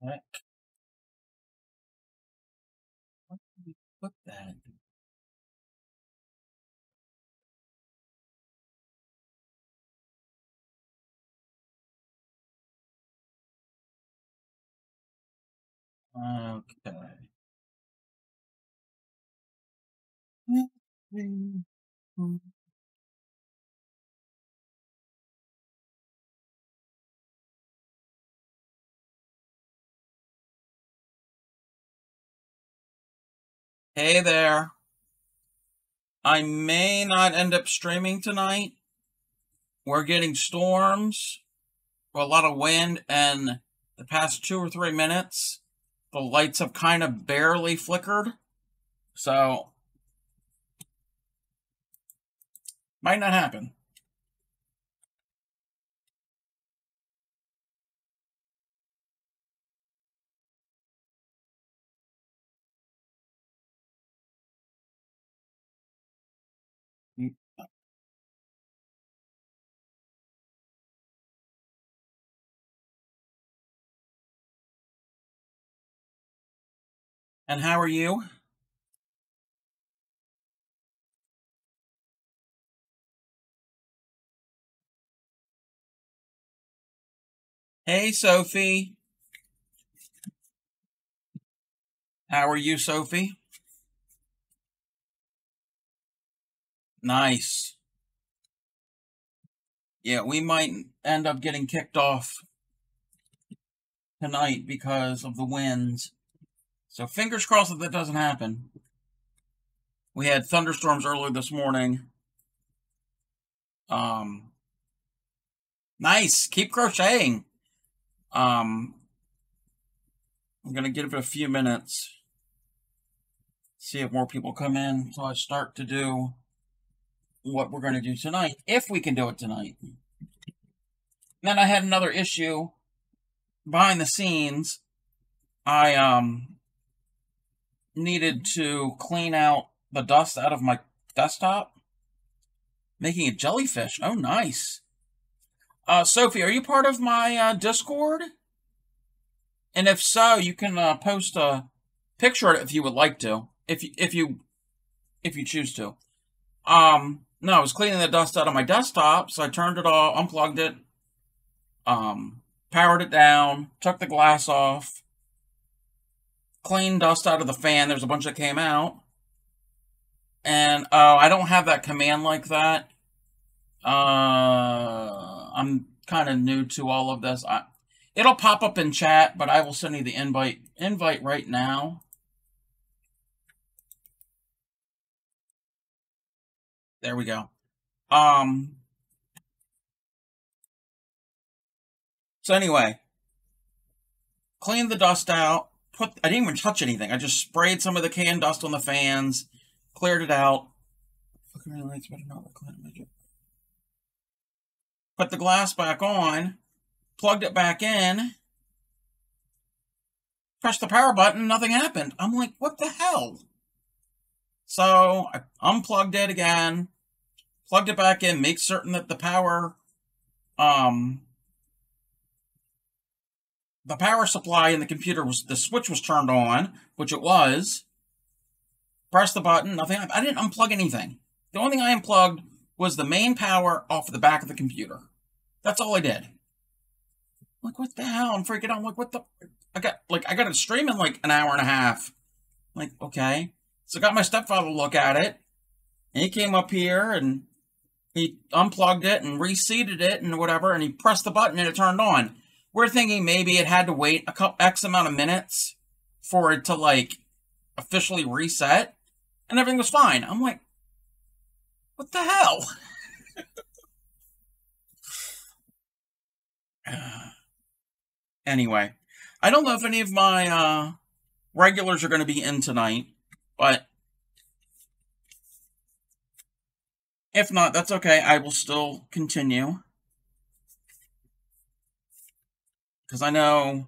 Heck, what did we put that? Okay. Hey there. I may not end up streaming tonight. We're getting storms, a lot of wind, and the past 2 or 3 minutes, the lights have kind of barely flickered. So, might not happen. And how are you? Hey, Sophie. How are you, Sophie? Nice. Yeah, we might end up getting kicked off tonight because of the winds. So fingers crossed that doesn't happen. We had thunderstorms earlier this morning. Nice. Keep crocheting. I'm gonna give it a few minutes. See if more people come in until I start to do what we're gonna do tonight, if we can do it tonight. Then I had another issue behind the scenes. I needed to clean out the dust out of my desktop, making a jellyfish. Oh, nice. Sophie, are you part of my Discord? And if so, you can post a picture of it if you would like to, if you choose to. No, I was cleaning the dust out of my desktop, so I turned it off, unplugged it, powered it down, took the glass off, cleaned dust out of the fan. There's a bunch that came out. And I don't have that command like that. I'm kind of new to all of this. It'll pop up in chat, but I will send you the invite right now. There we go. So anyway, cleaned the dust out. I didn't even touch anything. I just sprayed some of the canned dust on the fans, cleared it out. Put the glass back on, plugged it back in, pressed the power button, nothing happened. I'm like, what the hell? So I unplugged it again, plugged it back in, make certain that the power supply in the computer the switch was turned on, which it was. Press the button, nothing. I didn't unplug anything. The only thing I unplugged was the main power off the back of the computer. That's all I did. I'm like, what the hell? I'm freaking out. I'm like, what the? I got it streaming like an hour and a half. I'm like, okay. So I got my stepfather to look at it. And he came up here and he unplugged it and reseated it and whatever. And he pressed the button and it turned on. We're thinking maybe it had to wait a couple X amount of minutes for it to like officially reset. And everything was fine. I'm like, what the hell? Anyway, I don't know if any of my regulars are going to be in tonight, but if not, that's okay. I will still continue. Because I know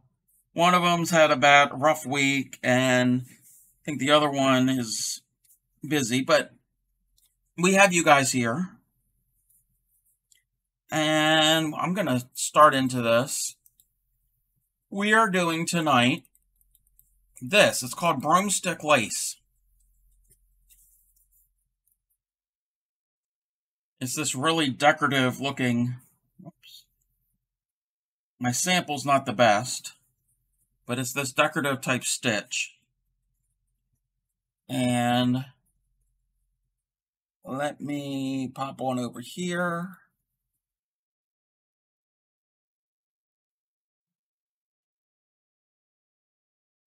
one of them's had a rough week, and I think the other one is busy, but we have you guys here. And I'm going to start into this. We are doing tonight this. It's called Broomstick lace. It's this really decorative looking, oops, my sample's not the best, but it's this decorative type stitch. And let me pop on over here.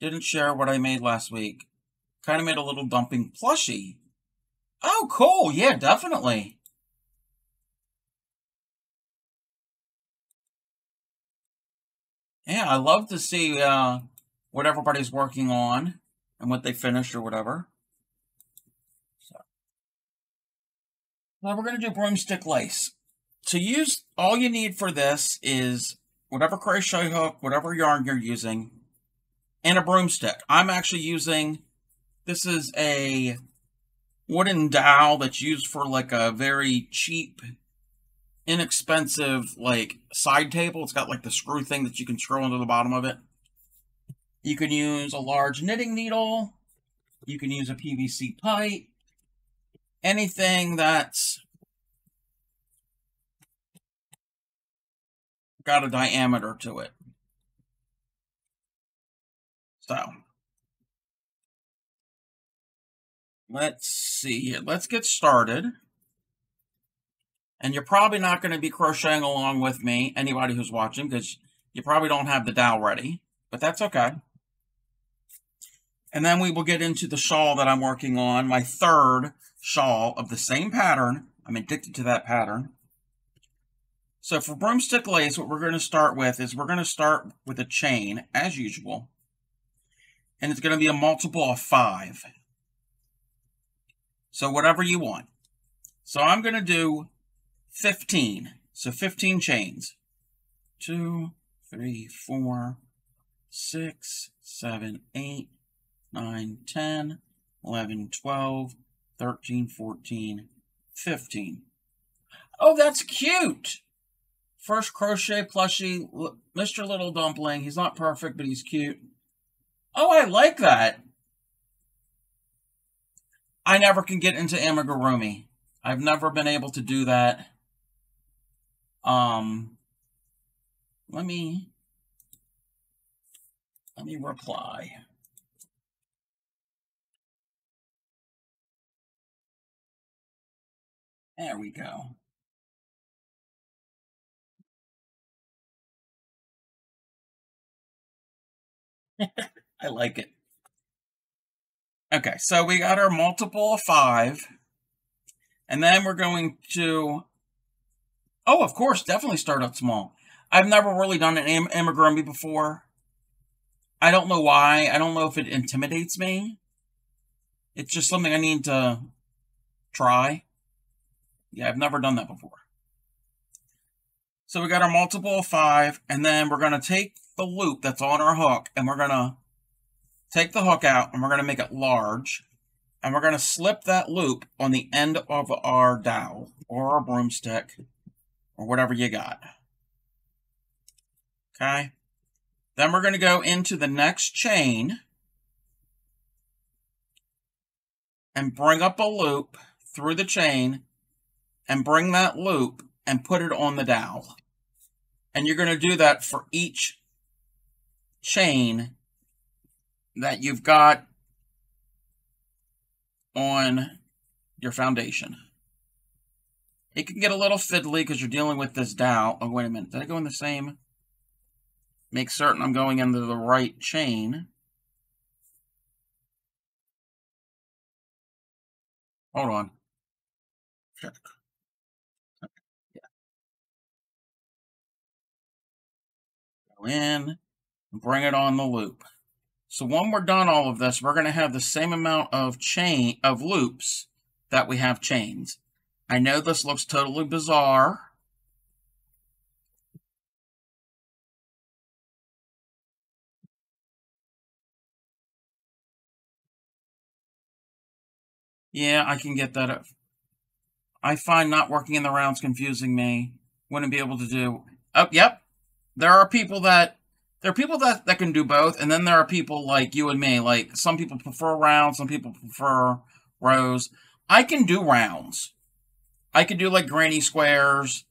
Didn't share what I made last week. Kind of made a little dumping plushie. Oh, cool. Yeah, definitely. Yeah, I love to see what everybody's working on and what they finished or whatever. So, now we're going to do broomstick lace. To use, all you need for this is whatever crochet hook, whatever yarn you're using, and a broomstick. I'm actually using, this is a wooden dowel that's used for like a very cheap, inexpensive like side table. It's got like the screw thing that you can screw into the bottom of it. You can use a large knitting needle. You can use a PVC pipe. Anything that's got a diameter to it. So, let's see. Let's get started. And you're probably not going to be crocheting along with me, anybody who's watching, because you probably don't have the dowel ready. But that's okay. And then we will get into the shawl that I'm working on, my third shawl of the same pattern. I'm addicted to that pattern. So for broomstick lace, what we're going to start with is we're going to start with a chain, as usual. And it's going to be a multiple of 5. So whatever you want. So I'm going to do 15. So 15 chains. 2, 3, 4, 6, 7, 8, 9, 10, 11, 12, 13, 14, 15. Oh, that's cute! First crochet plushie, Mr. Little Dumpling. He's not perfect, but he's cute. Oh, I like that. I never can get into amigurumi. I've never been able to do that. Let me reply. There we go. I like it. Okay, so we got our multiple of 5. And then we're going to, oh, of course, definitely start out small. I've never really done an amigurumi before. I don't know why. I don't know if it intimidates me. It's just something I need to try. Yeah, I've never done that before. So we got our multiple of 5, and then we're going to take the loop that's on our hook, and we're going to take the hook out, and we're going to make it large, and we're going to slip that loop on the end of our dowel, or our broomstick, or whatever you got. Okay? Then we're going to go into the next chain, and bring up a loop through the chain, and bring that loop and put it on the dowel. And you're going to do that for each chain that you've got on your foundation. It can get a little fiddly because you're dealing with this dowel. Oh, wait a minute. Did I go in the same? Make certain I'm going into the right chain. Hold on. Check. Yeah. Go in and bring it on the loop. So when we're done all of this, we're going to have the same amount of loops that we have chains. I know this looks totally bizarre. Yeah, I can get that. I find not working in the rounds confusing me. Wouldn't be able to do. Oh, yep. There are people that There are people that can do both, and then there are people like you and me. Like, some people prefer rounds, some people prefer rows. I can do rounds. I can do, like, granny squares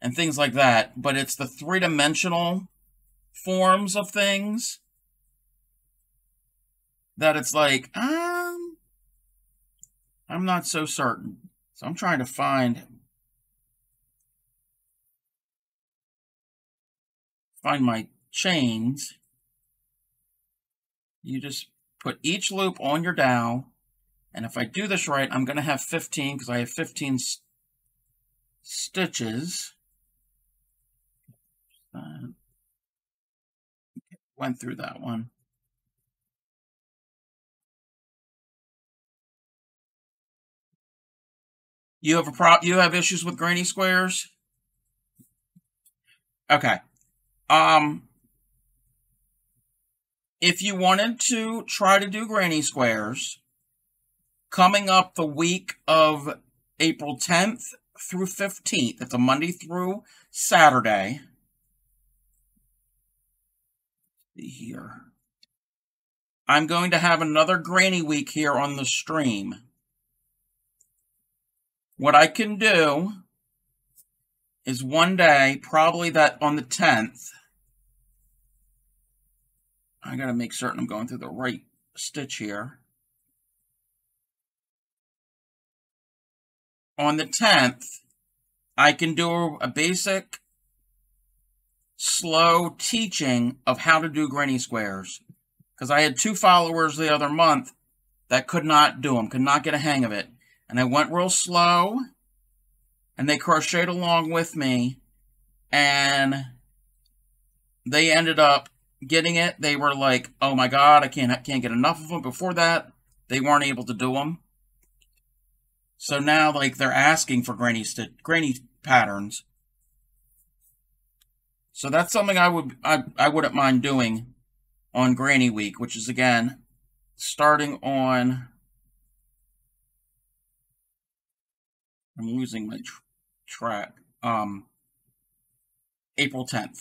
and things like that, but it's the three-dimensional forms of things that it's like, I'm not so certain. So I'm trying to find my chains. You just put each loop on your dowel, and if I do this right, I'm going to have 15 because I have 15 stitches. Went through that one. You have issues with granny squares? Okay. If you wanted to try to do granny squares, coming up the week of April 10th through 15th, it's a Monday through Saturday. See here. I'm going to have another granny week here on the stream. What I can do is one day, probably that on the 10th, I gotta make certain I'm going through the right stitch here. On the 10th, I can do a basic, slow teaching of how to do granny squares. Because I had 2 followers the other month that could not do them, could not get a hang of it. And I went real slow, and they crocheted along with me, and they ended up getting it. They were like, oh my god, I can't get enough of them. Before that, they weren't able to do them. So now, like, they're asking for granny patterns. So that's something I wouldn't mind doing on Granny Week, which is, again, starting on... I'm losing my track. April 10th.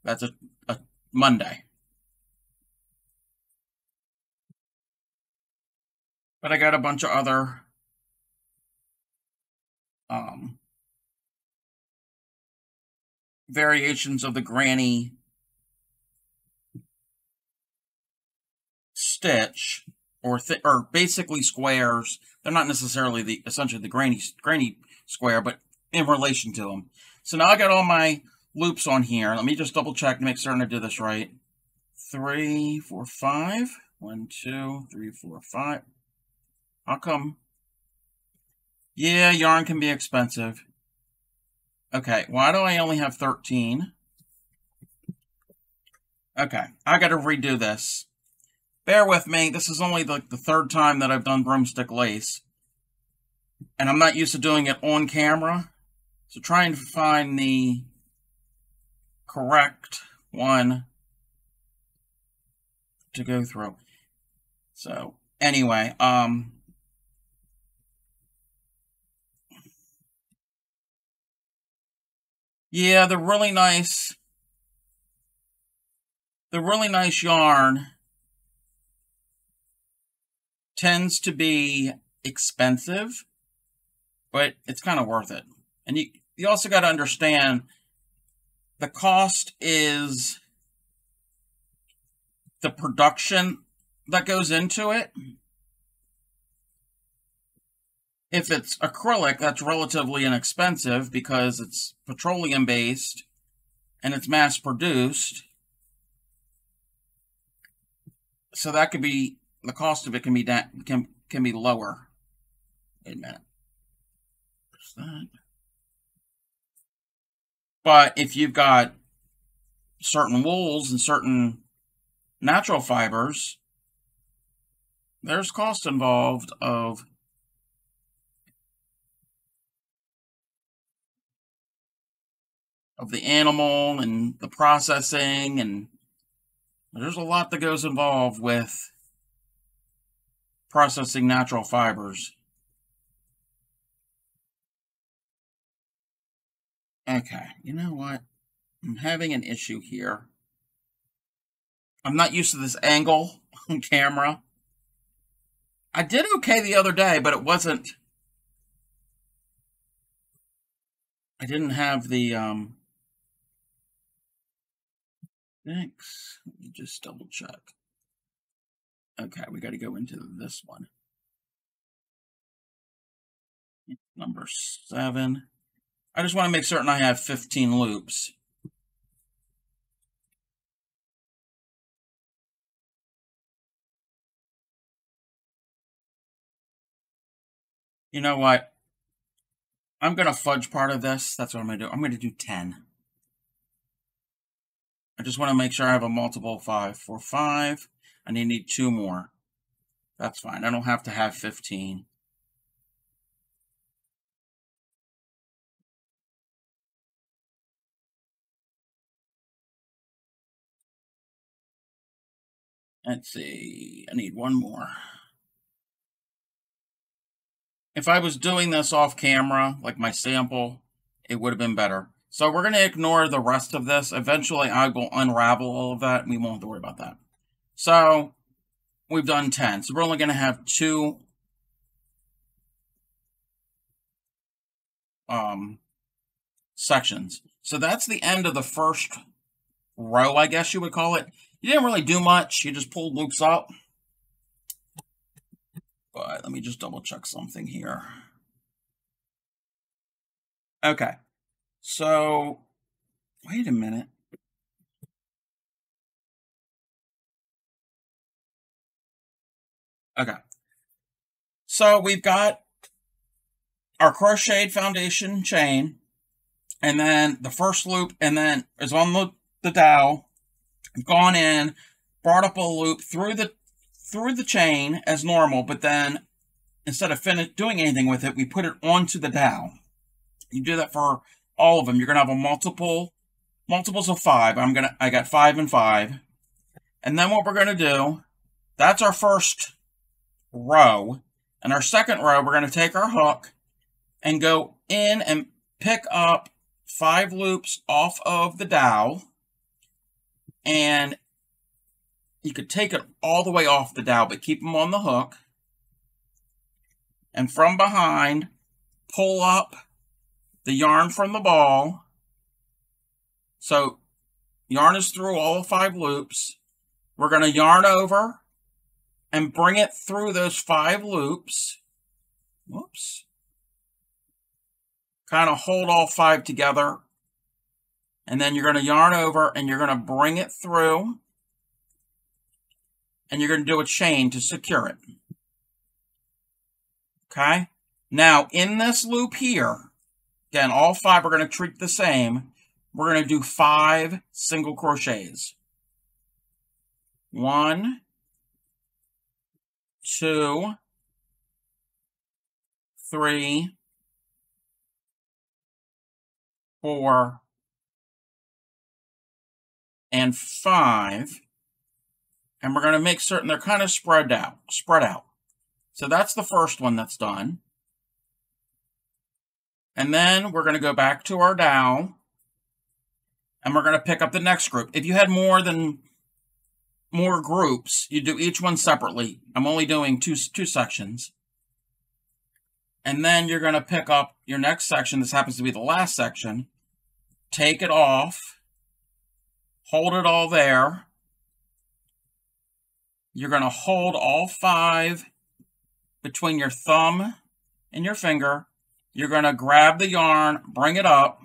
That's a Monday. But I got a bunch of other variations of the granny stitch, or basically squares. They're not necessarily essentially the granny square, but in relation to them. So now I got all my loops on here. Let me just double check to make certain I did this right. 3, 4, 5. 1, 2, 3, 4, 5. How come? Yeah, yarn can be expensive. Okay, why do I only have 13? Okay, I gotta redo this. Bear with me, this is only the 3rd time that I've done broomstick lace. And I'm not used to doing it on camera. So trying to find the correct one to go through. So, anyway, yeah, the really nice yarn tends to be expensive, but it's kind of worth it. And you also got to understand the cost is the production that goes into it. If it's acrylic, that's relatively inexpensive because it's petroleum-based and it's mass-produced. So that could be, the cost of it can be lower. Wait a minute. What's that? But if you've got certain wools and certain natural fibers, there's cost involved of the animal and the processing, and there's a lot that goes involved with processing natural fibers. Okay, you know what? I'm having an issue here. I'm not used to this angle on camera. I did okay the other day, but it wasn't... I didn't have the, thanks. Let me just double check. Okay, we got to go into this one. Number 7. I just want to make certain I have 15 loops. You know what? I'm going to fudge part of this. That's what I'm going to do. I'm going to do 10. I just want to make sure I have a multiple of 5. For 5, I need 2 more. That's fine. I don't have to have 15. Let's see. I need 1 more. If I was doing this off camera, like my sample, it would have been better. So we're going to ignore the rest of this. Eventually, I will unravel all of that, and we won't have to worry about that. So we've done 10. So we're only going to have 2 sections. So that's the end of the first row, I guess you would call it. You didn't really do much. You just pulled loops up. But let me just double check something here. Okay. So, wait a minute. Okay. So we've got our crocheted foundation chain, and then the first loop, and then is on the dowel. I've gone in, brought up a loop through the chain as normal, but then instead of doing anything with it, we put it onto the dowel. You do that for all of them. You're gonna have a multiples of 5. I got 5 and 5, and then what we're gonna do, that's our first row, and our second row, we're gonna take our hook and go in and pick up 5 loops off of the dowel, and you could take it all the way off the dowel, but keep them on the hook. And from behind, pull up the yarn from the ball. So yarn is through all 5 loops. We're going to yarn over and bring it through those 5 loops. Whoops. Kind of hold all 5 together. And then you're going to yarn over and you're going to bring it through. And you're going to do a chain to secure it. Okay? Now, in this loop here, again, all 5 are going to treat the same. We're going to do 5 single crochets. 1, 2, 3, 4, and 5. And we're going to make certain they're kind of spread out. So that's the first one that's done. And then we're going to go back to our dowel. And we're going to pick up the next group. If you had more groups, you do each one separately. I'm only doing two sections. And then you're going to pick up your next section. This happens to be the last section. Take it off. Hold it all there. You're going to hold all 5 between your thumb and your finger. You're going to grab the yarn, bring it up,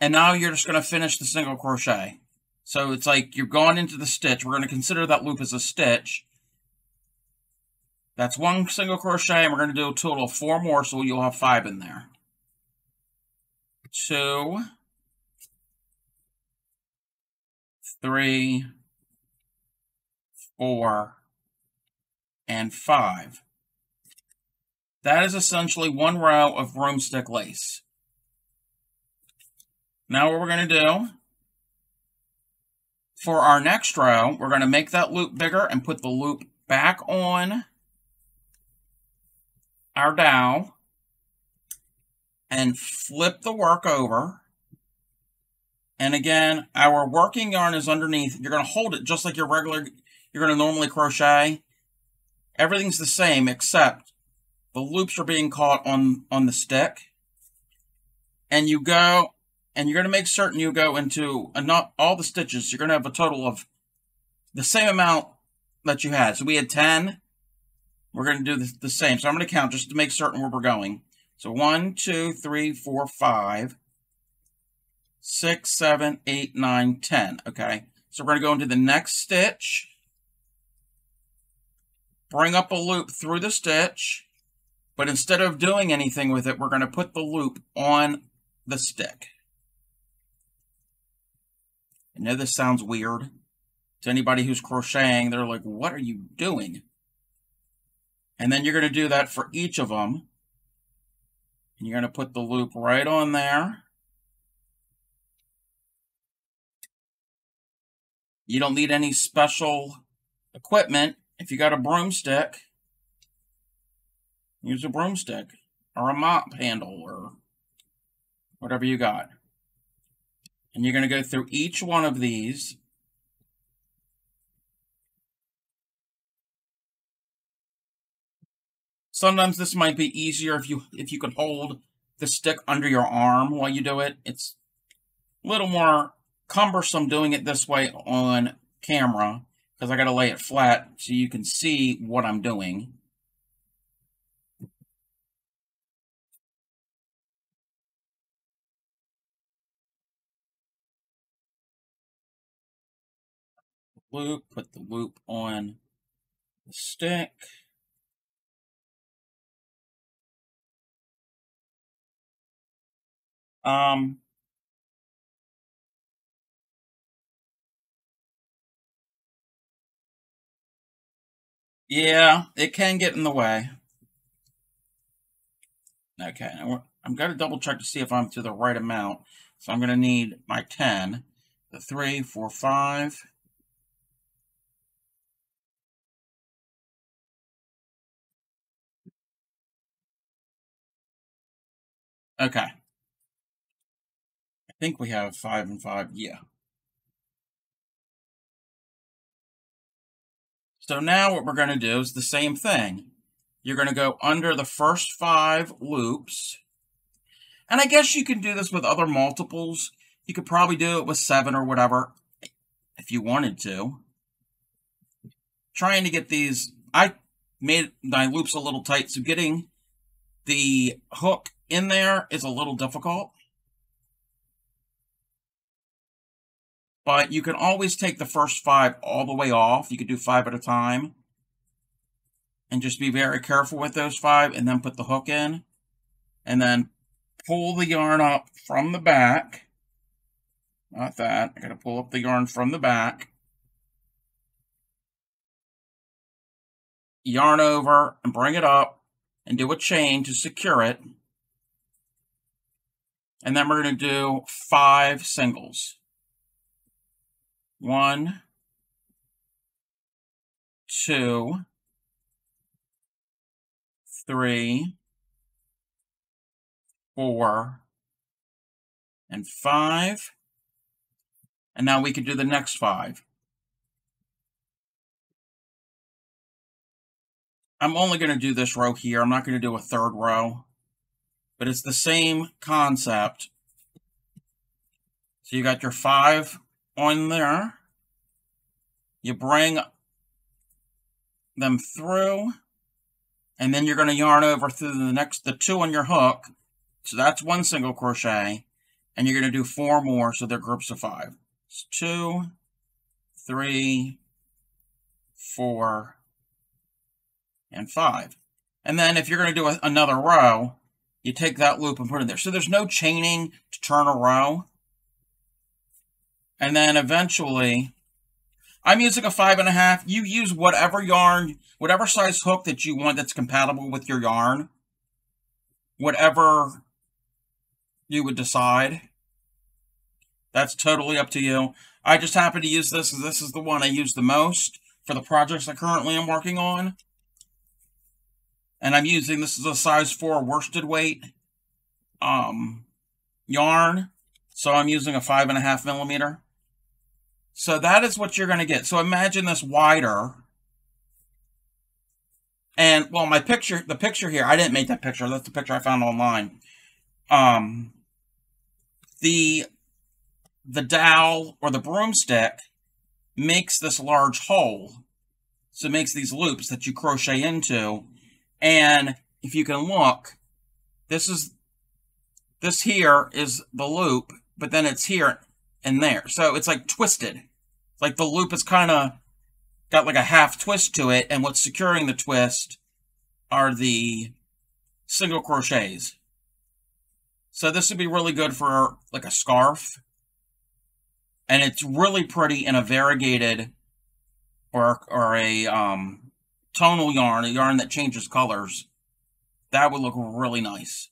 and now you're just going to finish the single crochet. So it's like you're going into the stitch. We're going to consider that loop as a stitch. That's 1 single crochet, and we're going to do a total of 4 more, so you'll have 5 in there. 2, 3, 4, and 5. That is essentially 1 row of broomstick lace. Now what we're going to do, for our next row, we're going to make that loop bigger and put the loop back on our dowel and flip the work over And again, our working yarn is underneath. You're going to hold it just like you're going to normally crochet. Everything's the same except the loops are being caught on the stick. And you go, and you're going to make certain you go into not all the stitches. You're going to have a total of the same amount that you had. So we had 10. We're going to do the same. So I'm going to count just to make certain where we're going. So 1, 2, 3, 4, 5, 6, 7, 8, 9, 10. Okay. So we're going to go into the next stitch. Bring up a loop through the stitch. But instead of doing anything with it, we're going to put the loop on the stick. I know this sounds weird. To anybody who's crocheting, they're like, what are you doing? And then you're going to do that for each of them. And you're going to put the loop right on there. You don't need any special equipment. If you got a broomstick, use a broomstick or a mop handle or whatever you got. And you're going to go through each one of these. Sometimes this might be easier if you could hold the stick under your arm while you do it. It's a little more cumbersome doing it this way on camera because I got to lay it flat so you can see what I'm doing. Loop, put the loop on the stick. Yeah, it can get in the way. Okay, I'm going to double check to see if I'm to the right amount. So I'm going to need my 10, the 3, 4, 5. Okay. I think we have 5 and 5, yeah. So now what we're going to do is the same thing. You're going to go under the first 5 loops. And I guess you can do this with other multiples. You could probably do it with 7 or whatever if you wanted to. Trying to get these, I made my loops a little tight, so getting the hook in there is a little difficult. But you can always take the first 5 all the way off. You could do 5 at a time. And just be very careful with those 5 and then put the hook in. And then pull the yarn up from the back. Not that. I got to pull up the yarn from the back. Yarn over and bring it up and do a chain to secure it. And then we're going to do 5 singles. 1, 2, 3, 4, and 5. And now we can do the next 5. I'm only going to do this row here. I'm not going to do a third row. But it's the same concept. So you got your 5 on there. You bring them through. And then you're going to yarn over through the 2 on your hook. So that's 1 single crochet. And you're going to do 4 more, so they're groups of 5. It's 2, 3, 4, and 5. And then if you're going to do another row, you take that loop and put it there. So there's no chaining to turn a row. And then eventually, I'm using a 5.5. You use whatever yarn, whatever size hook that you want that's compatible with your yarn. Whatever you would decide. That's totally up to you. I just happen to use this, as this is the one I use the most for the projects I currently am working on. And I'm using, this is a size 4 worsted weight yarn. So I'm using a 5.5 millimeter. So that is what you're going to get. So imagine this wider. And, well, the picture here, I didn't make that picture. That's the picture I found online. The dowel or the broomstick makes this large hole. So it makes these loops that you crochet into. And if you can look, this here is the loop, but then it's here and there. So it's like twisted. It's like the loop is kind of got like a half twist to it, and what's securing the twist are the single crochets. So this would be really good for like a scarf. And it's really pretty in a variegated or a tonal yarn, a yarn that changes colors. That would look really nice.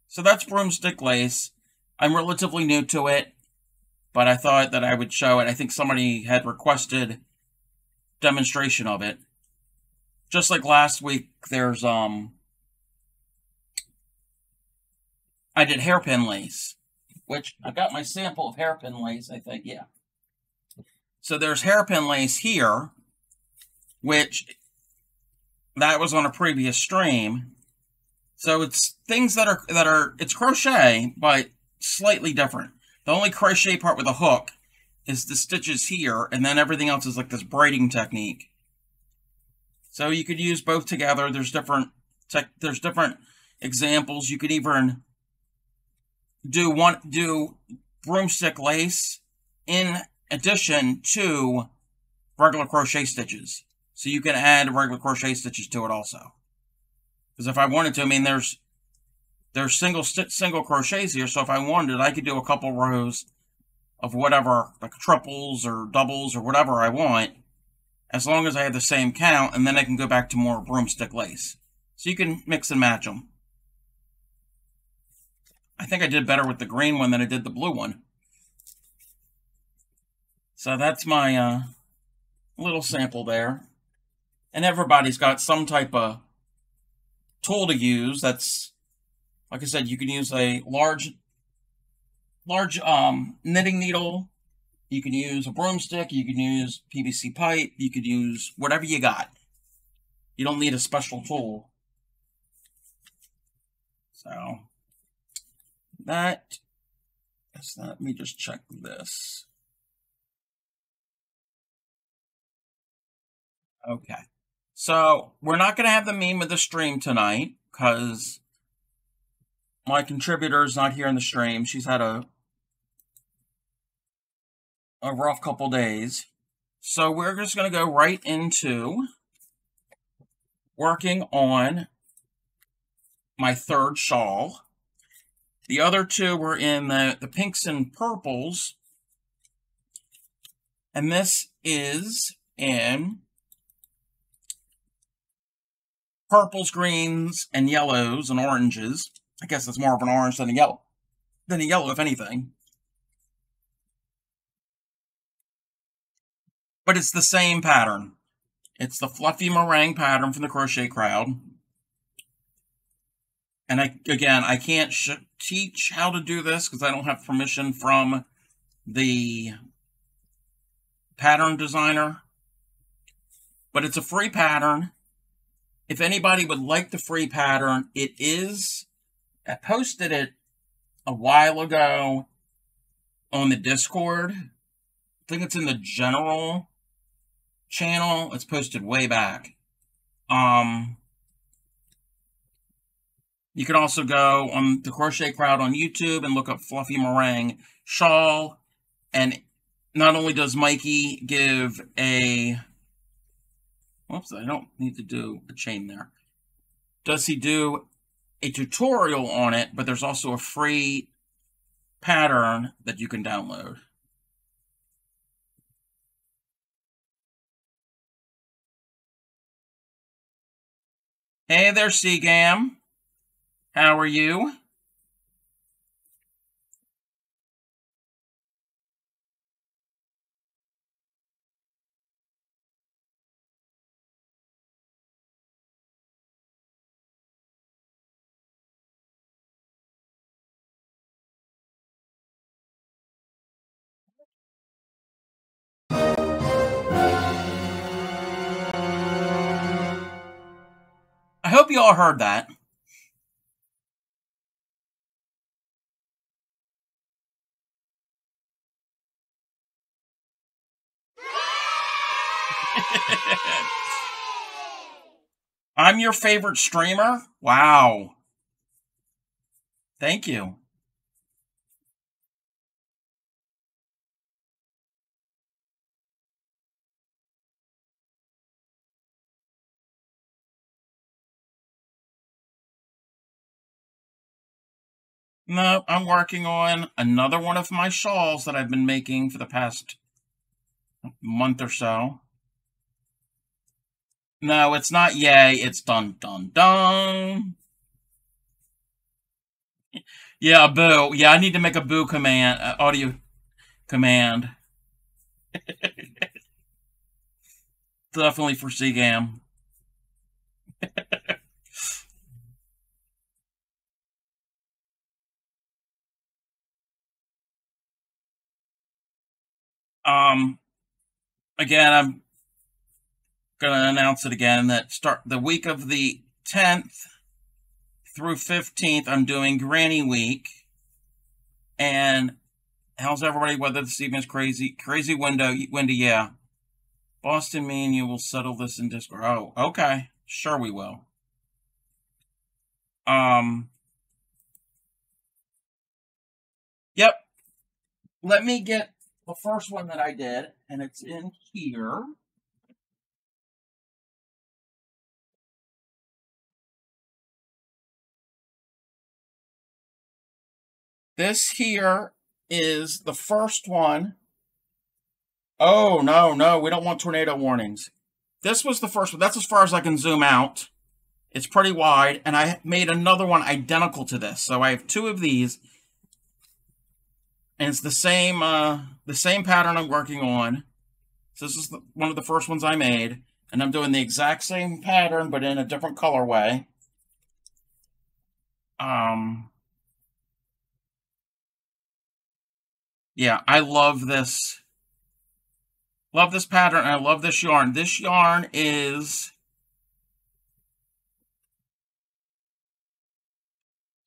So that's broomstick lace. I'm relatively new to it, but I thought that I would show it. I think somebody had requested demonstration of it. Just like last week, there's I did hairpin lace, which I got my sample of hairpin lace, I think, yeah. So there's hairpin lace here, which that was on a previous stream. So it's things that are it's crochet, but slightly different. The only crochet part with a hook is the stitches here, and then everything else is like this braiding technique. So you could use both together. There's different examples. You could even do broomstick lace in addition to regular crochet stitches. So you can add regular crochet stitches to it also. Because if I wanted to, I mean, there's single crochets here. So if I wanted, I could do a couple rows of whatever, like triples or doubles or whatever I want, as long as I have the same count, and then I can go back to more broomstick lace. So you can mix and match them. I think I did better with the green one than I did the blue one. So that's my little sample there. And everybody's got some type of tool to use. That's, like I said, you can use a large knitting needle. You can use a broomstick. You can use PVC pipe. You could use whatever you got. You don't need a special tool. So let me just check this. Okay. So we're not going to have the meme of the stream tonight because my contributor is not here in the stream. She's had a rough couple days. So we're just going to go right into working on my third shawl. The other two were in the pinks and purples. And this is in purples, greens, and yellows, and oranges. I guess it's more of an orange than a yellow, if anything. But it's the same pattern. It's the fluffy meringue pattern from the Crochet Crowd. And I can't teach how to do this because I don't have permission from the pattern designer. But it's a free pattern. If anybody would like the free pattern, I posted it a while ago on the Discord. I think it's in the general channel. It's posted way back. You can also go on the Crochet Crowd on YouTube and look up Fluffy Meringue Shawl. And not only does Mikey give a... Whoops, I don't need to do a chain there. Does he do a tutorial on it, but there's also a free pattern that you can download. Hey there, Seagam. How are you? hope you all heard that. I'm your favorite streamer? Wow. Thank you. No, I'm working on another one of my shawls that I've been making for the past month or so. No, it's not yay, it's dun dun dun. Yeah, boo. Yeah, I need to make a boo command, audio command. Definitely for CGAM. Again, I'm gonna announce it again that start the week of the 10th through 15th, I'm doing Granny Week. And how's everybody? Weather this evening is crazy, windy. Yeah, Boston, me and you will settle this in Discord. Oh, okay, sure we will. Yep. Let me get the first one that I did, and it's in here. This here is the first one. Oh, no, we don't want tornado warnings. This was the first one. That's as far as I can zoom out. It's pretty wide, and I made another one identical to this. So I have two of these, and it's the same pattern I'm working on. So this is one of the first ones I made, and I'm doing the exact same pattern, but in a different colorway. Yeah, I love this. Love this pattern, and I love this yarn. This yarn is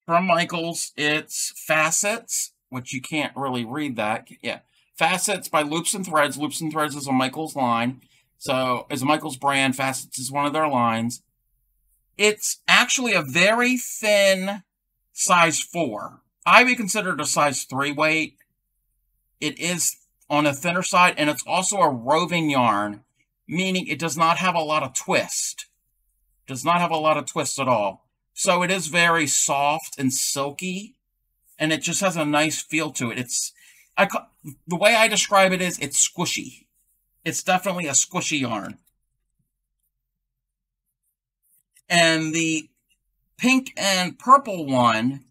from Michaels. It's Facets, which you can't really read that. Yeah, Facets by Loops and Threads. Loops and Threads is a Michaels line. So, it's a Michaels brand. Facets is one of their lines. It's actually a very thin size 4. I would consider it a size 3 weight. It is on a thinner side, and it's also a roving yarn, meaning it does not have a lot of twist. Does not have a lot of twist at all. So it is very soft and silky, and it just has a nice feel to it. The way I describe it is it's squishy. It's definitely a squishy yarn. And the pink and purple one,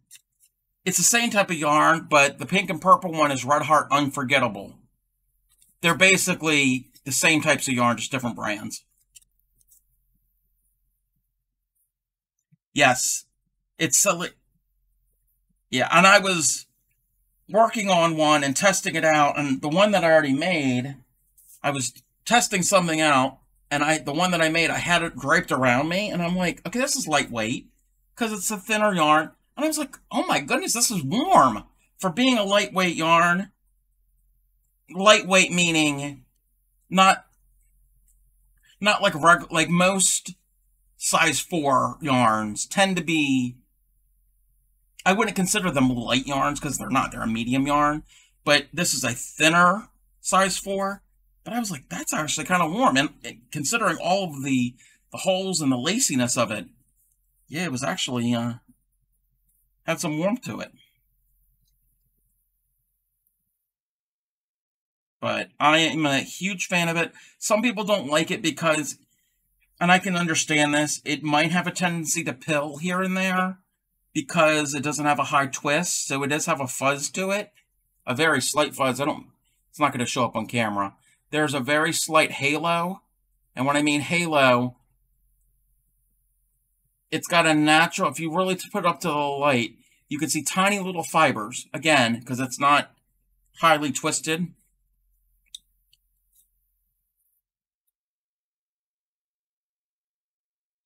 it's the same type of yarn, but the pink and purple one is Red Heart Unforgettable. They're basically the same types of yarn, just different brands. Yes, it's silly. Yeah, and I was working on one and testing it out, and the one that I already made, I was testing something out, and the one that I made, I had it draped around me, and I'm like, okay, this is lightweight, because it's a thinner yarn. And I was like, oh my goodness, this is warm. For being a lightweight yarn, lightweight meaning not like most size 4 yarns tend to be, I wouldn't consider them light yarns because they're not. They're a medium yarn. But this is a thinner size 4. But I was like, that's actually kind of warm. And considering all of the holes and the laciness of it, yeah, it was actually, had some warmth to it. But I am a huge fan of it. Some people don't like it because, and I can understand this, it might have a tendency to pill here and there because it doesn't have a high twist. So it does have a fuzz to it, a very slight fuzz. It's not going to show up on camera. There's a very slight halo. And when I mean halo, it's got a natural, if you really put it up to the light, you can see tiny little fibers, again, because it's not highly twisted.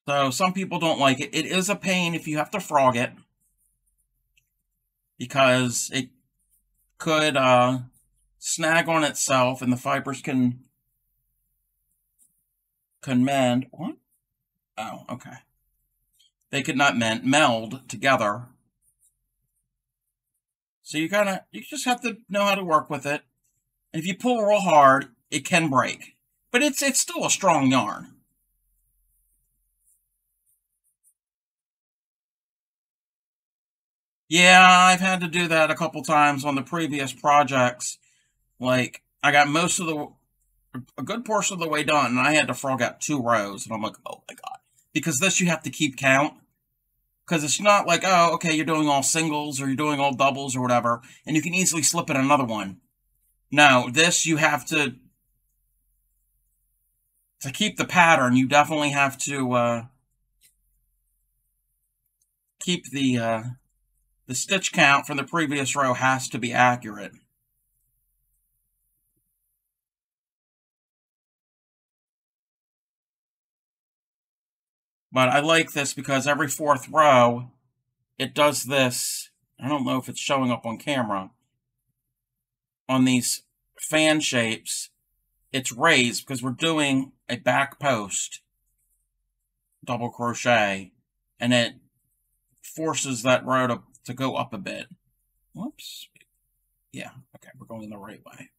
So some people don't like it. It is a pain if you have to frog it, because it could snag on itself and the fibers can mend. What? Oh, okay. They could not meld together. So you just have to know how to work with it. And if you pull real hard, it can break. But it's still a strong yarn. Yeah, I've had to do that a couple times on the previous projects. Like, I got a good portion of the way done, and I had to frog out 2 rows. And I'm like, oh my God. Because this you have to keep count. Because it's not like, oh, okay, you're doing all singles or you're doing all doubles or whatever, and you can easily slip in another one. No, this you have to keep the pattern, you definitely have to keep the stitch count from the previous row has to be accurate. But I like this because every 4th row, it does this. I don't know if it's showing up on camera. On these fan shapes, it's raised because we're doing a back post double crochet, and it forces that row to go up a bit. Whoops. Yeah, okay, we're going the right way.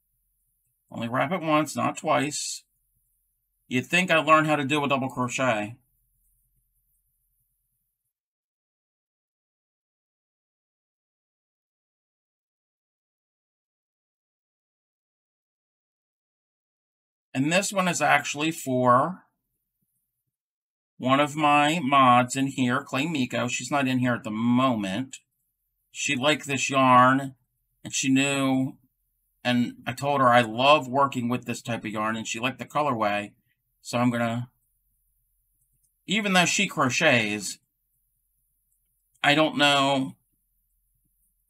Only wrap it once, not twice. You'd think I learned how to do a double crochet. And this one is actually for one of my mods in here, Clay Miko. She's not in here at the moment. She liked this yarn, and she knew, and I told her I love working with this type of yarn, and she liked the colorway. So I'm gonna, even though she crochets, I don't know,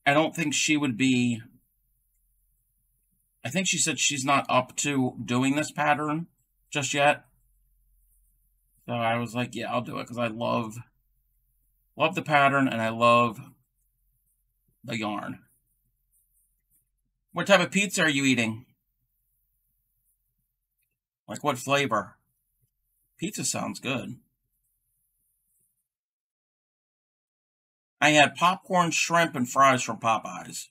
I don't think she would be, I think she said she's not up to doing this pattern just yet. So I was like, yeah, I'll do it, because I love the pattern, and I love the yarn. What type of pizza are you eating? Like what flavor? Pizza sounds good. I had popcorn, shrimp, and fries from Popeyes.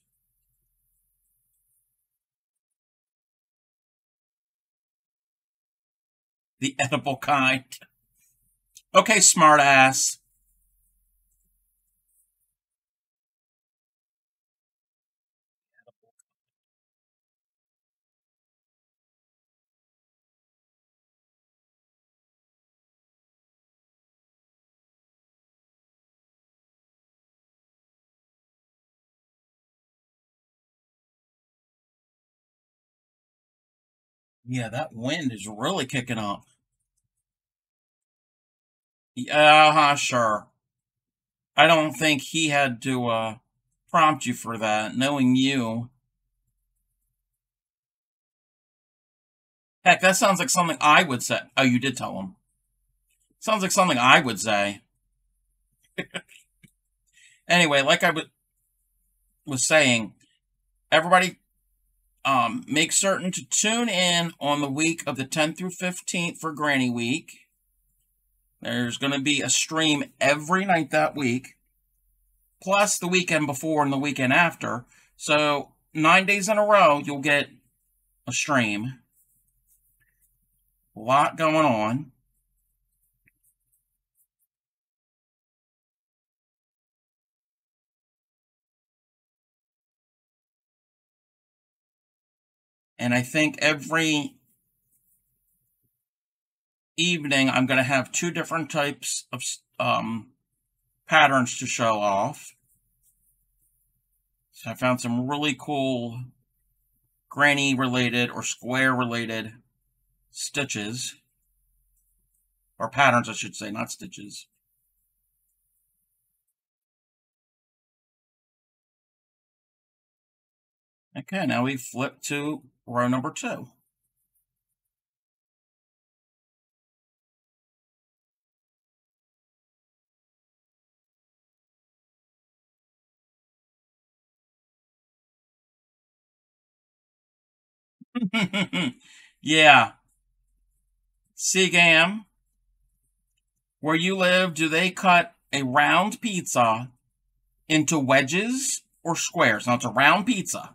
The edible kind. Okay, smartass. Yeah, that wind is really kicking up. Yeah, sure. I don't think he had to prompt you for that, knowing you. Heck, that sounds like something I would say. Oh, you did tell him. Sounds like something I would say. Anyway, like I was saying, everybody make certain to tune in on the week of the 10th through 15th for Granny Week. There's going to be a stream every night that week, plus the weekend before and the weekend after. So 9 days in a row, you'll get a stream. A lot going on. And I think every evening I'm going to have 2 different types of patterns to show off. So I found some really cool granny related or square related stitches, or patterns I should say, not stitches. Okay, now we flip to row number 2. Yeah. Seagam, where you live, do they cut a round pizza into wedges or squares? Now, it's a round pizza.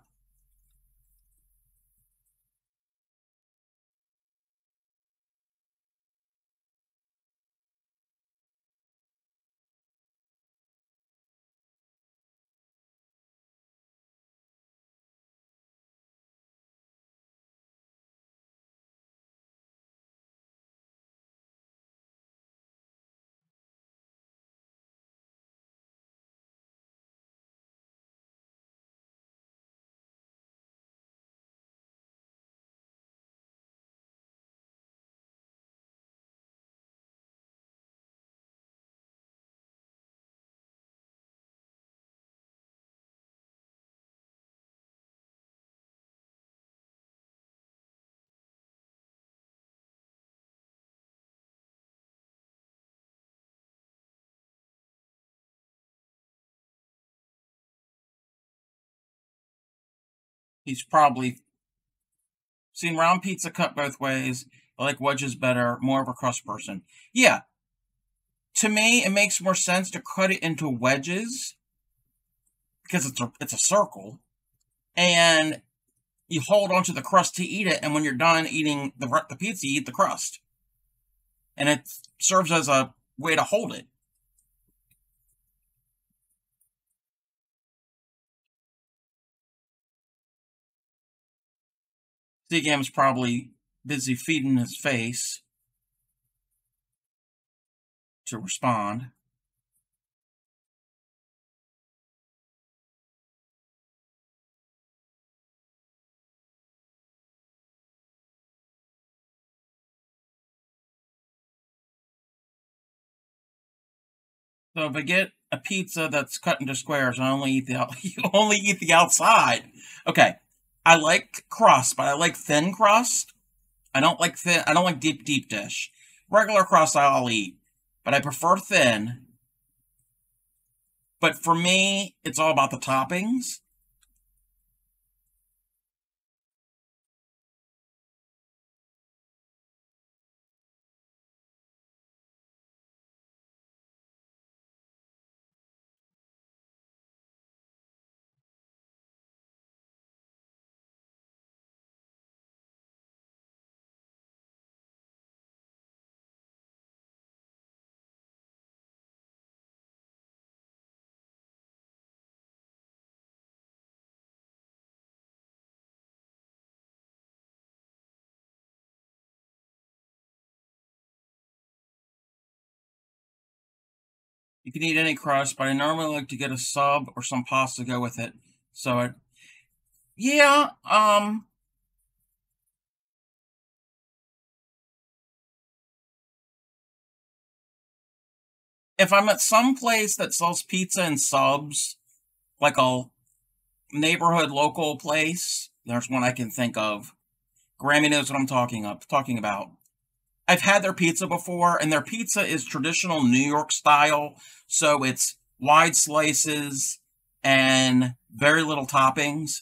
He's probably seen round pizza cut both ways. I like wedges better, more of a crust person. Yeah, to me, it makes more sense to cut it into wedges because it's a circle, and you hold onto the crust to eat it. And when you're done eating the pizza, you eat the crust, and it serves as a way to hold it. Seagam's probably busy feeding his face to respond. So if I get a pizza that's cut into squares, I only eat you only eat the outside. Okay, I like crust, but I like thin crust. I don't like thin. I don't like deep dish. Regular crust I'll eat, but I prefer thin. But for me, it's all about the toppings. You can eat any crust, but I normally like to get a sub or some pasta to go with it. So, yeah, if I'm at some place that sells pizza and subs, like a neighborhood local place, there's one I can think of. Grammy knows what I'm talking about. I've had their pizza before, and their pizza is traditional New York style, so it's wide slices and very little toppings.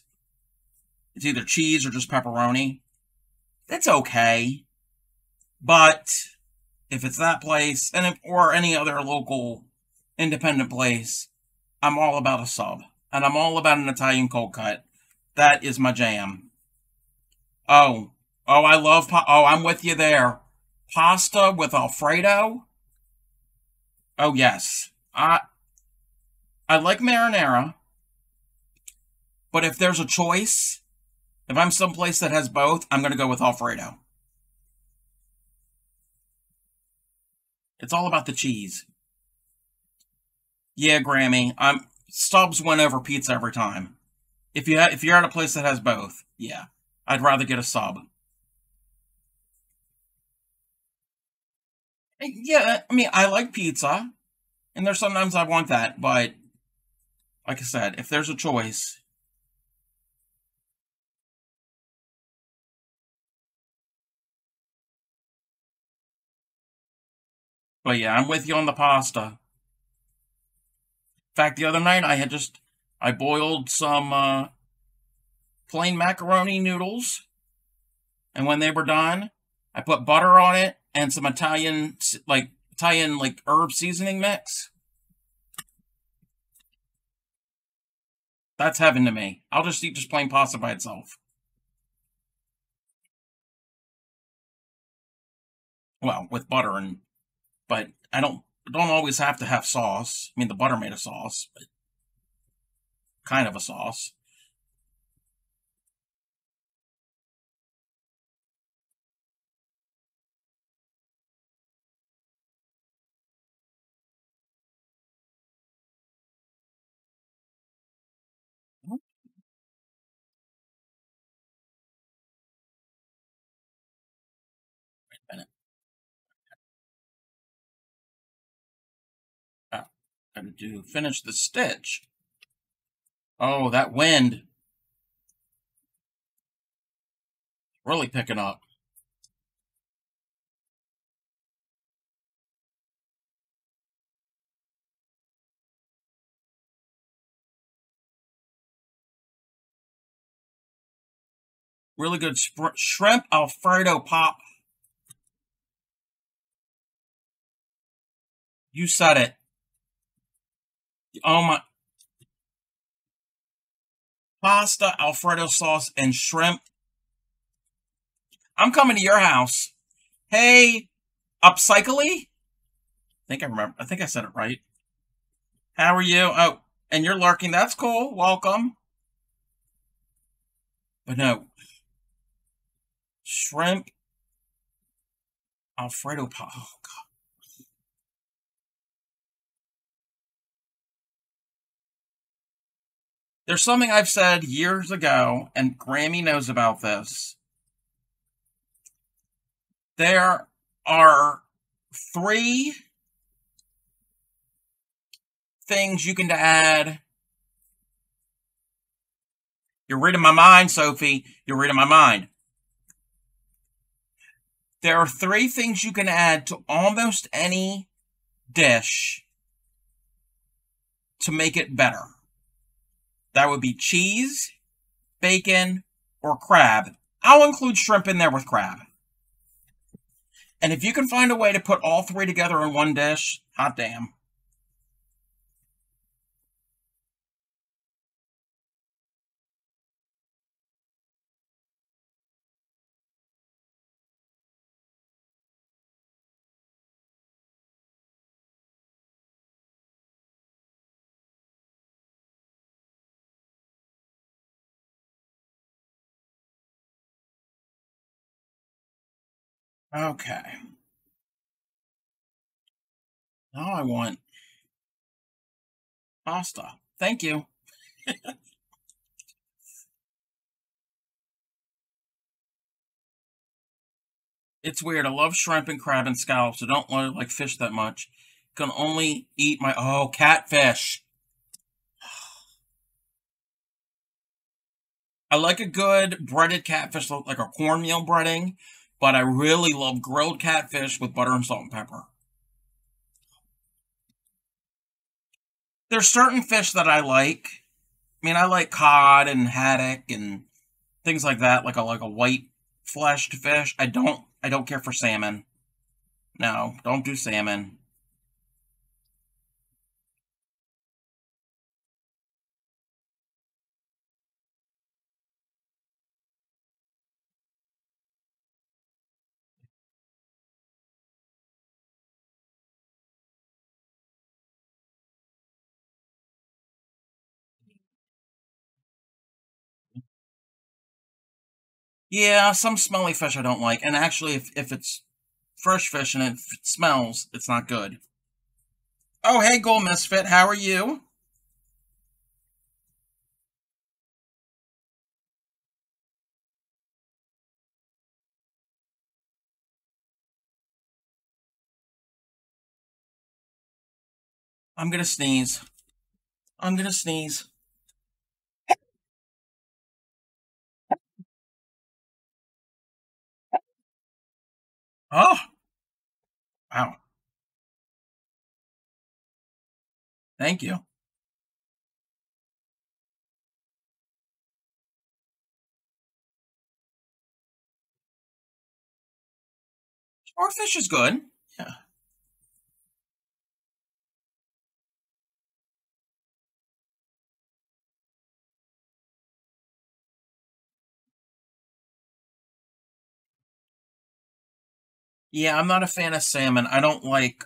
It's either cheese or just pepperoni. It's okay, but if it's that place or any other local independent place, I'm all about a sub, and I'm all about an Italian cold cut. That is my jam. Oh, I love. Oh, I'm with you there. Pasta with Alfredo. Oh yes, I like marinara, but if there's a choice, if I'm someplace that has both, I'm gonna go with Alfredo. It's all about the cheese. Yeah, Grammy. I'm subs win over pizza every time. If you're at a place that has both, yeah, I'd rather get a sub. Yeah, I mean, I like pizza, and there's sometimes I want that, but like I said, if there's a choice, but yeah, I'm with you on the pasta. In fact, the other night I boiled some plain macaroni noodles And when they were done, I put butter on it and some Italian herb seasoning mix. That's heaven to me. I'll just eat just plain pasta by itself. Well, with butter but I don't always have to have sauce. I mean, the butter made a sauce, but kind of a sauce. Wait a minute. Oh, gotta finish the stitch. Oh, that wind really picking up. Really good shrimp Alfredo pop. You said it. Oh my. Pasta, Alfredo sauce, and shrimp. I'm coming to your house. Hey, Upcycly? I think I said it right. How are you? Oh, and you're lurking. That's cool. Welcome. But no. Shrimp Alfredo pop. Oh, God. There's something I've said years ago, and Grammy knows about this. There are 3 things you can add. You're reading my mind, Sophie. You're reading my mind. There are 3 things you can add to almost any dish to make it better. That would be cheese, bacon, or crab. I'll include shrimp in there with crab. And if you can find a way to put all 3 together in one dish, hot damn. Okay. Now I want pasta. Thank you. It's weird. I love shrimp and crab and scallops. I don't like fish that much. Can only eat my catfish. I like a good breaded catfish, like a cornmeal breading, but I really love grilled catfish with butter and salt and pepper. There's certain fish that I like. I mean, I like cod and haddock and things like that, like a white fleshed fish. I don't care for salmon. No, don't do salmon. Yeah, some smelly fish I don't like. And actually, if it's fresh fish and if it smells, it's not good. Oh, hey, Gold Misfit, how are you? I'm gonna sneeze. I'm gonna sneeze. Oh, wow. Thank you. Or fish is good. Yeah. Yeah, I'm not a fan of salmon. I don't like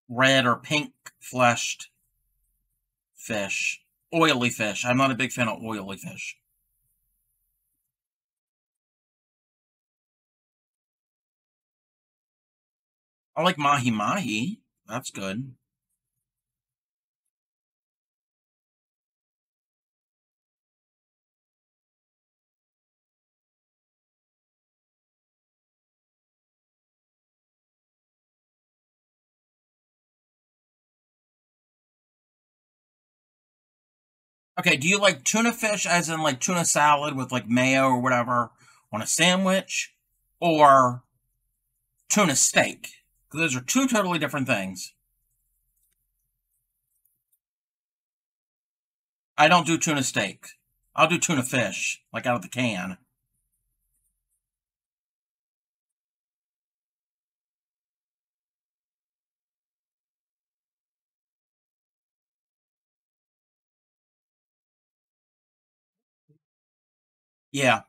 red or pink fleshed fish. Oily fish. I'm not a big fan of oily fish. I like mahi mahi. That's good. Okay, do you like tuna fish as in like tuna salad with like mayo or whatever on a sandwich? Or tuna steak? Because those are two totally different things. I don't do tuna steak. I'll do tuna fish, like out of the can. Yeah.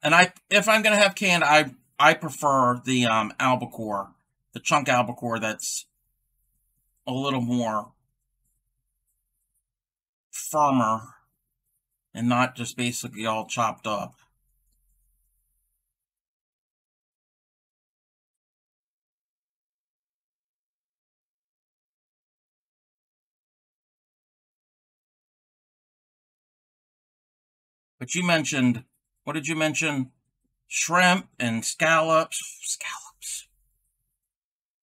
And if I'm gonna have canned, I prefer the albacore, the chunk albacore that's a little more firmer and not just basically all chopped up. But you mentioned, what did you mention? Shrimp and scallops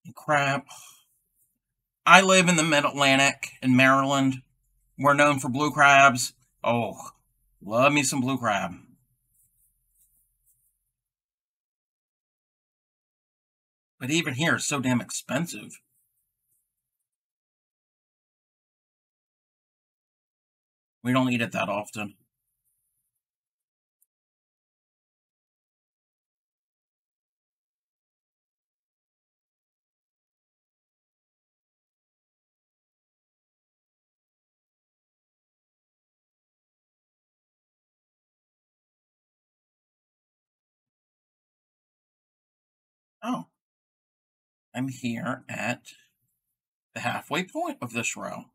and crab. I live in the Mid-Atlantic in Maryland. We're known for blue crabs. Oh, love me some blue crab. But even here, it's so damn expensive. We don't eat it that often. Oh, I'm here at the halfway point of this row.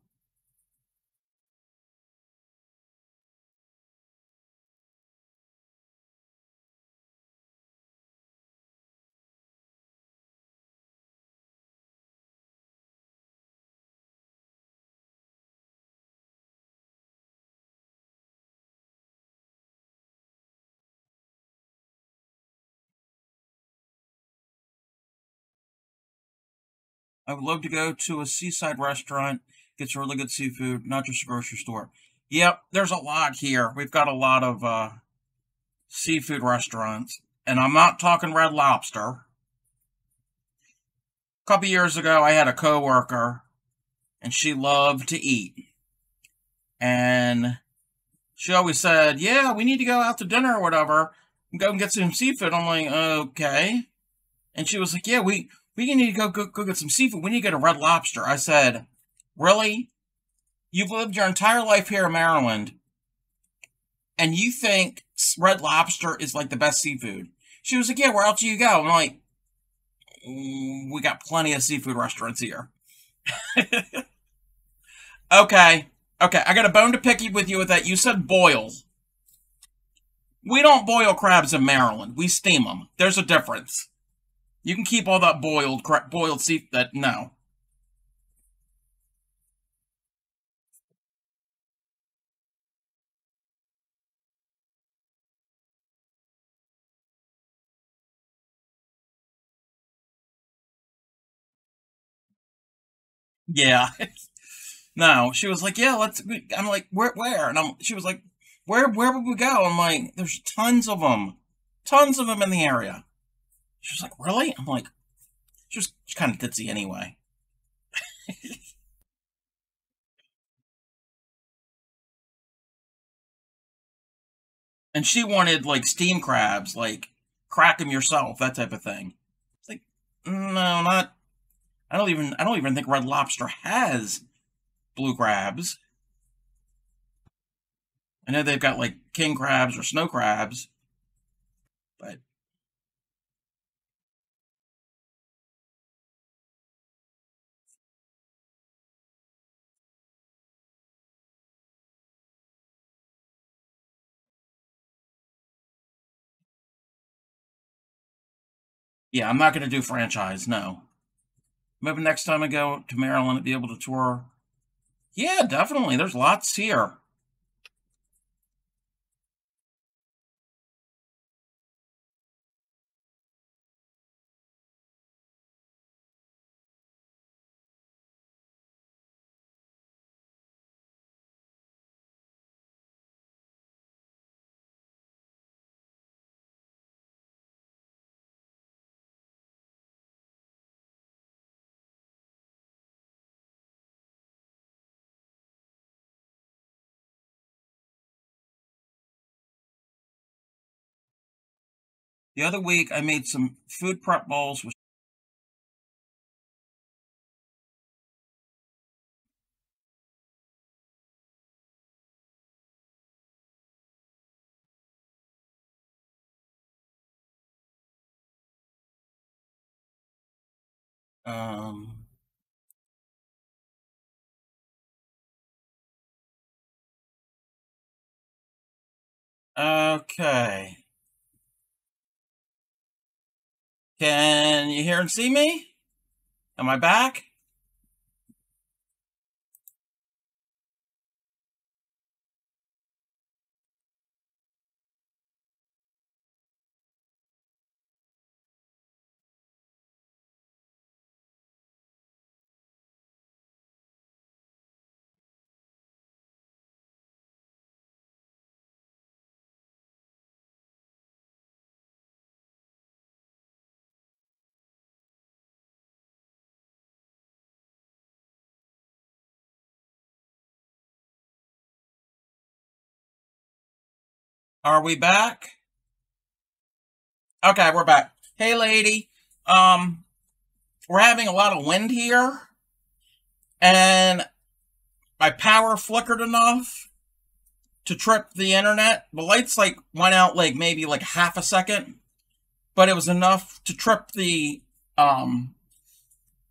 I would love to go to a seaside restaurant, gets really good seafood, not just a grocery store. Yep, there's a lot here. We've got a lot of seafood restaurants, and I'm not talking Red Lobster. A couple years ago, I had a coworker, and she loved to eat, and she always said, "Yeah, we need to go out to dinner or whatever, and go and get some seafood." I'm like, "Okay," and she was like, "Yeah, we need to go get some seafood. We need to go to Red Lobster." I said, "Really? You've lived your entire life here in Maryland, and you think Red Lobster is like the best seafood?" She was like, "Yeah, where else do you go?" I'm like, We got plenty of seafood restaurants here." Okay, okay, I got a bone to pick with you with that. You said boil. We don't boil crabs in Maryland. We steam them. There's a difference. You can keep all that boiled sea. That no. Yeah. No, she was like, "Yeah, let's." I'm like, Where?" And she was like, Where would we go?" I'm like, "There's tons of them in the area." She was like, "Really?" I'm like, she's kind of ditzy anyway. And she wanted like steam crabs, like crack them yourself, that type of thing. It's like, no, not. I don't even think Red Lobster has blue crabs. I know they've got like king crabs or snow crabs, but yeah, I'm not going to do franchise. No. Maybe next time I go to Maryland, I'll be able to tour. Yeah, definitely. There's lots here. The other week, I made some food prep bowls with. Um, okay. Can you hear and see me? Am I back? Are we back? Okay, we're back. Hey, lady. We're having a lot of wind here, and my power flickered enough to trip the internet. The lights like went out like maybe like half a second, but it was enough to trip the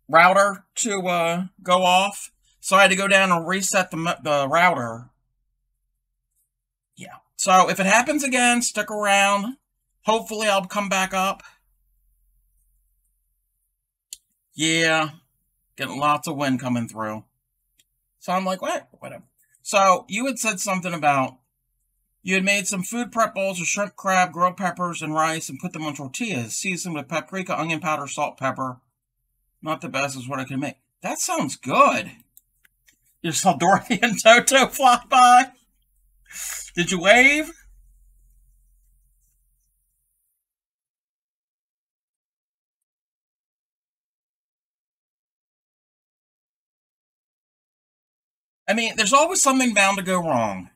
router to go off. So I had to go down and reset the router. Yeah. So if it happens again, stick around. Hopefully I'll come back up. Yeah. Getting lots of wind coming through. So I'm like, what? Whatever. So you had said something about you had made some food prep bowls of shrimp, crab, grilled peppers, and rice and put them on tortillas, seasoned with paprika, onion powder, salt, pepper. Not the best is what I can make. That sounds good. You saw Dorothy and Toto fly by? Did you wave? I mean, there's always something bound to go wrong.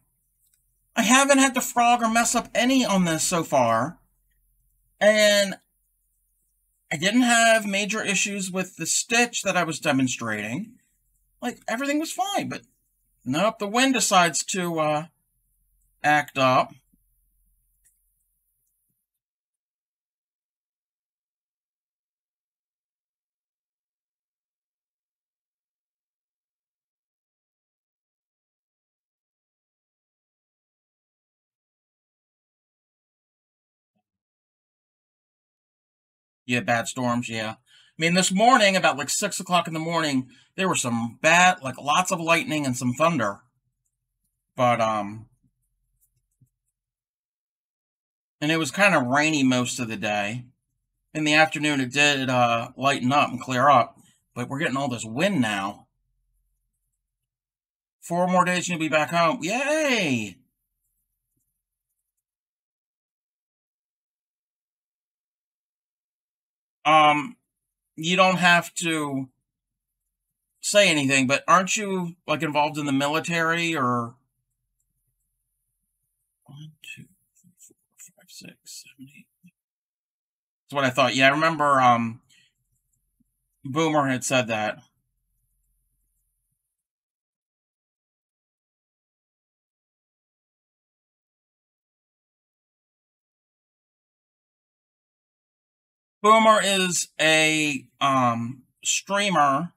I haven't had to frog or mess up any on this so far. And I didn't have major issues with the stitch that I was demonstrating. Like, everything was fine, but nope, the wind decides to act up. Yeah, bad storms, yeah. I mean, this morning, about like 6 o'clock in the morning, there were some bad, like lots of lightning and some thunder. But, and it was kind of rainy most of the day. In the afternoon, it did lighten up and clear up. But we're getting all this wind now. 4 more days and you'll be back home. Yay! Um, you don't have to say anything, but aren't you like involved in the military or 1, 2, 3, 4, 5, 6, 7, 8? what I thought. Yeah, I remember Boomer had said that. Boomer is a streamer.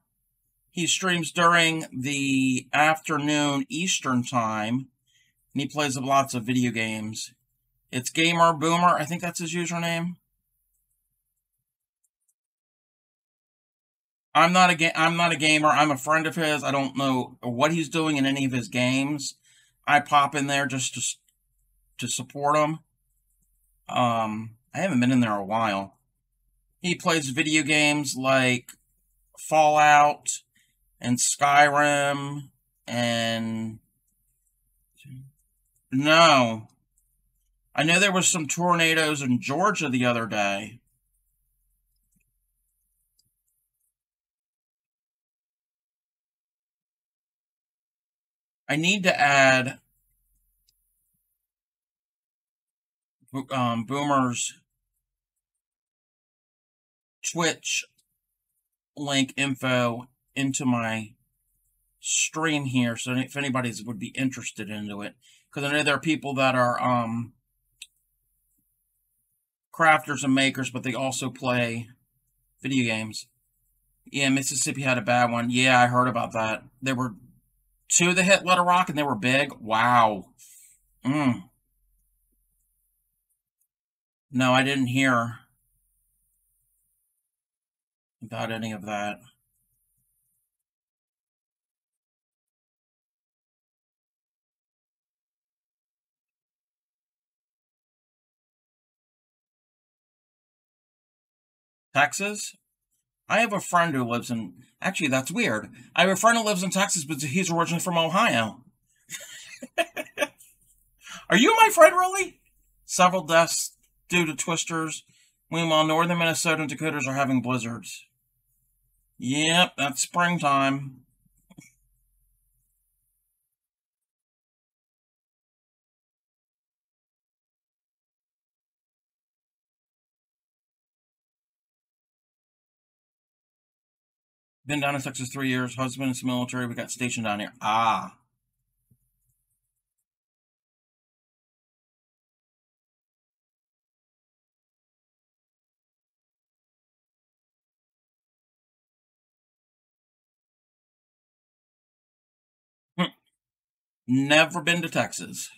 He streams during the afternoon Eastern time, and he plays lots of video games. It's Gamer Boomer. I think that's his username. I'm not a gamer. I'm a friend of his. I don't know what he's doing in any of his games. I pop in there just to support him. I haven't been in there a while. He plays video games like Fallout and Skyrim and no. I know there was some tornadoes in Georgia the other day. I need to add Boomer's Twitch link info into my stream here, so if anybody would be interested into it, because I know there are people that are crafters and makers, but they also play video games. Yeah, Mississippi had a bad one. Yeah, I heard about that. There were two that hit Little Rock, and they were big. Wow. No, I didn't hear about any of that. Texas? I have a friend who lives in... Actually, that's weird. I have a friend who lives in Texas, but he's originally from Ohio. Are you my friend, really? Several deaths due to twisters. Meanwhile, northern Minnesota and Dakotas are having blizzards. Yep, that's springtime. Been down in Texas 3 years. Husband is military. We got stationed down here. Ah. Never been to Texas.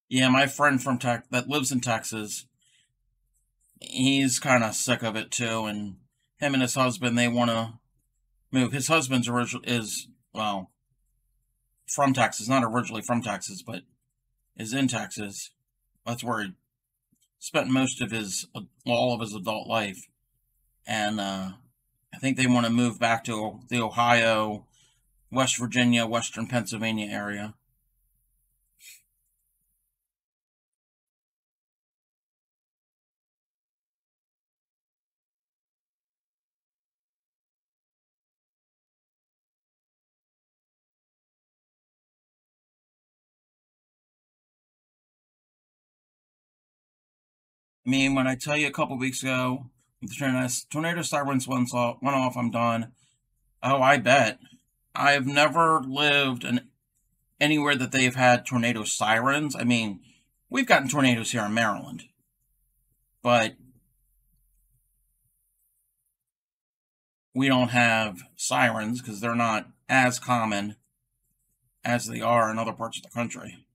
Yeah, my friend from that lives in Texas, he's kind of sick of it too, and him and his husband, they want to move. His husband's is, well, from Texas, not originally from Texas, but is in Texas. That's where he spent most of his, all of his adult life. And I think they want to move back to the Ohio, West Virginia, Western Pennsylvania area. I mean, when I tell you a couple weeks ago, the tornado sirens went off, I'm done. Oh, I bet. I've never lived in anywhere that they've had tornado sirens. I mean, we've gotten tornadoes here in Maryland, but we don't have sirens because they're not as common as they are in other parts of the country.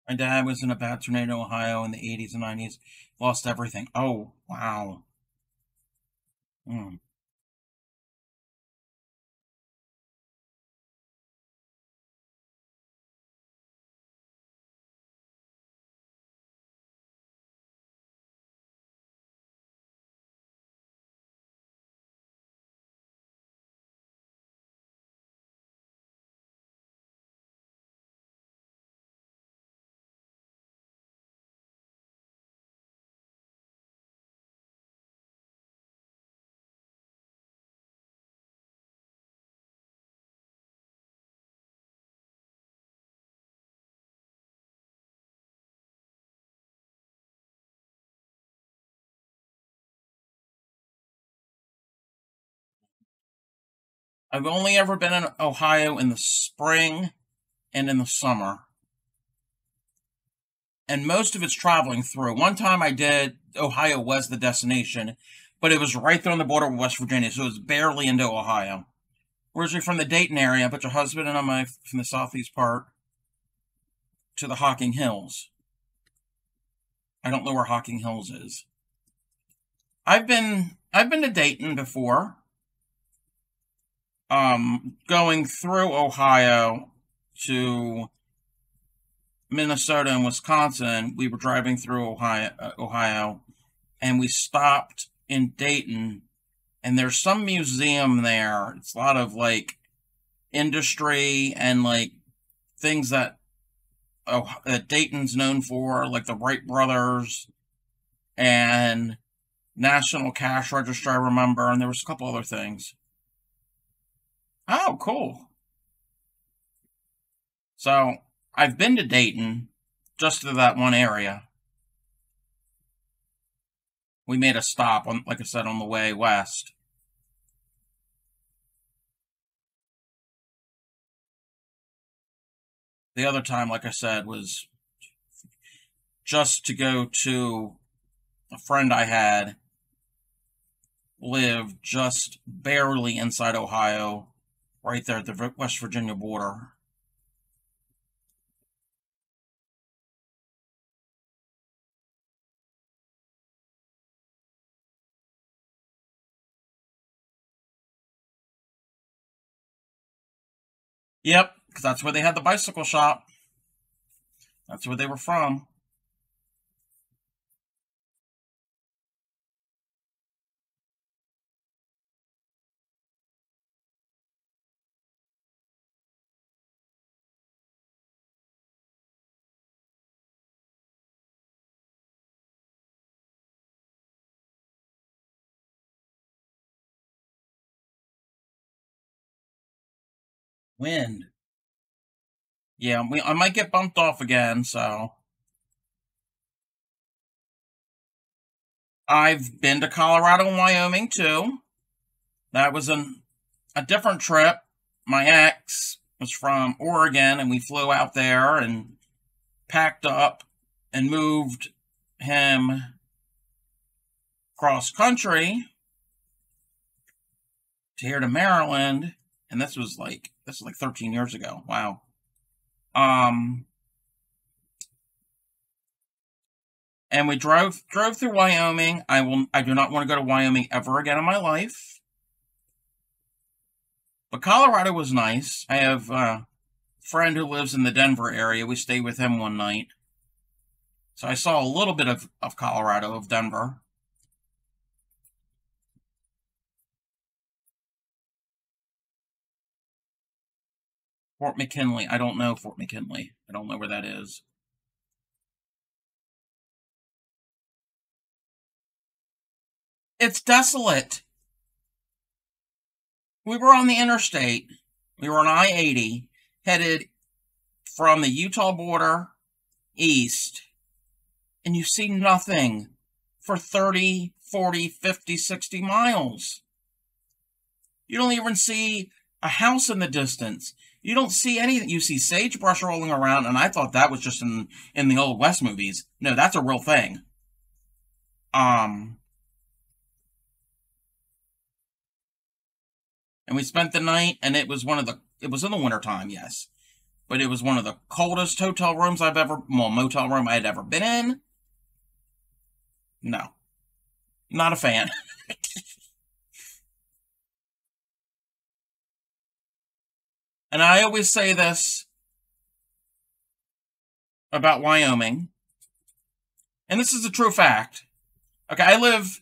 My dad was in a bad tornado in Ohio in the 80s and 90s. Lost everything. Oh, wow. Mm. I've only ever been in Ohio in the spring and in the summer. And most of it's traveling through. One time I did, Ohio was the destination, but it was right there on the border with West Virginia, so it was barely into Ohio. Originally from the Dayton area, but your husband and I from the southeast part to the Hocking Hills. I don't know where Hocking Hills is. I've been to Dayton before. Going through Ohio to Minnesota and Wisconsin, we were driving through Ohio, and we stopped in Dayton, and there's some museum there. It's a lot of like industry and like things that Dayton's known for, like the Wright brothers and National Cash Register, I remember, and there was a couple other things. Oh, cool. So, I've been to Dayton, just to that one area. We made a stop, on, like I said, on the way west. The other time, like I said, was just to go to a friend I had lived just barely inside Ohio, right there at the West Virginia border. Yep, because that's where they had the bicycle shop. That's where they were from. Wind. Yeah, I might get bumped off again, so. I've been to Colorado and Wyoming, too. That was a different trip. My ex was from Oregon, and we flew out there and packed up and moved him cross country to here to Maryland, and this was like 13 years ago. Wow. And we drove through Wyoming. I do not want to go to Wyoming ever again in my life. But Colorado was nice. I have a friend who lives in the Denver area. We stayed with him one night. So I saw a little bit of Colorado, of Denver. Fort McKinley. I don't know Fort McKinley. I don't know where that is. It's desolate. We were on the interstate. We were on I-80, headed from the Utah border east, and you see nothing for 30, 40, 50, 60 miles. You don't even see a house in the distance. You don't see anything. You see sagebrush rolling around, and I thought that was just in the Old West movies. No, that's a real thing. And we spent the night, and it was in the wintertime, yes. But it was one of the coldest motel room I had ever been in. No. Not a fan. And I always say this about Wyoming, and this is a true fact. Okay, I live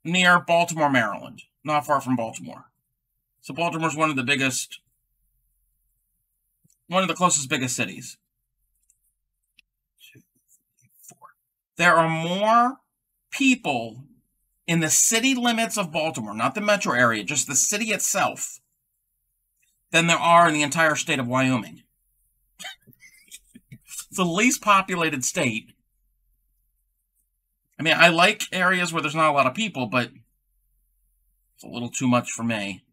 near Baltimore, Maryland, not far from Baltimore. So Baltimore's one of the closest biggest cities. 2, 3, 4. There are more people in the city limits of Baltimore, not the metro area, just the city itself, than there are in the entire state of Wyoming. It's the least populated state. I mean, I like areas where there's not a lot of people, but it's a little too much for me.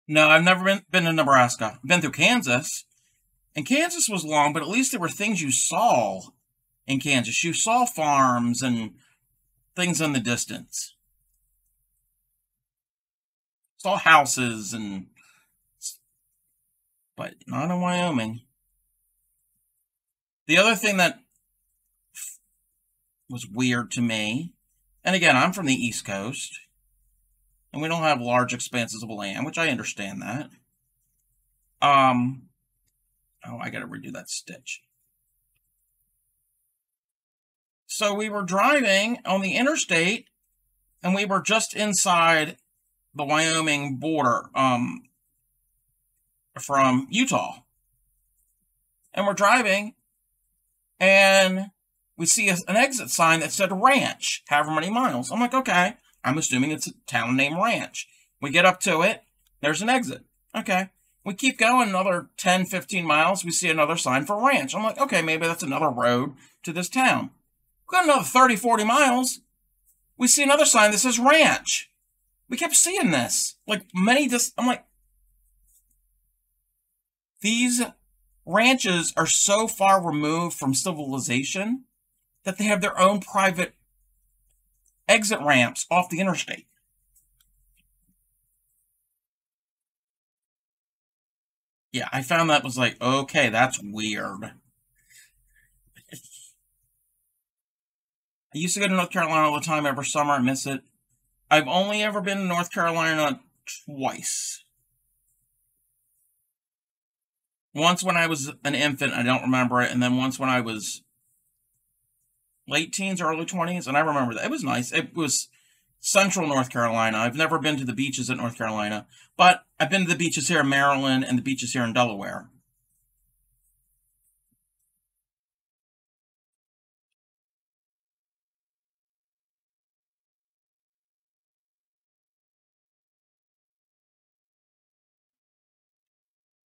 No, I've never been to Nebraska. I've been through Kansas, and Kansas was long, but at least there were things you saw in Kansas. You saw farms and things in the distance. Saw houses and, but not in Wyoming. The other thing that was weird to me, and again, I'm from the East Coast, and we don't have large expanses of land, which I understand that. Oh, I gotta redo that stitch. So we were driving on the interstate, and we were just inside the Wyoming border, from Utah. And we're driving, and we see an exit sign that said ranch, however many miles. I'm like, okay, I'm assuming it's a town named Ranch. We get up to it, there's an exit. Okay. We keep going another 10, 15 miles, we see another sign for Ranch. I'm like, okay, maybe that's another road to this town. We got another 30, 40 miles, we see another sign that says Ranch. We kept seeing this. Like, I'm like, these ranches are so far removed from civilization that they have their own private exit ramps off the interstate. Yeah, I found that was like, okay, that's weird. I used to go to North Carolina all the time every summer. I miss it. I've only ever been to North Carolina twice. Once when I was an infant, I don't remember it, and then once when I was late teens, early 20s, and I remember that. It was nice. It was central North Carolina. I've never been to the beaches in North Carolina, but I've been to the beaches here in Maryland and the beaches here in Delaware.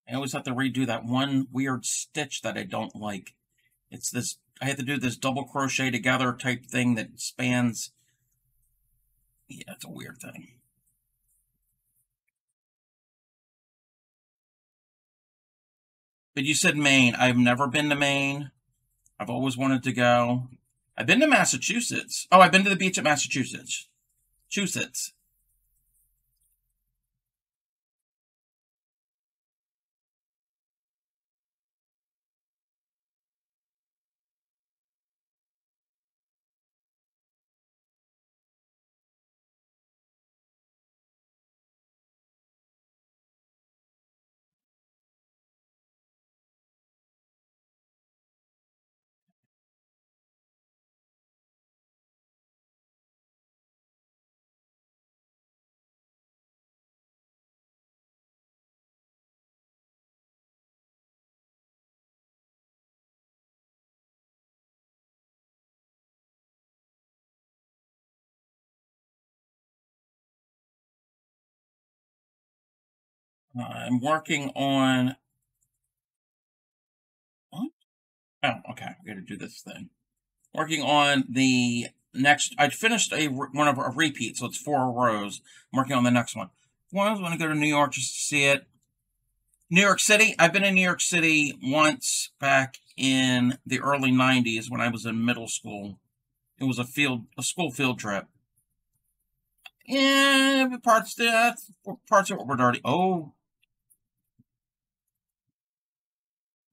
I always have to redo that one weird stitch that I don't like. It's this, I had to do this double crochet together type thing that spans. Yeah, it's a weird thing. But you said Maine. I've never been to Maine. I've always wanted to go. I've been to Massachusetts. Oh, I've been to the beach at Massachusetts. Massachusetts. I'm working on. What? Oh, okay. I got to do this thing. Working on the next. I finished one of a repeat, so it's 4 rows. I'm working on the next one. One, I was going to go to New York just to see it. New York City. I've been in New York City once back in the early '90s when I was in middle school. It was a school field trip. Yeah, parts of it were dirty. Oh,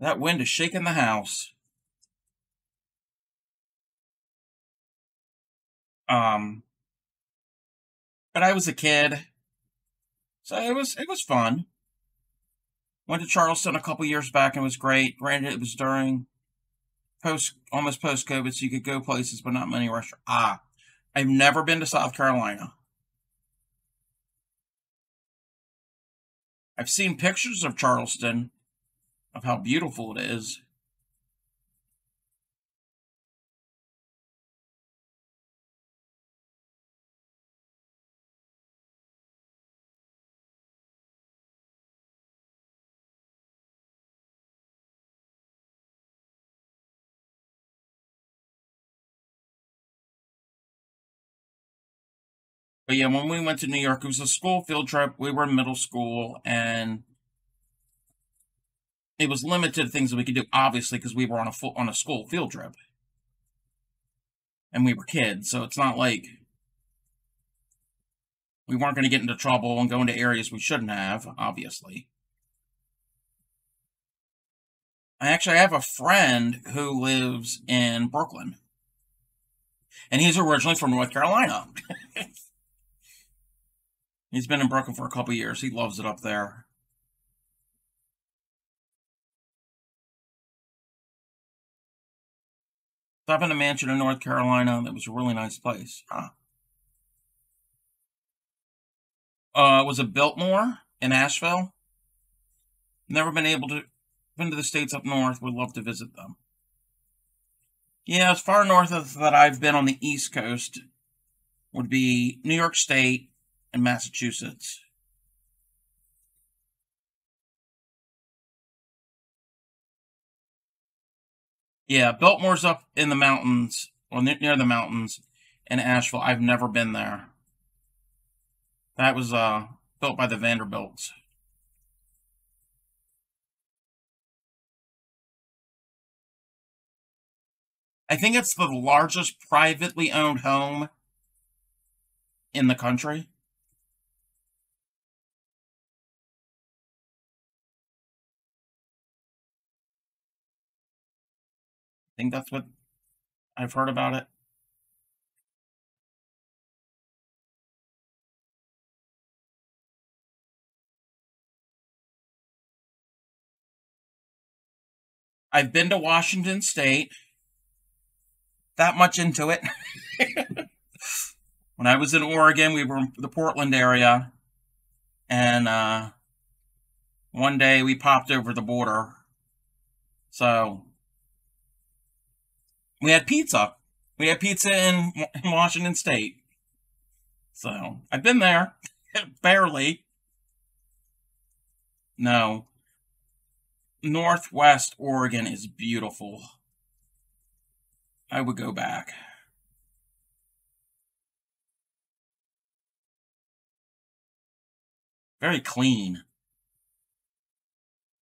that wind is shaking the house. Um, but I was a kid, so it was fun. Went to Charleston a couple years back and it was great. Granted, it was during almost post COVID, so you could go places, but not many restaurants. I've never been to South Carolina. I've seen pictures of Charleston, of how beautiful it is. But But yeah, when we went to New York, it was a school field trip. We were in middle school, and it was limited things that we could do, obviously, because we were on a school field trip, and we were kids. So it's not like we weren't going to get into trouble and go into areas we shouldn't have, obviously. I actually have a friend who lives in Brooklyn, and he's originally from North Carolina. He's been in Brooklyn for a couple years. He loves it up there. So I've been to a mansion in North Carolina. That was a really nice place. Huh. Was it Biltmore in Asheville? Never been to the States up north. Would love to visit them. Yeah, as far north as that I've been on the East Coast would be New York State and Massachusetts. Yeah, Biltmore's up in the mountains, or near the mountains in Asheville. I've never been there. That was built by the Vanderbilts. I think it's the largest privately owned home in the country. I think that's what I've heard about it. I've been to Washington State. That much into it. When I was in Oregon, we were in the Portland area, and one day we popped over the border. So we had pizza. We had pizza in Washington State. So I've been there. Barely. No. Northwest Oregon is beautiful. I would go back. Very clean.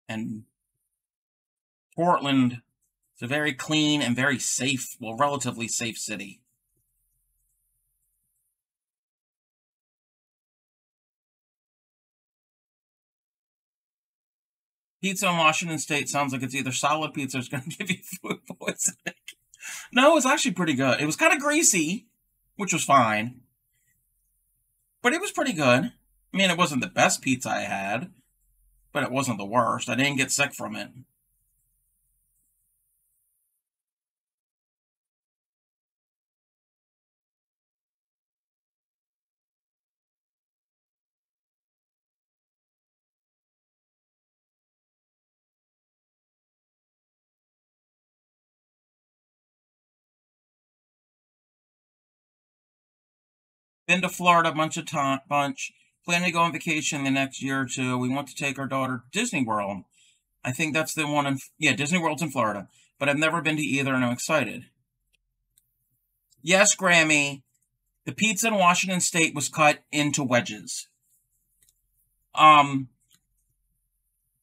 And Portland is a very clean and very safe, well, relatively safe city. Pizza in Washington State sounds like it's either solid pizza or it's going to give you food poisoning. No, it was actually pretty good. It was kind of greasy, which was fine, but it was pretty good. I mean, it wasn't the best pizza I had, but it wasn't the worst. I didn't get sick from it. Been to Florida a bunch of bunch. Planning to go on vacation the next year or two. We want to take our daughter to Disney World. I think that's the one yeah, Disney World's in Florida. But I've never been to either and I'm excited. Yes, Grammy, the pizza in Washington State was cut into wedges. Um,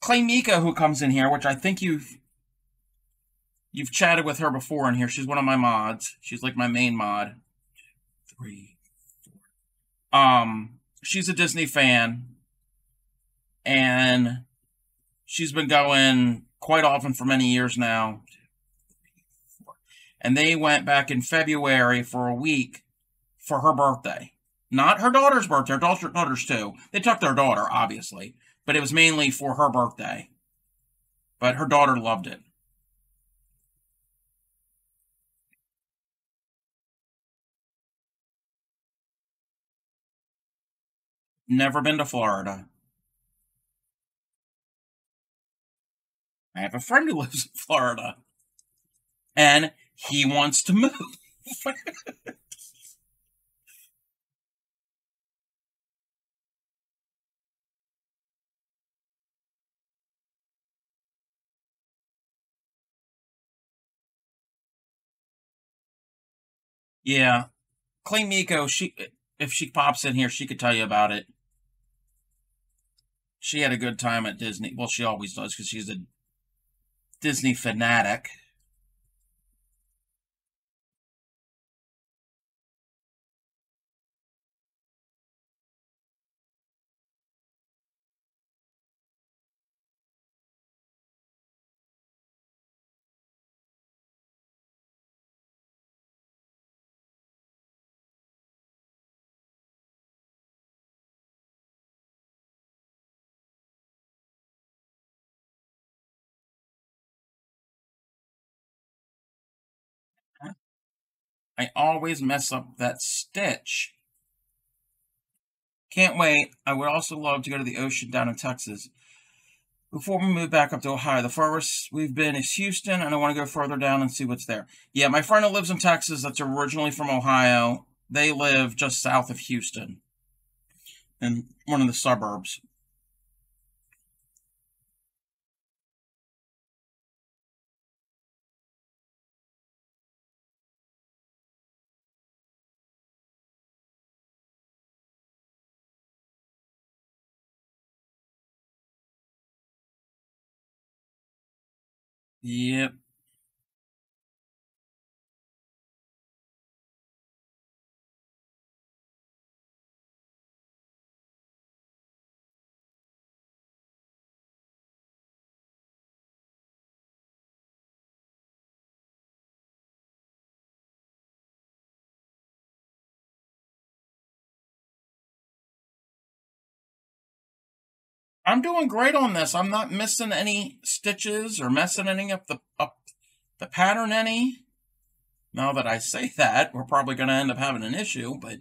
Clay Mika, who comes in here, which I think you've chatted with her before in here. She's one of my mods. She's like my main mod. Three. She's a Disney fan, and she's been going quite often for many years now. And they went back in February for a week for her birthday. Not her daughter's birthday, her daughter's too. They took their daughter, obviously, but it was mainly for her birthday. But her daughter loved it. Never been to Florida. I have a friend who lives in Florida, and he wants to move. Yeah, Clay Miko, if she pops in here, she could tell you about it. She had a good time at Disney. Well, she always does because she's a Disney fanatic. I always mess up that stitch. Can't wait. I would also love to go to the ocean down in Texas. Before we move back up to Ohio, the furthest we've been is Houston, and I want to go further down and see what's there. Yeah, my friend who lives in Texas, that's originally from Ohio, they live just south of Houston, in one of the suburbs. Yep. I'm doing great on this. I'm not missing any stitches or messing any up the pattern any. Now that I say that, we're probably going to end up having an issue, but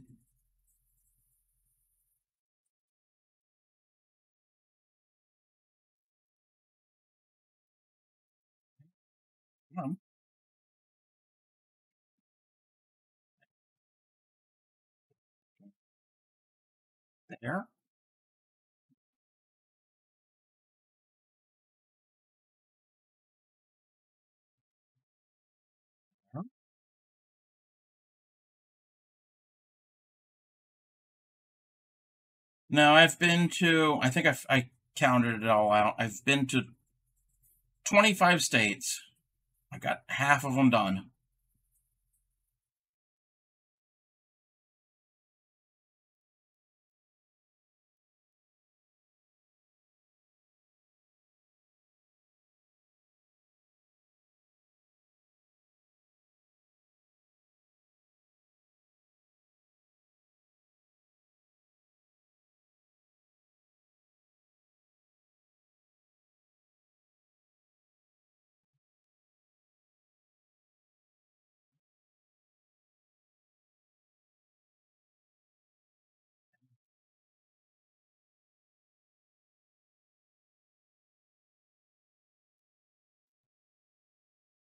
um, there. Now I've been to, I think I counted it all out. I've been to 25 states. I got half of them done.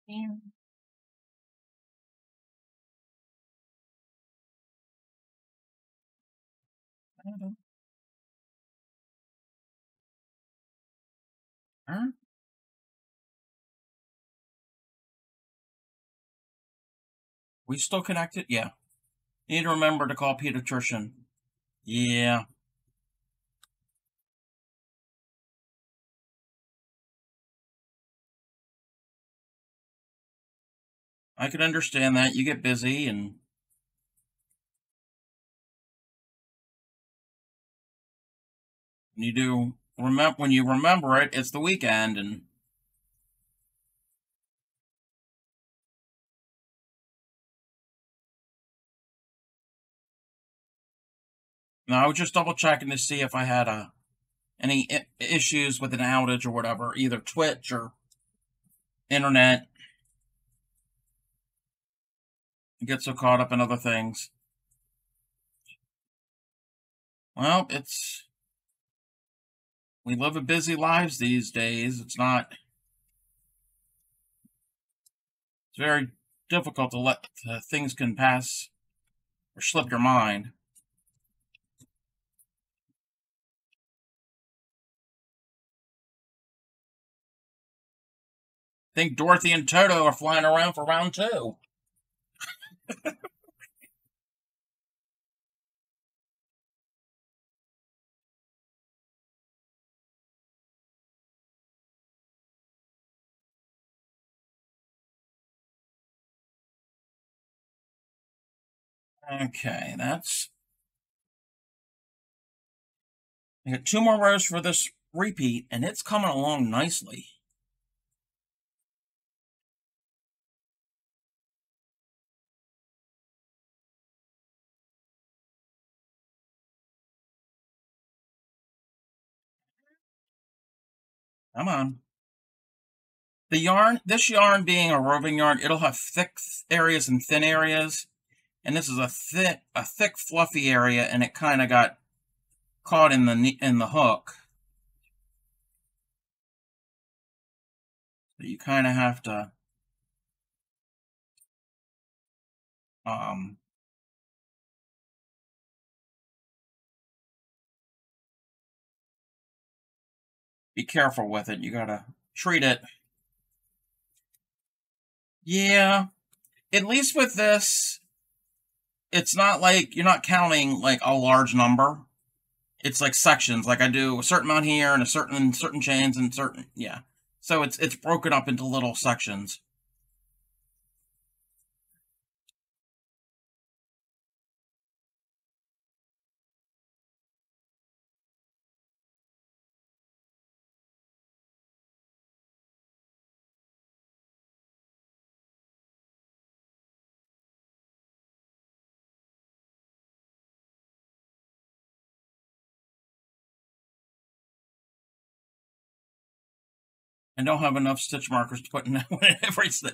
Yeah. Huh? We still connected? Yeah. Need to remember to call pediatrician. Yeah. I can understand that. You get busy and you do remember when you remember it, it's the weekend and no, I was just double checking to see if I had any issues with an outage or whatever, either Twitch or internet. I get so caught up in other things. Well, we live a busy lives these days. It's very difficult to let things can pass or slip your mind. I think Dorothy and Toto are flying around for round two. Okay, that's... I got 2 more rows for this repeat, and it's coming along nicely. Come on. The yarn, this yarn being a roving yarn, it'll have thick areas and thin areas. And this is a thick, fluffy area, and it kind of got caught in the hook. So you kind of have to be careful with it. You gotta treat it. Yeah, at least with this, it's not like you're not counting like a large number. It's like sections. Like I do a certain amount here and a certain chains and certain, yeah. So it's broken up into little sections. And don't have enough stitch markers to put in one in every stitch.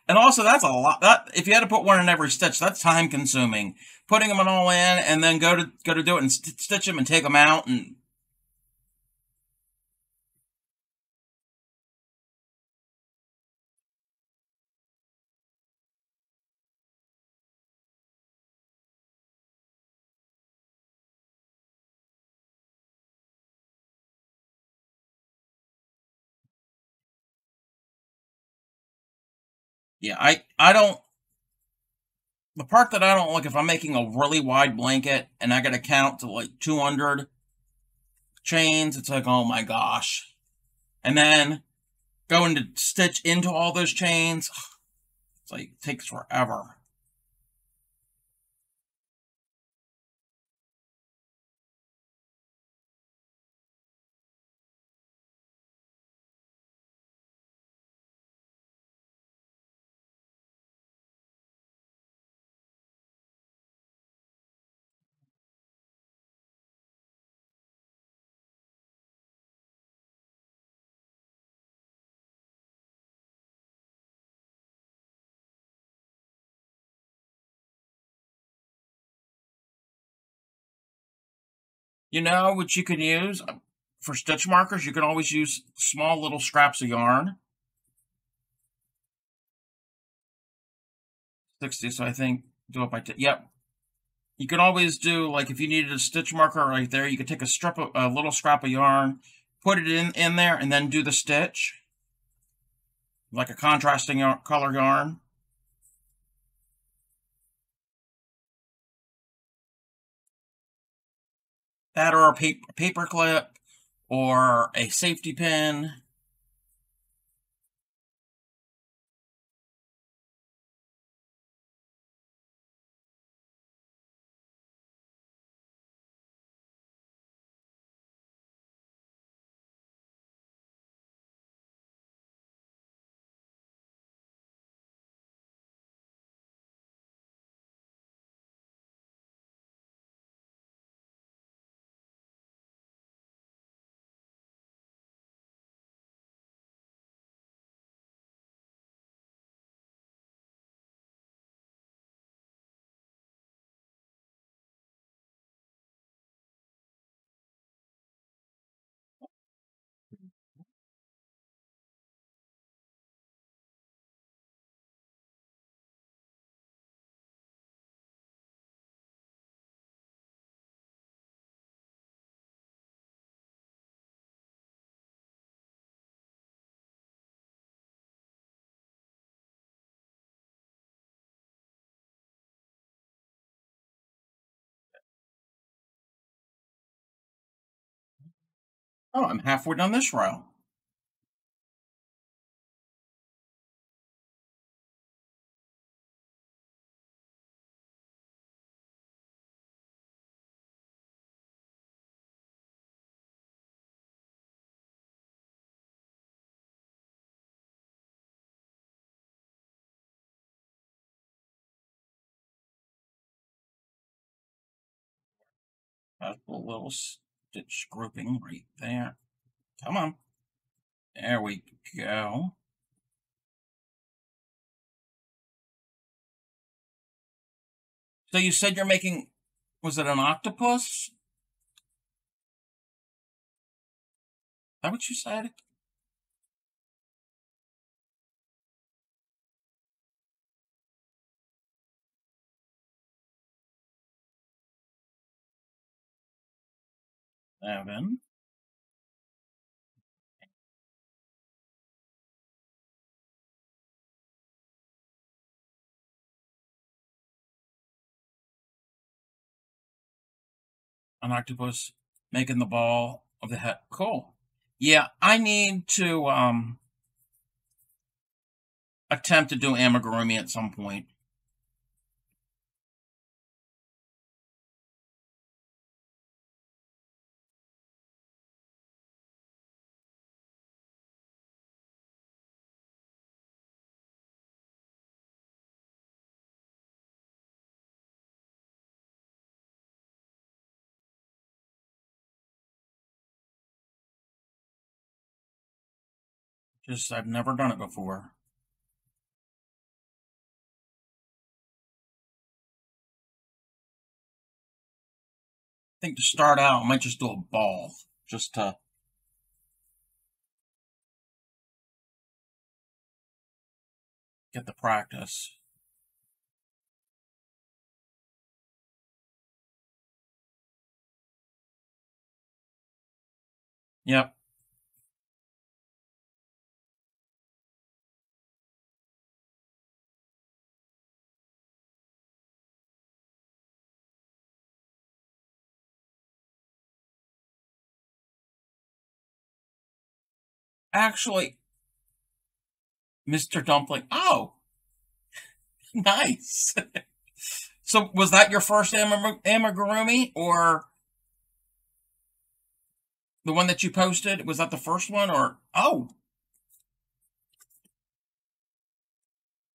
And also, that's a lot. That if you had to put one in every stitch, that's time consuming. Putting them all in and then go to do it and stitch them and take them out, and yeah, I don't. The part that I don't like, if I'm making a really wide blanket and I got to count to like 200 chains, it's like, oh my gosh. And then going to stitch into all those chains, it's like, it takes forever. You know what you could use for stitch markers? You can always use small little scraps of yarn. 60, so I think do it by, yep. You can always do, like, if you needed a stitch marker right there, you could take a little scrap of yarn, put it in there, and then do the stitch, like a contrasting color yarn. That or a paper clip or a safety pin. Oh, I'm halfway done this row. That's a little stitch grouping right there. Come on. There we go. So you said you're making, was it an octopus? Is that what you said? Seven. An octopus making the ball of the head. Cool. Yeah, I need to attempt to do amigurumi at some point. Just I've never done it before. I think to start out, I might just do a ball just to get the practice. Yep. Actually, Mr. Dumpling. Oh, nice. So was that your first amigurumi, or the one that you posted? Was that the first one, or oh,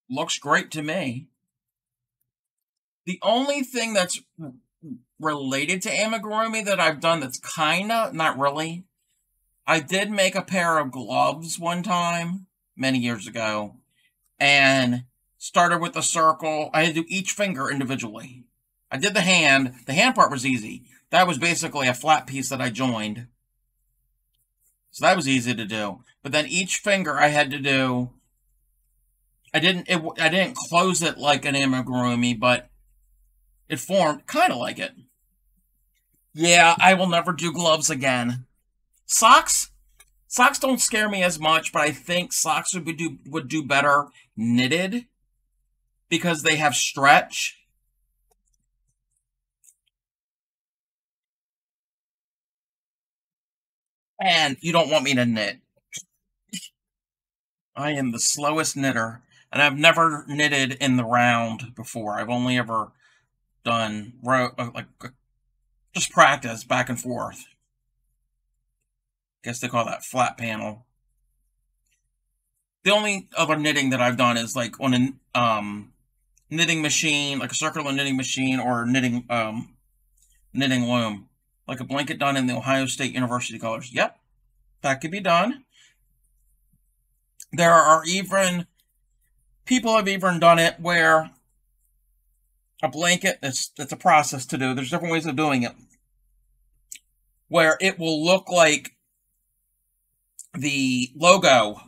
looks great to me. The only thing that's related to amigurumi that I've done that's kinda not really. I did make a pair of gloves one time many years ago, and started with the circle. I had to do each finger individually. I did the hand. The hand part was easy. That was basically a flat piece that I joined. So that was easy to do. But then each finger I had to do. I didn't close it like an amigurumi, but it formed kind of like it. Yeah, I will never do gloves again. Socks? Socks don't scare me as much, but I think socks would do better knitted because they have stretch. And you don't want me to knit. I am the slowest knitter, and I've never knitted in the round before. I've only ever done just practice back and forth. Guess they call that flat panel. The only other knitting that I've done is like on a knitting machine, like a circular knitting machine, or knitting loom, like a blanket done in the Ohio State University colors. Yep, that could be done. There are even people have even done it where a blanket, it's a process to do. There's different ways of doing it, where it will look like the logo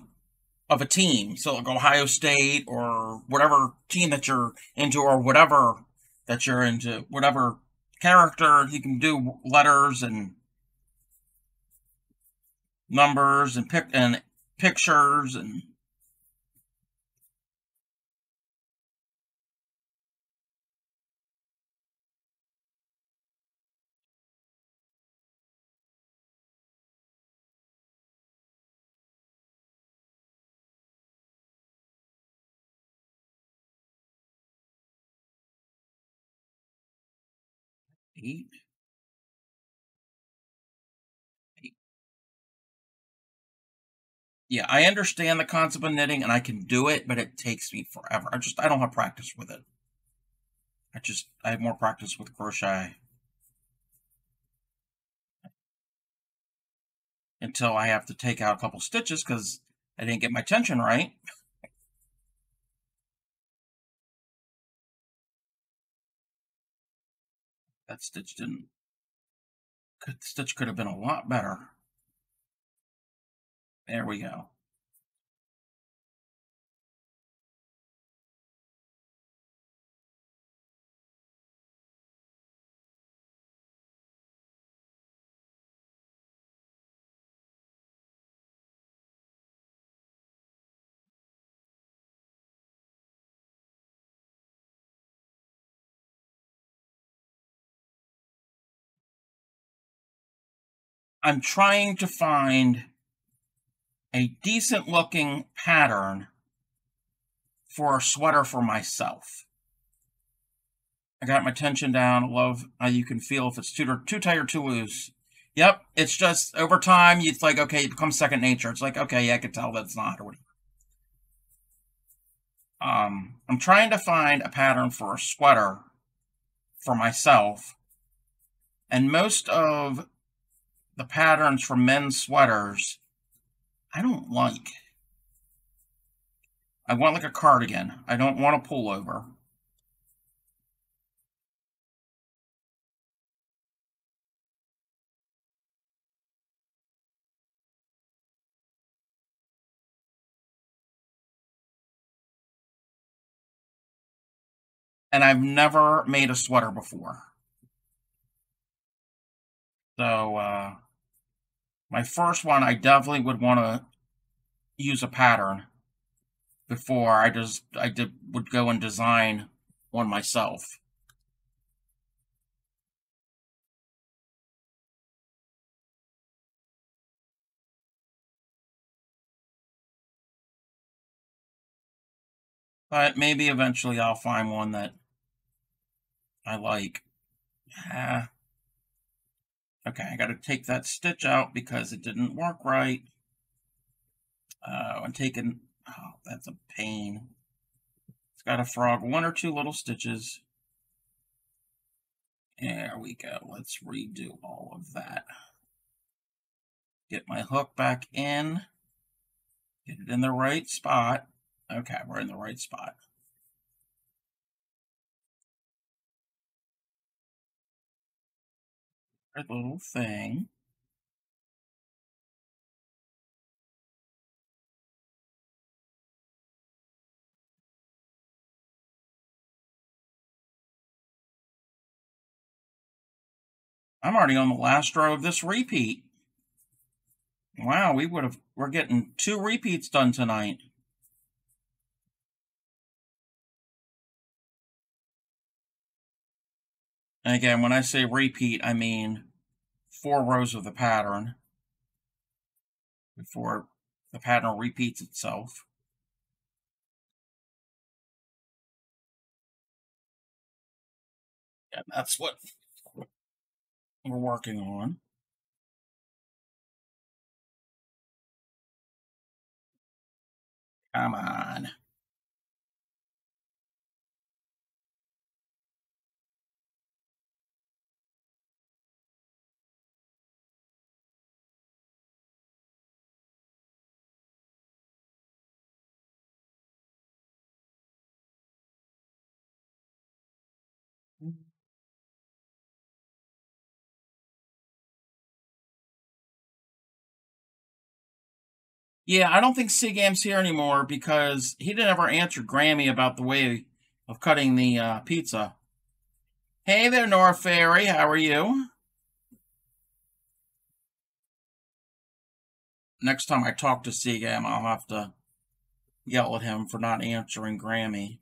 of a team. So like Ohio State or whatever team that you're into, or whatever that you're into, whatever character. You can do letters and numbers and pictures and eight. Yeah, I understand the concept of knitting and I can do it, but it takes me forever. I don't have practice with it. I have more practice with crochet. until I have to take out a couple stitches because I didn't get my tension right. That stitch didn't. Stitch could have been a lot better. There we go. I'm trying to find a decent looking pattern for a sweater for myself. I got my tension down. I love how you can feel if it's too tight or too loose. Yep, it's just over time, it's like, okay, it becomes second nature. It's like, okay, yeah, I can tell that's not, or whatever. I'm trying to find a pattern for a sweater for myself, and most of the patterns for men's sweaters, I don't like. I want like a cardigan. I don't want a pullover. And I've never made a sweater before. So, my first one, I definitely would want to use a pattern before would go and design one myself. But maybe eventually I'll find one that I like. Ah, okay, I got to take that stitch out because it didn't work right. I'm taking, oh, that's a pain. It's got to frog one or two little stitches. There we go. Let's redo all of that. Get my hook back in. Get it in the right spot. Okay, we're in the right spot. That little thing. I'm already on the last row of this repeat. Wow, we're getting 2 repeats done tonight. And again, when I say repeat, I mean 4 rows of the pattern before the pattern repeats itself. And that's what we're working on. Come on. Yeah, I don't think Seagam's here anymore because he didn't ever answer Grammy about the way of cutting the pizza. Hey there, North Fairy. How are you? Next time I talk to Seagam, I'll have to yell at him for not answering Grammy.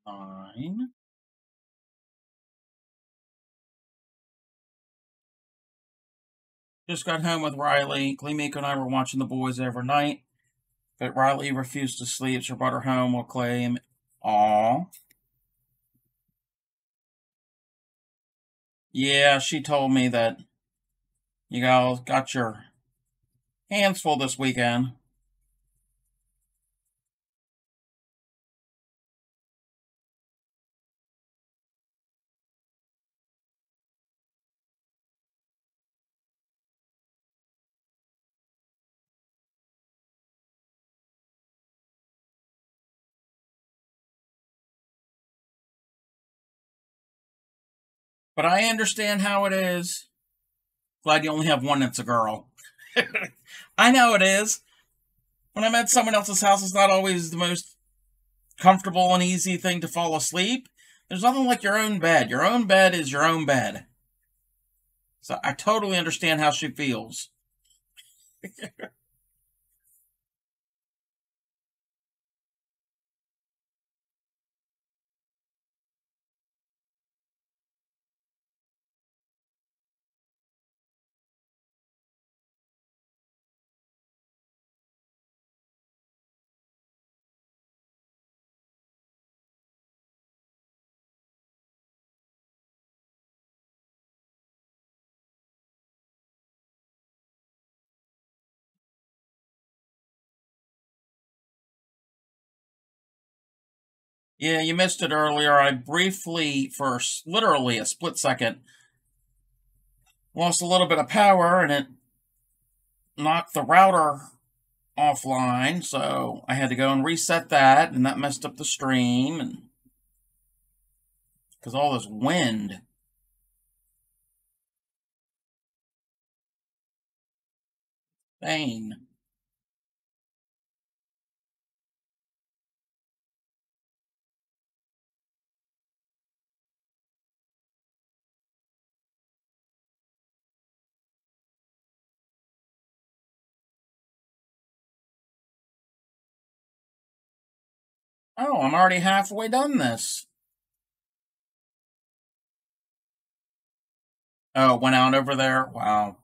Fine. Just got home with Riley. Cleemiko and I were watching the boys overnight, but Riley refused to sleep, so I brought her home with Clay. Aw. Yeah, she told me that you guys got your hands full this weekend. But I understand how it is. Glad you only have one that's a girl. I know it is. When I'm at someone else's house, it's not always the most comfortable and easy thing to fall asleep. There's nothing like your own bed. Your own bed is your own bed. So I totally understand how she feels. Yeah, you missed it earlier. I briefly, for literally a split second, lost a little bit of power and it knocked the router offline, so I had to go and reset that, and that messed up the stream, and because all this wind. Bane. Oh, I'm already halfway done this. Oh, it went out over there? Wow.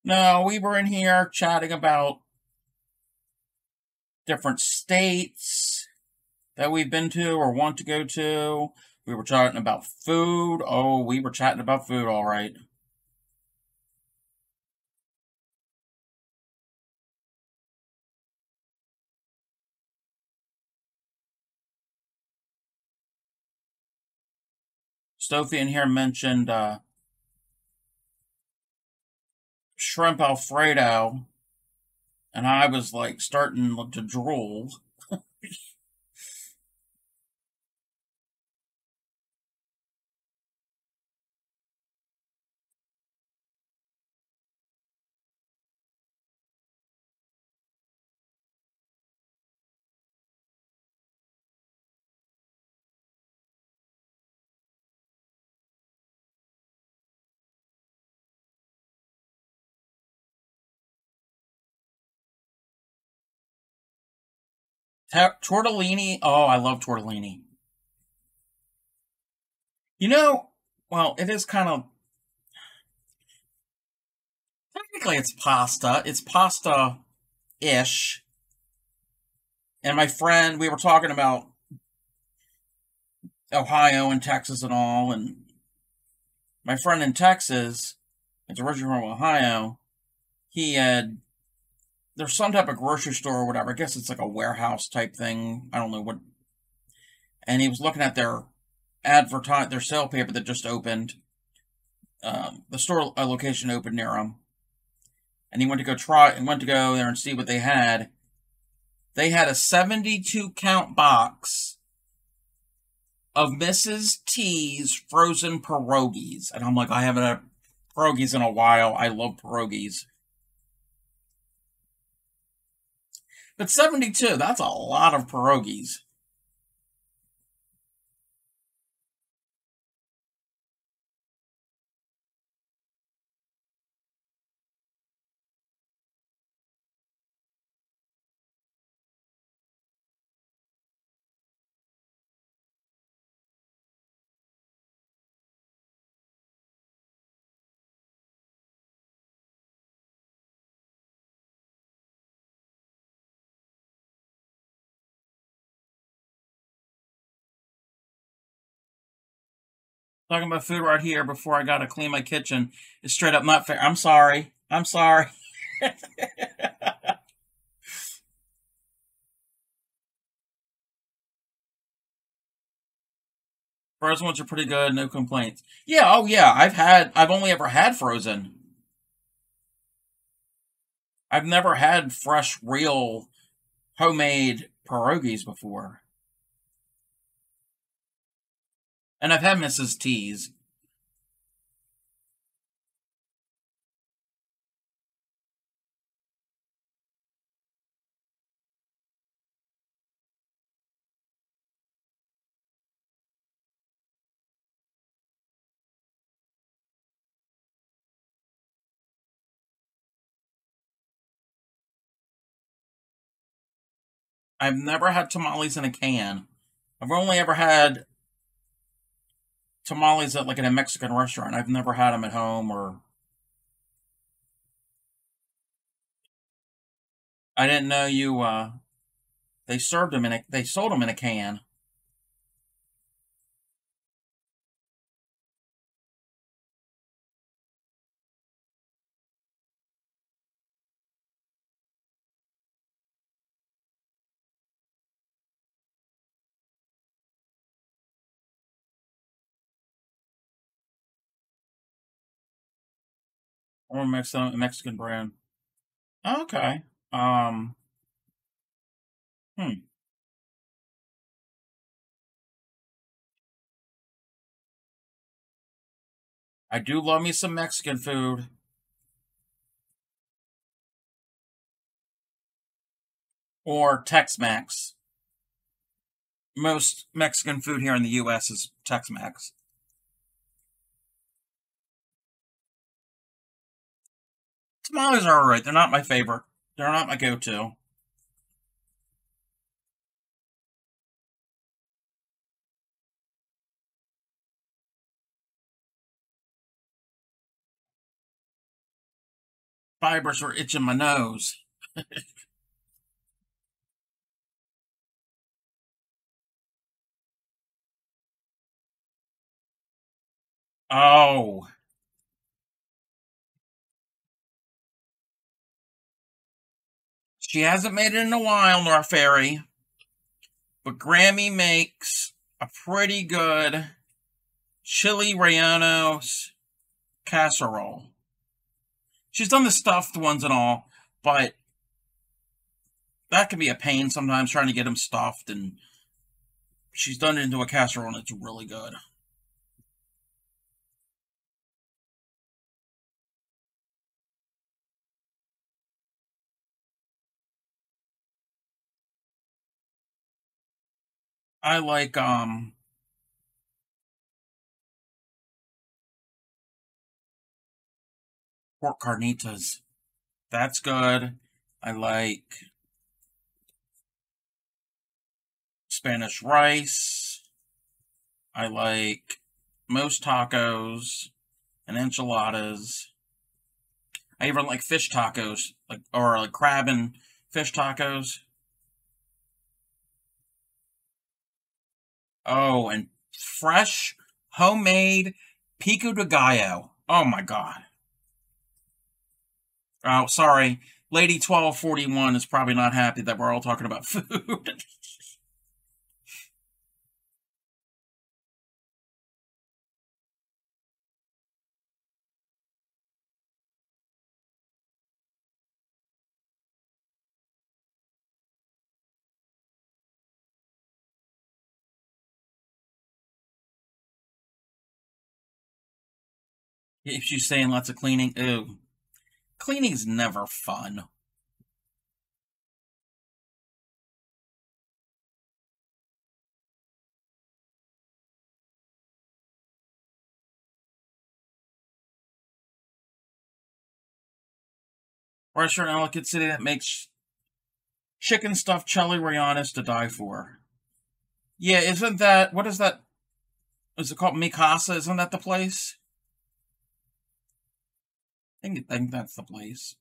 No, we were in here chatting about different states that we've been to or want to go to. We were chatting about food. Oh, we were chatting about food, all right. Sophie in here mentioned shrimp Alfredo, and I was like starting to drool. Tortellini. Oh, I love tortellini. You know, well, it is kind of technically it's pasta. It's pasta-ish. And my friend, we were talking about Ohio and Texas and all, and my friend in Texas, it's originally from Ohio, he had there's some type of grocery store or whatever. I guess it's like a warehouse type thing. I don't know what. And he was looking at their sale paper that just opened, the store location open near him, and he went to go there and see what they had. They had a 72 count box of Mrs. T's frozen pierogies, and I'm like, I haven't had pierogies in a while. I love pierogies. But 72, that's a lot of pierogies. Talking about food right here before I gotta clean my kitchen is straight up not fair. I'm sorry. I'm sorry. Frozen ones are pretty good, no complaints. Yeah, oh yeah, I've only ever had frozen. I've never had fresh, real, homemade pierogies before. And I've had Mrs. T's. I've never had tamales in a can. I've only ever had tamales at like in a Mexican restaurant. I've never had them at home, or I didn't know they served them they sold them in a can. Or Mexican brand. Okay. Um, hmm. I do love me some Mexican food. Or Tex-Mex. Most Mexican food here in the U.S. is Tex-Mex. Tamales are alright. They're not my favorite. They're not my go-to. Fibers are itching my nose. Oh. She hasn't made it in a while, Nora Fairy. But Grammy makes a pretty good chili rellenos casserole. She's done the stuffed ones and all, but that can be a pain sometimes trying to get them stuffed, and she's done it into a casserole and it's really good. I like pork carnitas. That's good. I like Spanish rice. I like most tacos and enchiladas. I even like fish tacos, like crab and fish tacos. Oh, and fresh homemade pico de gallo. Oh my god. Oh, sorry. Lady 1241 is probably not happy that we're all talking about food. If she's saying lots of cleaning, ew. Cleaning's never fun. Restaurant in Ellicott City that makes chicken stuffed chili Rihanna's to die for. Yeah, isn't that, what is that? Is it called Mikasa? Isn't that the place? I think that's the place.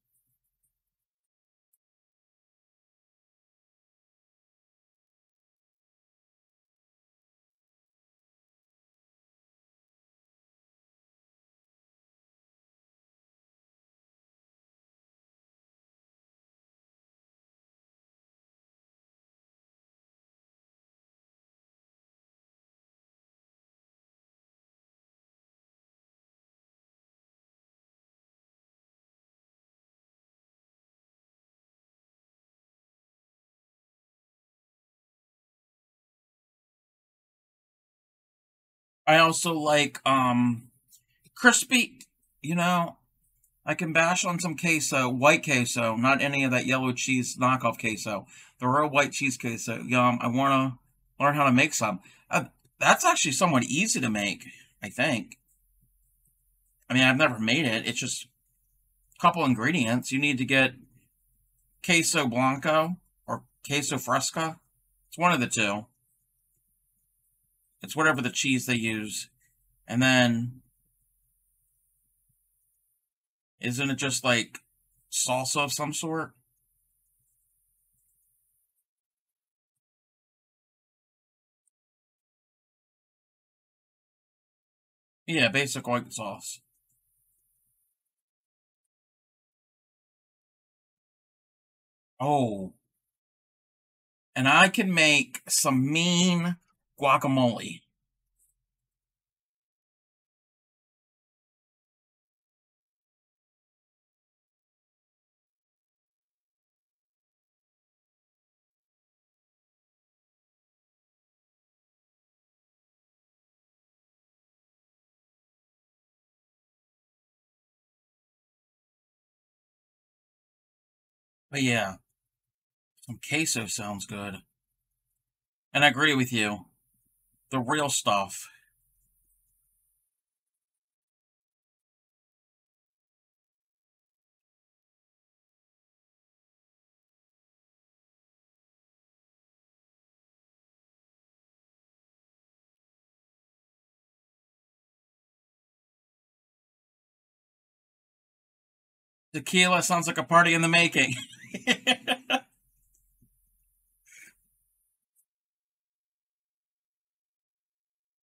I also like crispy, you know, I can bash on some queso, white queso, not any of that yellow cheese knockoff queso. The real white cheese queso. Yum. I want to learn how to make some. That's actually somewhat easy to make, I think. I mean, I've never made it. It's just a couple ingredients. You need to get queso blanco or queso fresca. It's one of the two. It's whatever the cheese they use. And then, isn't it just like salsa of some sort? Yeah, basic white sauce. Oh, and I can make some mean guacamole. But yeah, some queso sounds good. And I agree with you. The real stuff. Tequila sounds like a party in the making.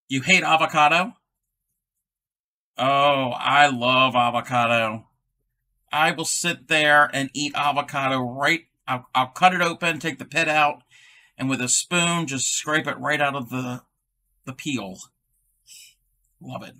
You hate avocado? Oh, I love avocado. I will sit there and eat avocado right. I'll cut it open, take the pit out, and with a spoon just scrape it right out of the peel. Love it.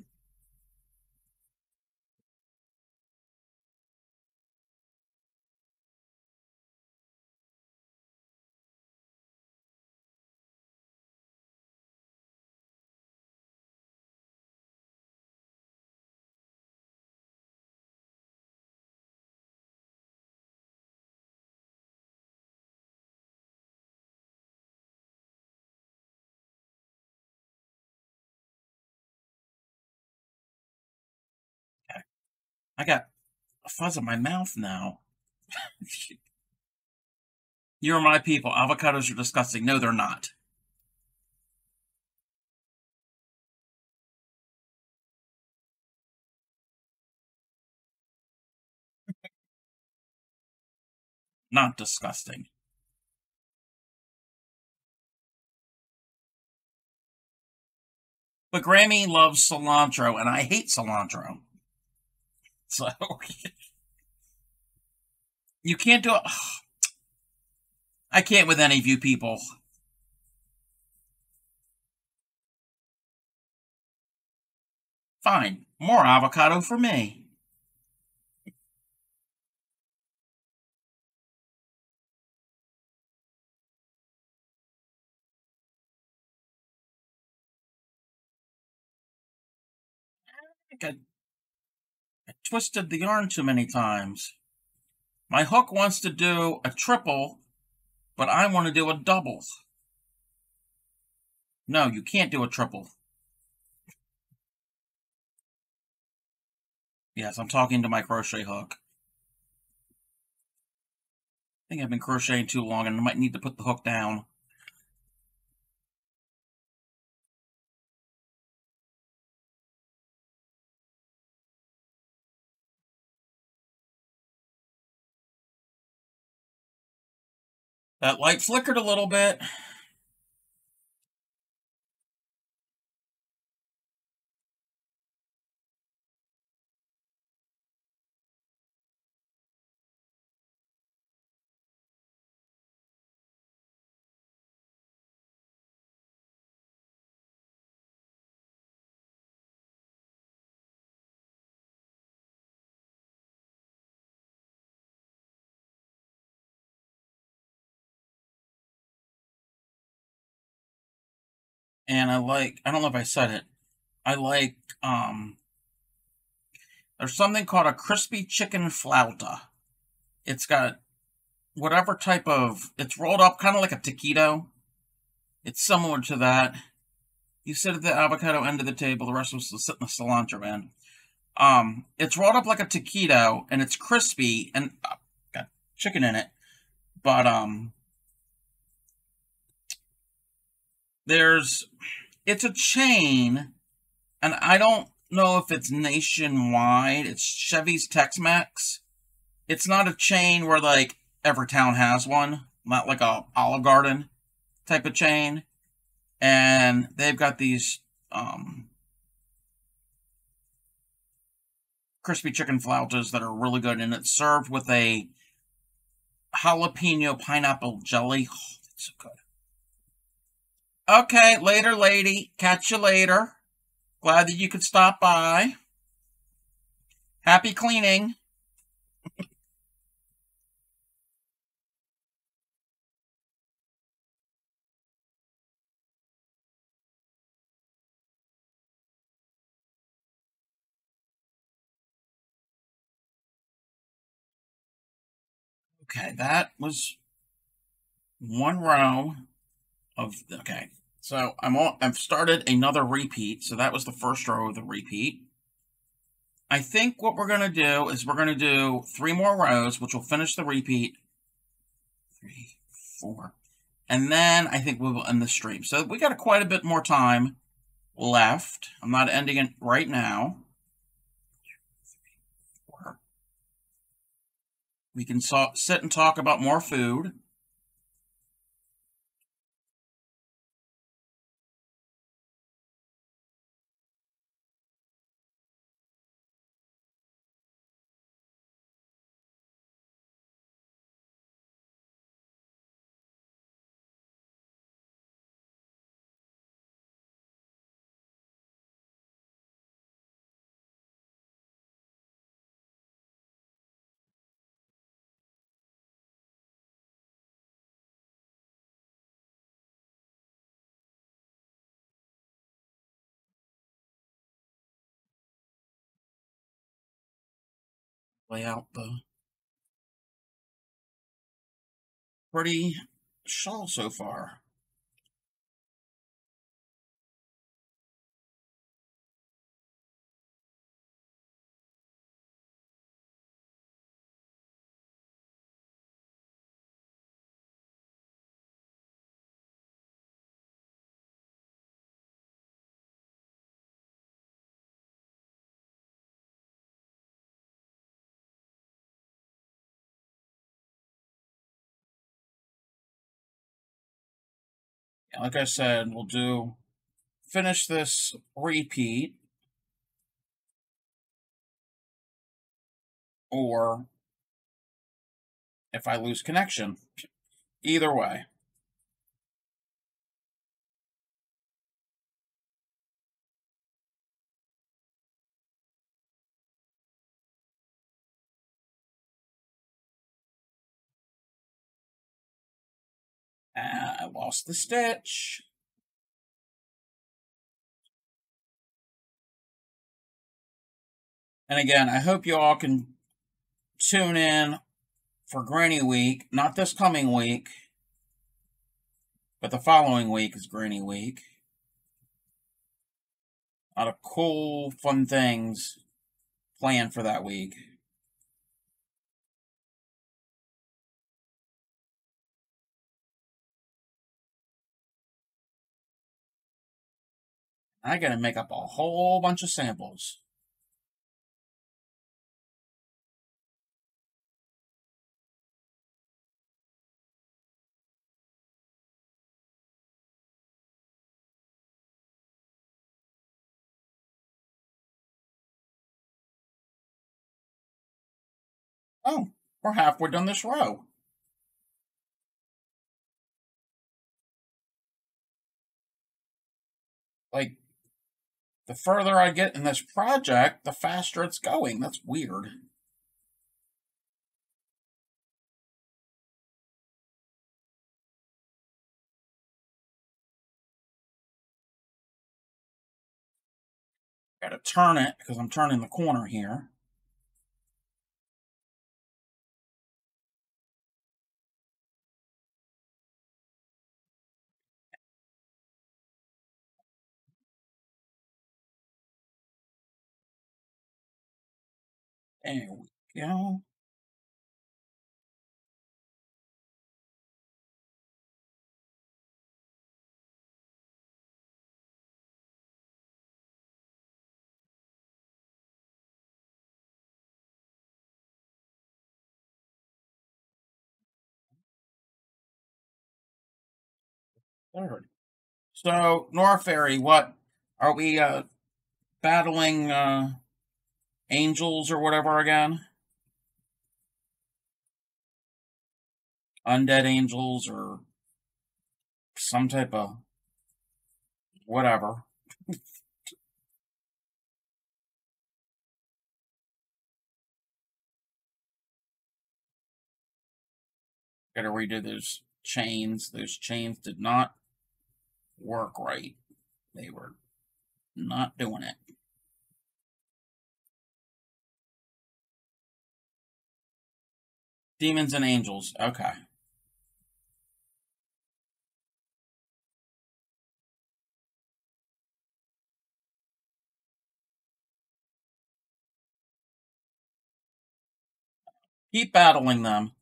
I got a fuzz in my mouth now. You're my people. Avocados are disgusting. No, they're not. Not disgusting. But Grammy loves cilantro, and I hate cilantro. So you can't do it. I can't with any of you people. Fine. More avocado for me. Okay. twisted the yarn too many times. My hook wants to do a triple, but I want to do a double. No, you can't do a triple. Yes, I'm talking to my crochet hook. I think I've been crocheting too long and I might need to put the hook down. That light flickered a little bit. And I don't know if I said it, there's something called a crispy chicken flauta. It's got whatever type of, it's rolled up kind of like a taquito. It's similar to that. You sit at the avocado end of the table, the rest of us will sit in the cilantro end. It's rolled up like a taquito, and it's crispy, and got chicken in it. But, it's a chain, and I don't know if it's nationwide. It's Chevy's Tex-Mex. It's not a chain where, like, every town has one. Not like a Olive Garden type of chain. And they've got these, crispy chicken flautas that are really good, and it's served with a jalapeno pineapple jelly. Oh, that's so good. Okay, later, lady. Catch you later. Glad that you could stop by. Happy cleaning. Okay, that was one row of, okay. So I've started another repeat. So that was the first row of the repeat. I think what we're going to do is we're going to do 3 more rows, which will finish the repeat. 3, 4. And then I think we will end the stream. So we got quite a bit more time left. I'm not ending it right now. 3, 4. We can sit and talk about more food. Lay out the pretty shawl so far. Like I said, we'll finish this repeat, or if I lose connection. Either way. I lost the stitch. And again, I hope you all can tune in for Granny Week. Not this coming week, but the following week is Granny Week. A lot of cool, fun things planned for that week. I gotta make up a whole bunch of samples. Oh, we're halfway done this row. Like, the further I get in this project, the faster it's going. That's weird. Gotta turn it because I'm turning the corner here. There we go. Third. So, Nora Fairy, what? Are we battling angels or whatever again? Undead angels or some type of whatever. Gotta redo those chains. Those chains did not work right. They were not doing it. Demons and angels. Okay. Keep battling them.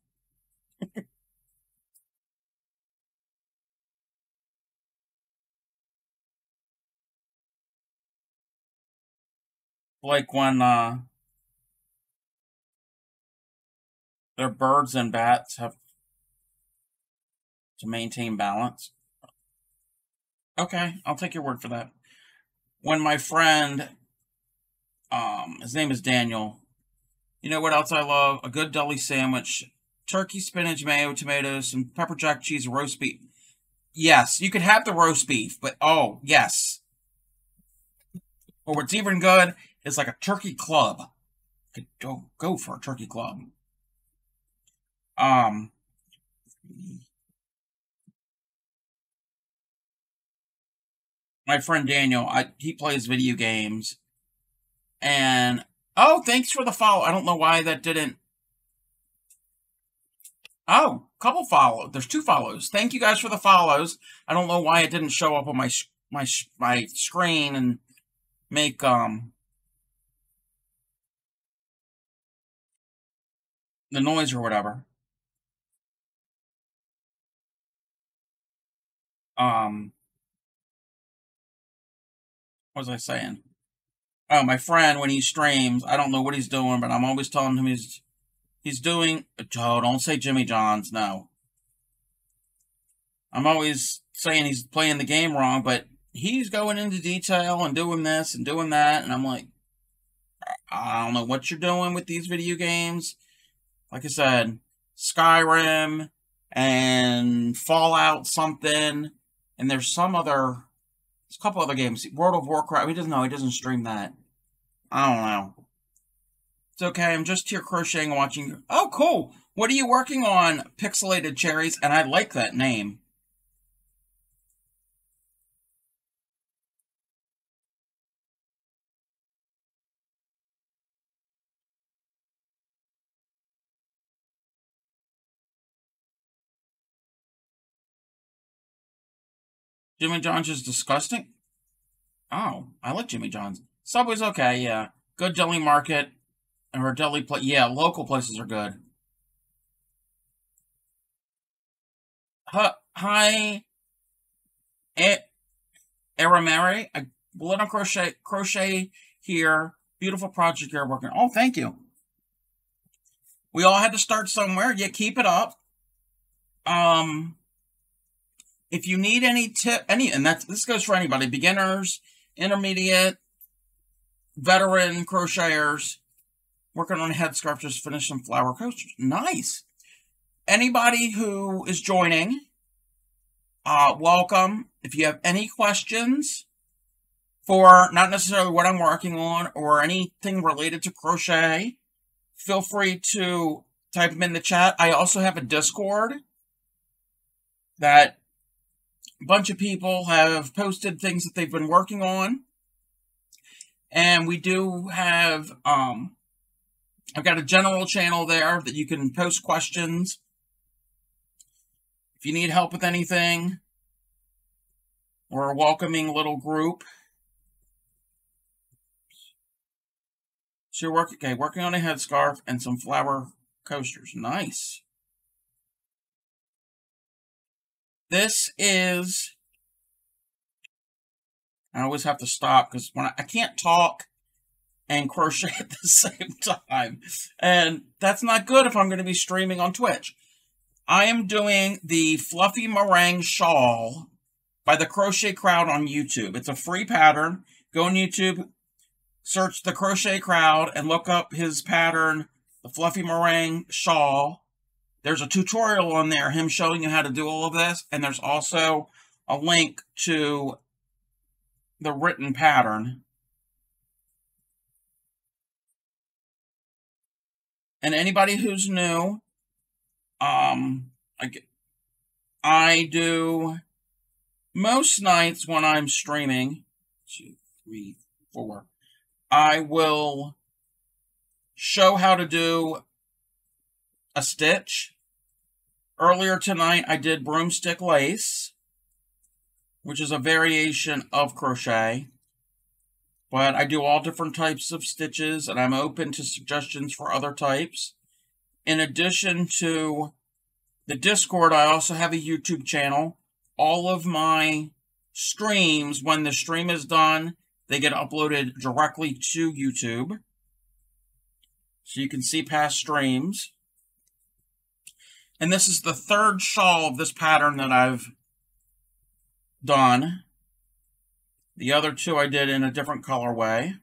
Like when their birds and bats have to maintain balance. Okay, I'll take your word for that. When my friend, his name is Daniel. You know what else I love? A good deli sandwich, turkey, spinach, mayo, tomatoes, some pepper jack cheese, roast beef. Yes, you could have the roast beef, but oh yes. Or what's even good is like a turkey club. Could go for a turkey club. Um, my friend Daniel, he plays video games, and oh, thanks for the follow. I don't know why that didn't. Oh, couple follow. There's 2 follows. Thank you guys for the follows. I don't know why it didn't show up on my screen and make the noise or whatever. What was I saying? Oh, my friend, when he streams, I don't know what he's doing, but I'm always telling him he's doing. Oh, don't say Jimmy John's. No, I'm always saying he's playing the game wrong, but he's going into detail and doing this and doing that, and I'm like, I don't know what you're doing with these video games. Like I said, Skyrim and Fallout something, and there's a couple other games. World of Warcraft. He doesn't know. He doesn't stream that. I don't know. It's okay. I'm just here crocheting and watching. Oh, cool. What are you working on? Pixelated Cherries, and I like that name. Jimmy John's is disgusting? Oh, I like Jimmy John's. Subway's okay, yeah. Good deli market. Or deli place. Yeah, local places are good. Hi, Aramari. Little crochet here. Beautiful project you're working on. Oh, thank you. We all had to start somewhere. Yeah, keep it up. If you need any tip, and this goes for anybody, beginners, intermediate, veteran crocheters, working on a headscarf, just finished some flower coasters. Nice. Anybody who is joining, welcome. If you have any questions for not necessarily what I'm working on or anything related to crochet, feel free to type them in the chat. I also have a Discord that a bunch of people have posted things that they've been working on. And we do have, I've got a general channel there that you can post questions. If you need help with anything, we're a welcoming little group. So you're working on a headscarf and some flower coasters. Nice. This is, I always have to stop because when I can't talk and crochet at the same time. And that's not good if I'm going to be streaming on Twitch. I am doing the Fluffy Meringue Shawl by the Crochet Crowd on YouTube. It's a free pattern. Go on YouTube, search the Crochet Crowd, and look up his pattern, the Fluffy Meringue Shawl. There's a tutorial on there, him showing you how to do all of this, and there's also a link to the written pattern. And anybody who's new, I do most nights when I'm streaming, 2, 3, 4, I will show how to do a stitch. Earlier tonight, I did broomstick lace, which is a variation of crochet. But I do all different types of stitches, and I'm open to suggestions for other types. In addition to the Discord, I also have a YouTube channel. All of my streams, when the stream is done, they get uploaded directly to YouTube. So you can see past streams. And this is the third shawl of this pattern that I've done. The other two I did in a different colorway.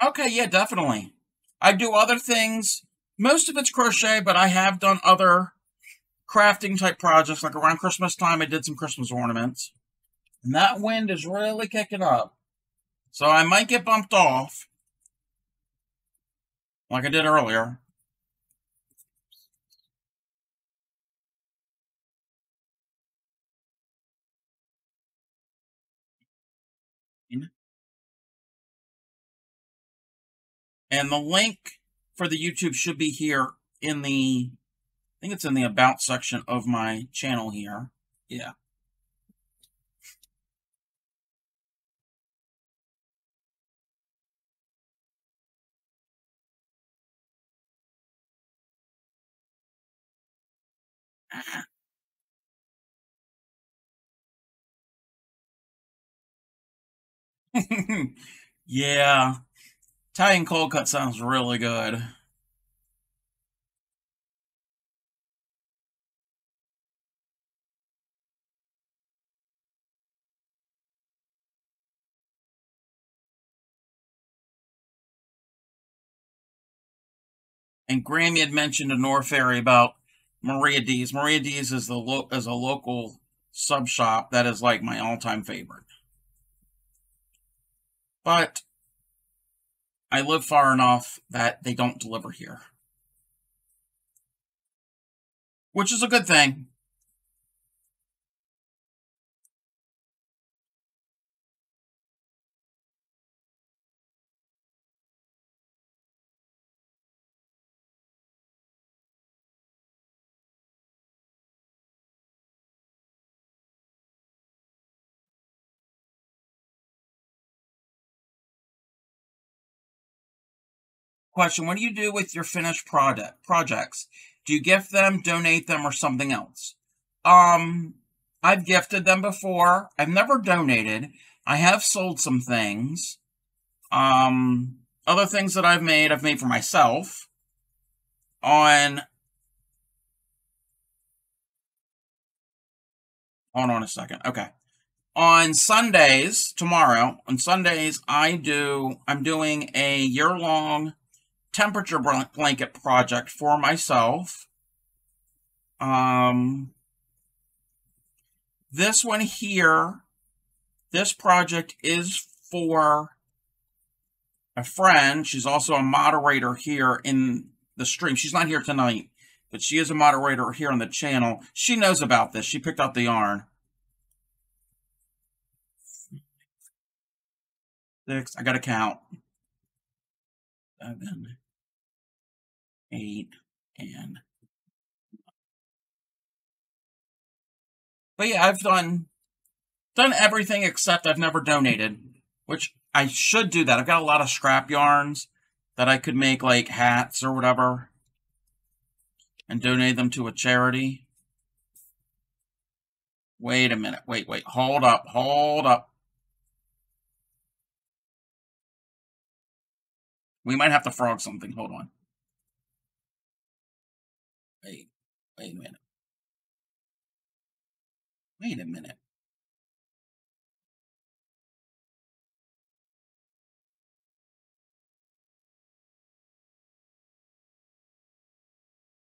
Okay, yeah, definitely. I do other things. Most of it's crochet, but I have done other crafting type projects. Like around Christmas time, I did some Christmas ornaments. And that wind is really kicking up. So I might get bumped off, like I did earlier. And the link for the YouTube should be here in the, I think it's in the About section of my channel here. Yeah. Yeah. Italian cold cut sounds really good. And Grammy had mentioned to North Ferry about Maria D's. Maria D's is a local sub shop that is like my all-time favorite. But I live far enough that they don't deliver here, which is a good thing. Question: what do you do with your finished projects? Do you gift them, donate them, or something else? I've gifted them before. I've never donated. I have sold some things. Other things that I've made for myself. Hold on a second. Okay. On Sundays, on Sundays, I'm doing a year-long temperature blanket project for myself. This one here, this project is for a friend. She's also a moderator here in the stream. She's not here tonight, but she is a moderator here on the channel. She knows about this. She picked out the yarn. 6, I gotta count. 7, 8, and... But yeah, I've done everything except I've never donated, which I should do that. I've got a lot of scrap yarns that I could make like hats or whatever and donate them to a charity. Wait a minute. Wait. Hold up. We might have to frog something. Hold on. Wait a minute. Wait a minute.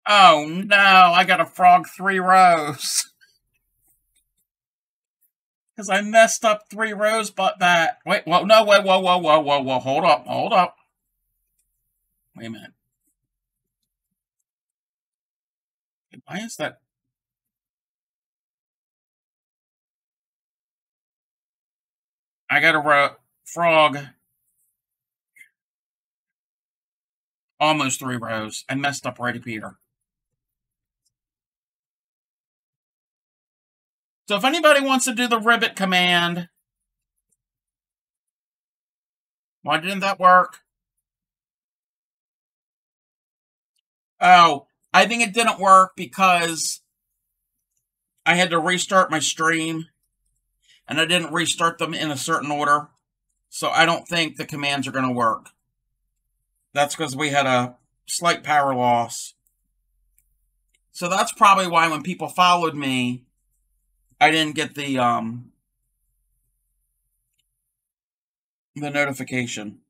Oh no, I gotta frog 3 rows. Because I messed up 3 rows, but that... Wait, whoa, no, whoa, hold up. Wait a minute. Why is that? I gotta frog almost 3 rows. I messed up right up here. So if anybody wants to do the ribbit command... Why didn't that work? Oh, I think it didn't work because I had to restart my stream, and I didn't restart them in a certain order. So I don't think the commands are going to work. That's because we had a slight power loss. So that's probably why when people followed me, I didn't get the notification.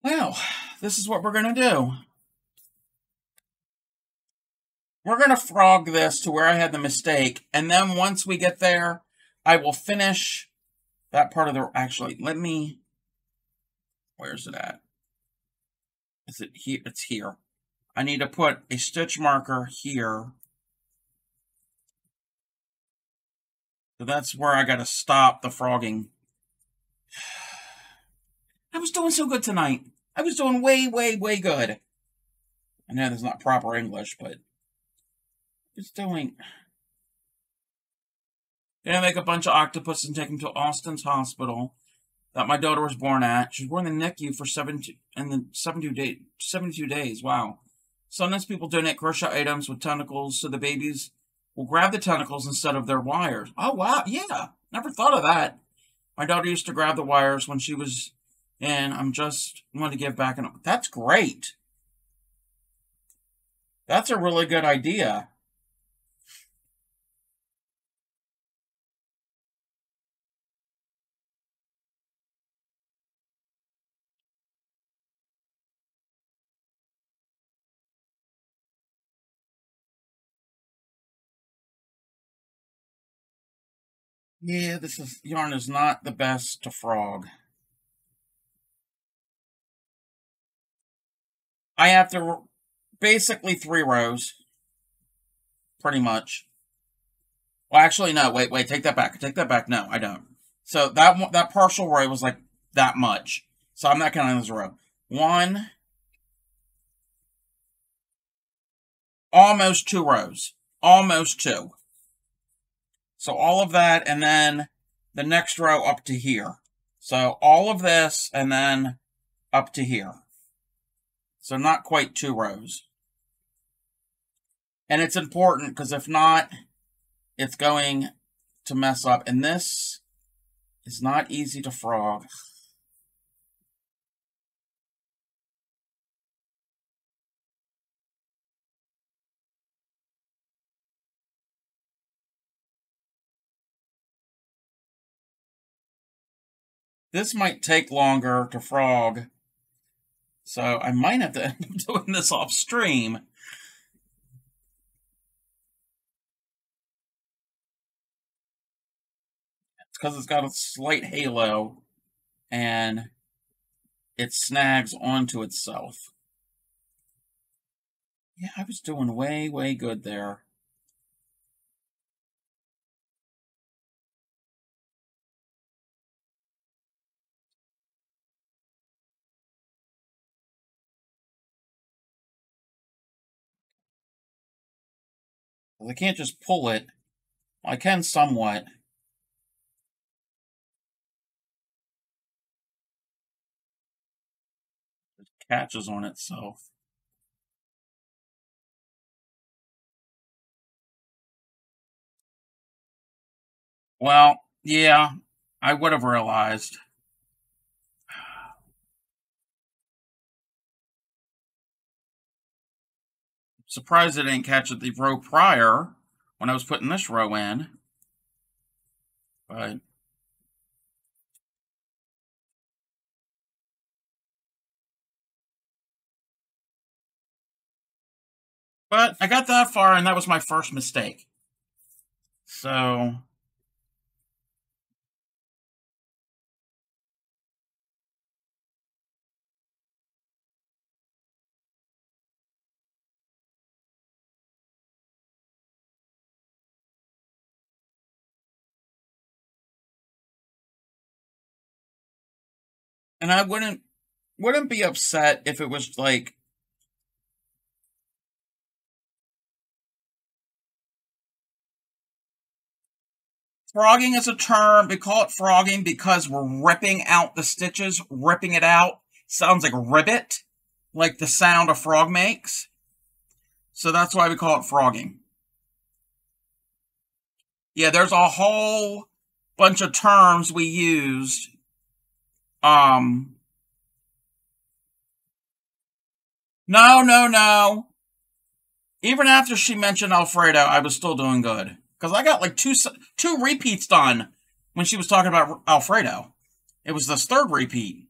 Well, this is what we're going to do. We're going to frog this to where I had the mistake, and then once we get there, I will finish that part of the... Actually, let me... Where's it at? Is it here? It's here. I need to put a stitch marker here. So that's where I got to stop the frogging. I was doing so good tonight. I was doing way good. I know that's not proper English, but I was doing... Gonna make a bunch of octopus and take them to Austin's hospital that my daughter was born at. She was born in the NICU for 72 days. Wow. Sometimes people donate crochet items with tentacles so the babies will grab the tentacles instead of their wires. Oh, wow. Yeah. Never thought of that. My daughter used to grab the wires when she was in. I'm just wanting to give back. That's great. That's a really good idea. Yeah, yarn is not the best to frog. I have to basically 3 rows, pretty much. Well, actually, no. Wait, take that back. Take that back. No, I don't. So that partial row was like that much. So I'm not counting this row. 1, almost 2 rows, almost 2. So all of that, and then the next row up to here. So all of this, and then up to here. So not quite 2 rows. And it's important, because if not, it's going to mess up. And this is not easy to frog. This might take longer to frog, so I might have to end up doing this off stream. It's because it's got a slight halo, and it snags onto itself. Yeah, I was doing way, way good there. I can't just pull it. I can somewhat. It catches on itself. Well, yeah, I would have realized. Surprised it didn't catch it the row prior when I was putting this row in. But I got that far, and that was my first mistake. So and I wouldn't be upset if it was like frogging is a term. We call it frogging because we're ripping out the stitches, ripping it out. Sounds like ribbit, like the sound a frog makes. So that's why we call it frogging. Yeah, there's a whole bunch of terms we used. No. Even after she mentioned Alfredo, I was still doing good. Because I got like two repeats done when she was talking about Alfredo. It was this third repeat.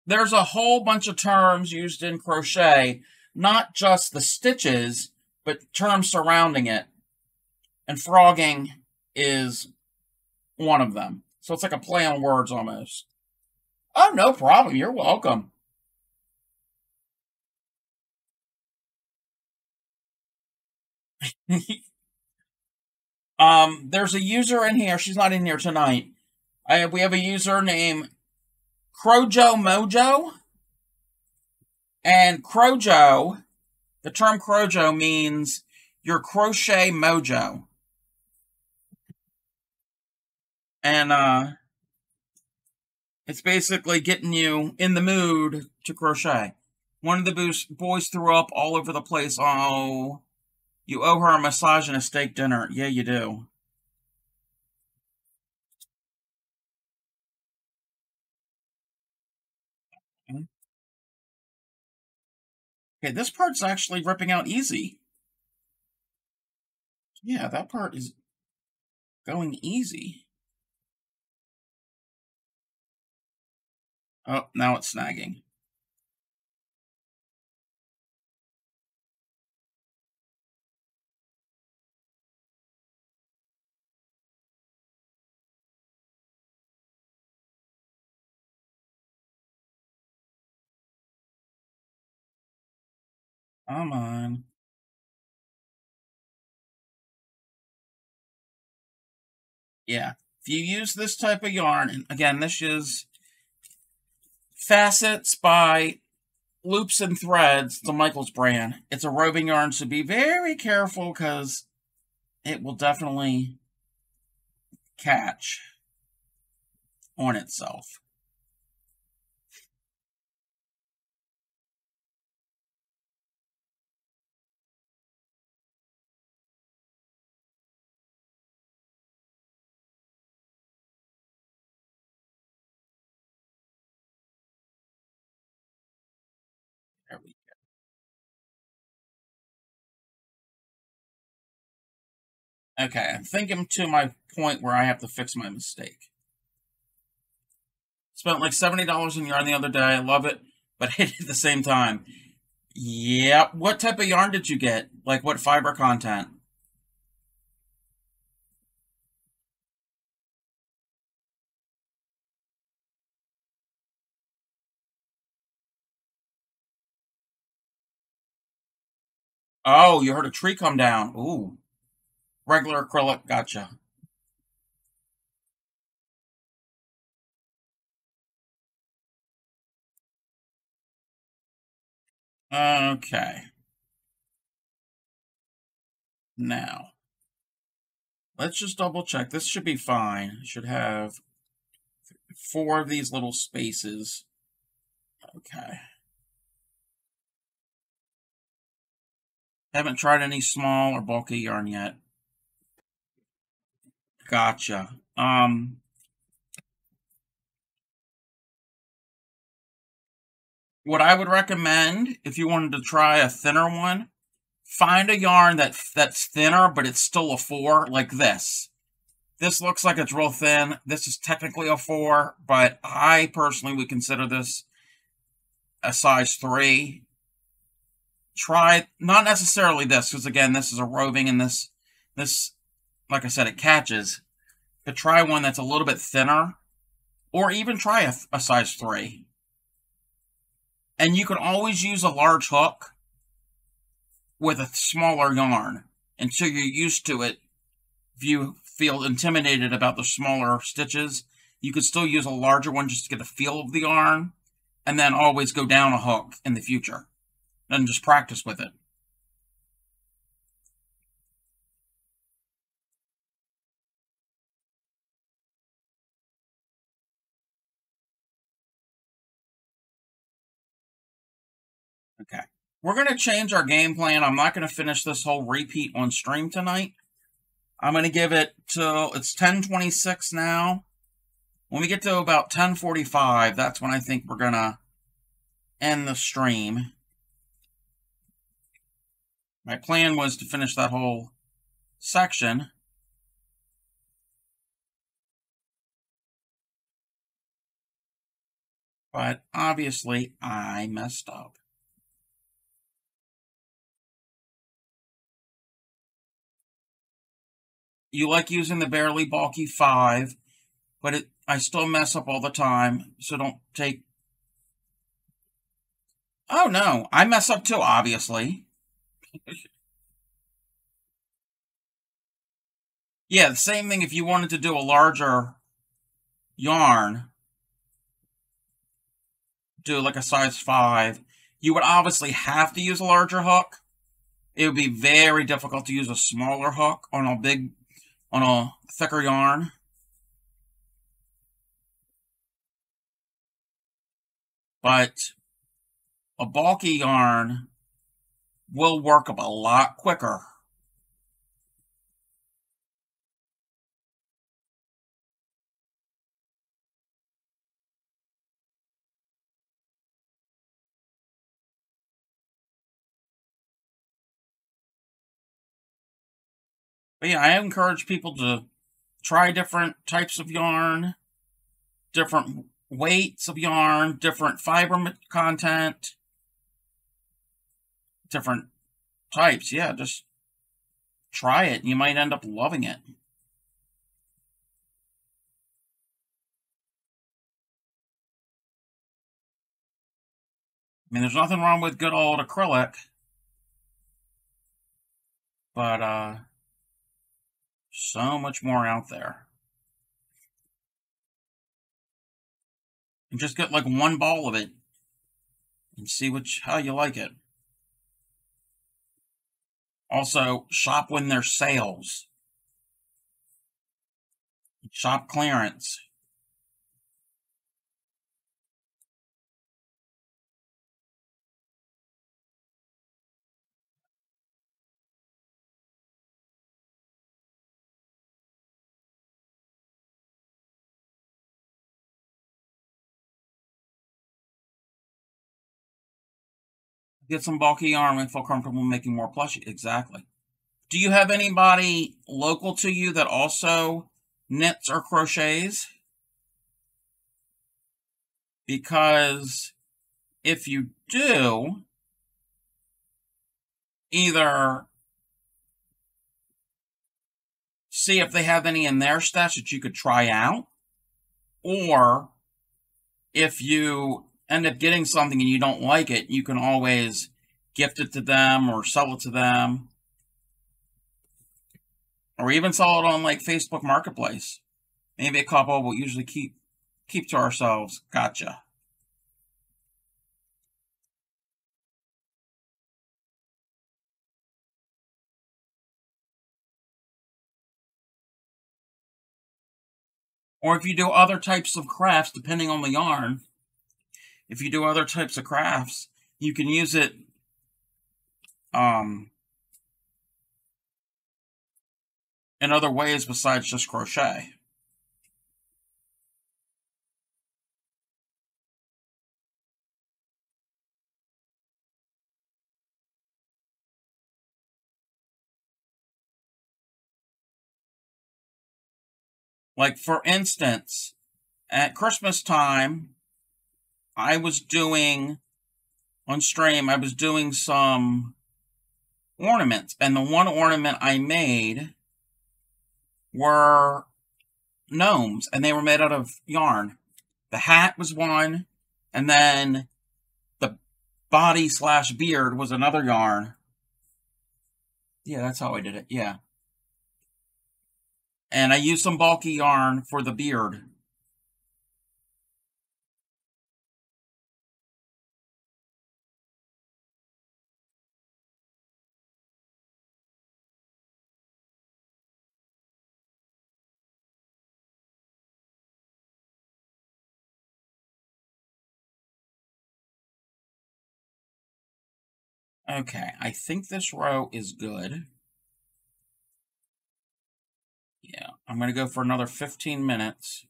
There's a whole bunch of terms used in crochet, not just the stitches, but terms surrounding it. And frogging is one of them. So it's like a play on words almost. Oh, no problem. You're welcome. There's a user in here. She's not in here tonight. We have a user named Crojo Mojo. And Crojo, the term Crojo means your crochet mojo. And it's basically getting you in the mood to crochet. One of the boys threw up all over the place. Oh, you owe her a massage and a steak dinner. Yeah, you do. Okay, this part's actually ripping out easy. Yeah, that part is going easy. Oh, now it's snagging. Come on. Yeah. If you use this type of yarn, and again, this is Facets by Loops and Threads, the Michaels brand. It's a roving yarn, so be very careful because it will definitely catch on itself. There we go. Okay, I'm thinking to my point where I have to fix my mistake. Spent like $70 on yarn the other day. I love it, but hate it at the same time. Yeah. What type of yarn did you get? Like what fiber content? Oh, you heard a tree come down. Ooh. Regular acrylic. Gotcha. Okay. Now, let's just double check. This should be fine. It should have 4 of these little spaces. Okay. Haven't tried any small or bulky yarn yet. Gotcha. What I would recommend if you wanted to try a thinner one, find a yarn that's thinner, but it's still a 4, like this. This looks like it's real thin. This is technically a 4, but I personally would consider this a size 3. Try, not necessarily this, because again, this is a roving, and this, like I said, it catches. But try one that's a little bit thinner, or even try a size 3. And you can always use a large hook with a smaller yarn until you're used to it. If you feel intimidated about the smaller stitches, you could still use a larger one just to get a feel of the yarn, and then always go down a hook in the future. And just practice with it. Okay. We're going to change our game plan. I'm not going to finish this whole repeat on stream tonight. I'm going to give it till it's 10:26 now. When we get to about 10:45, that's when I think we're going to end the stream. My plan was to finish that whole section. But obviously, I messed up. You like using the barely bulky 5, but I still mess up all the time, so don't take... Oh no, I mess up too, obviously. Yeah, the same thing if you wanted to do a larger yarn, do like a size 5, you would obviously have to use a larger hook. It would be very difficult to use a smaller hook on a thicker yarn. But a bulky yarn will work up a lot quicker. But yeah, I encourage people to try different types of yarn, different weights of yarn, different fiber content, different types. Yeah, just try it. You might end up loving it. I mean, there's nothing wrong with good old acrylic. But, so much more out there. And just get like one ball of it and see how you like it. Also, shop when there's sales. Shop clearance. Get some bulky yarn and feel comfortable making more plushie. Exactly. Do you have anybody local to you that also knits or crochets? Because if you do, either see if they have any in their stash that you could try out, or if you end up getting something and you don't like it, you can always gift it to them or sell it to them, or even sell it on like Facebook Marketplace. Maybe a couple, but usually keep to ourselves. Gotcha. Or if you do other types of crafts, depending on the yarn, if you do other types of crafts, you can use it in other ways besides just crochet. Like, for instance, at Christmas time, I was doing, on stream, I was doing some ornaments. And the one ornament I made were gnomes, and they were made out of yarn. The hat was one, and then the body/beard was another yarn. Yeah, that's how I did it, yeah. And I used some bulky yarn for the beard. Okay, I think this row is good. Yeah, I'm going to go for another 15 minutes.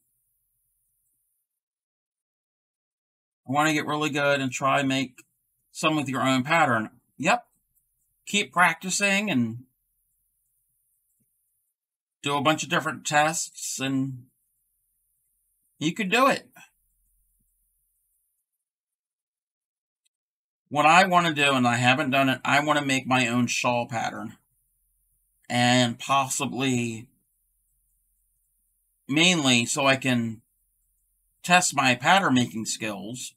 I want to get really good and try make some with your own pattern. Yep. Keep practicing and do a bunch of different tests, and you can do it. What I want to do, and I haven't done it, I want to make my own shawl pattern. And possibly, mainly, so I can test my pattern making skills,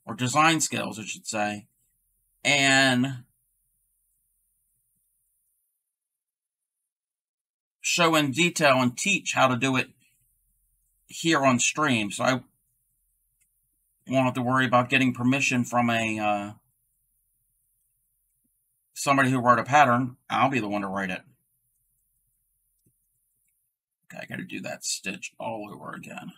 or design skills, I should say, and show in detail and teach how to do it here on stream. So I won't have to worry about getting permission from somebody who wrote a pattern. I'll be the one to write it. Okay, I got to do that stitch all over again.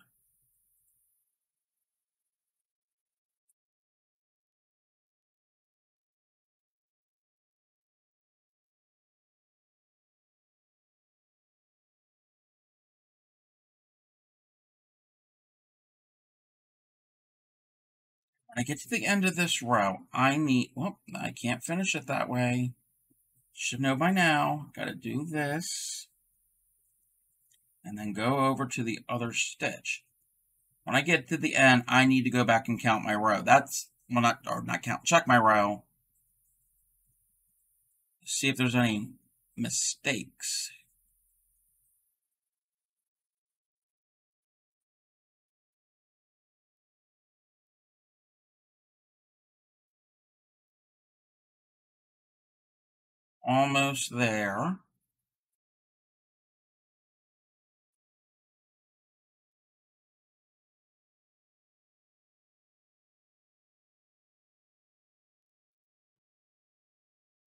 When I get to the end of this row, I can't finish it that way. Should know by now. Got to do this. And then go over to the other stitch. When I get to the end, I need to go back and count my row. Check my row. See if there's any mistakes. almost there.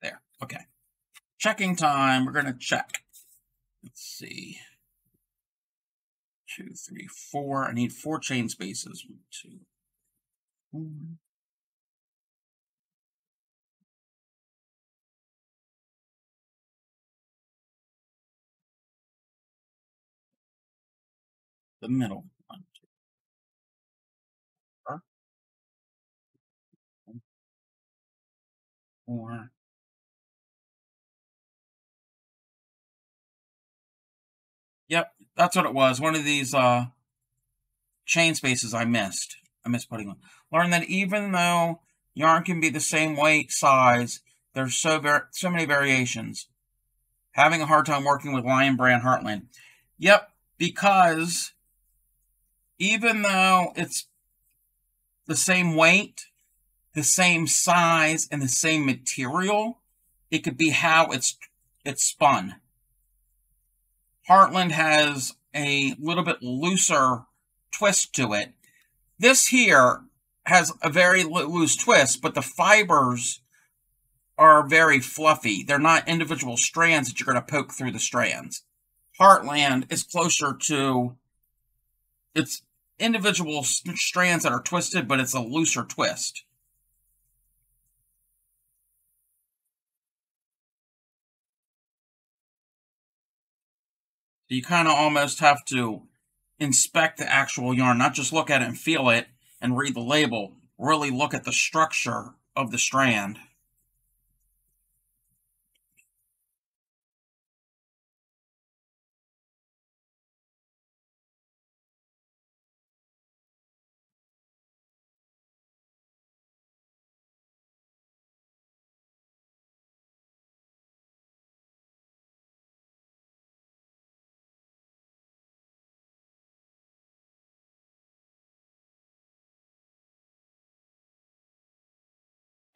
There. Okay. Checking time. We're going to check. Let's see. 2, 3, 4. I need 4 chain spaces. 1, 2, 4. The middle. 1, 2, 4. 4. Yep, that's what it was. One of these chain spaces I missed. I missed putting on. Learn that even though yarn can be the same weight, size, there's so many variations. Having a hard time working with Lion Brand Heartland. Yep, because even though it's the same weight, the same size, and the same material, it could be how it's spun. Heartland has a little bit looser twist to it. This here has a very loose twist, but the fibers are very fluffy. They're not individual strands that you're going to poke through the strands. Heartland is closer to its individual strands that are twisted, but it's a looser twist. You kind of almost have to inspect the actual yarn, not just look at it and feel it and read the label. Really look at the structure of the strand.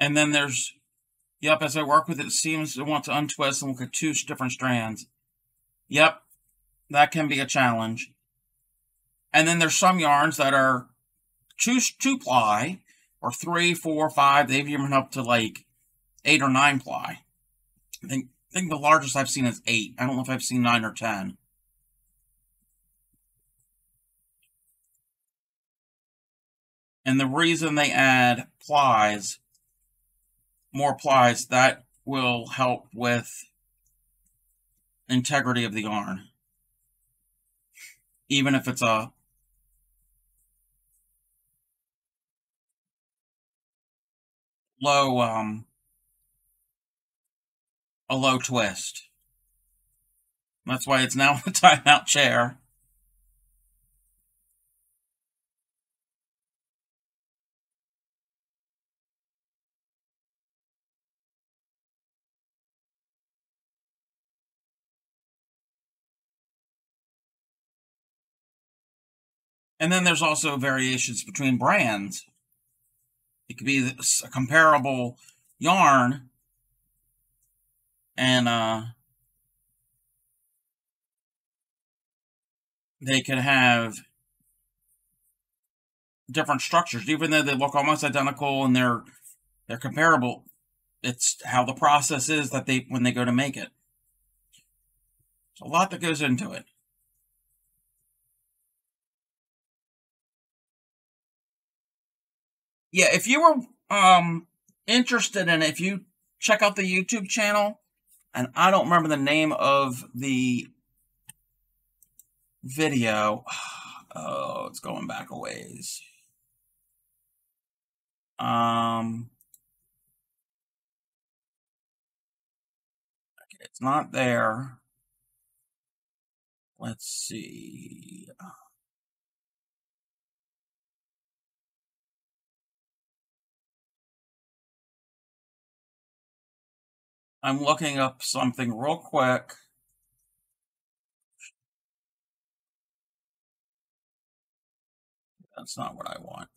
And then there's, yep, as I work with it, it seems to want to untwist and look at 2 different strands. Yep, that can be a challenge. And then there's some yarns that are 2 ply, or 3, 4, 5. They've even up to like 8 or 9 ply. I think the largest I've seen is 8. I don't know if I've seen 9 or 10. And the reason they add plies, more plies, that will help with integrity of the yarn. Even if it's a low twist. That's why it's now the timeout chair. And then there's also variations between brands. It could be a comparable yarn, and they could have different structures, even though they look almost identical and they're comparable. It's how the process is that when they go to make it. There's a lot that goes into it. Yeah, if you were interested in it, if you check out the YouTube channel, and I don't remember the name of the video. Oh, it's going back a ways. Okay, it's not there. Let's see. I'm looking up something real quick. That's not what I want.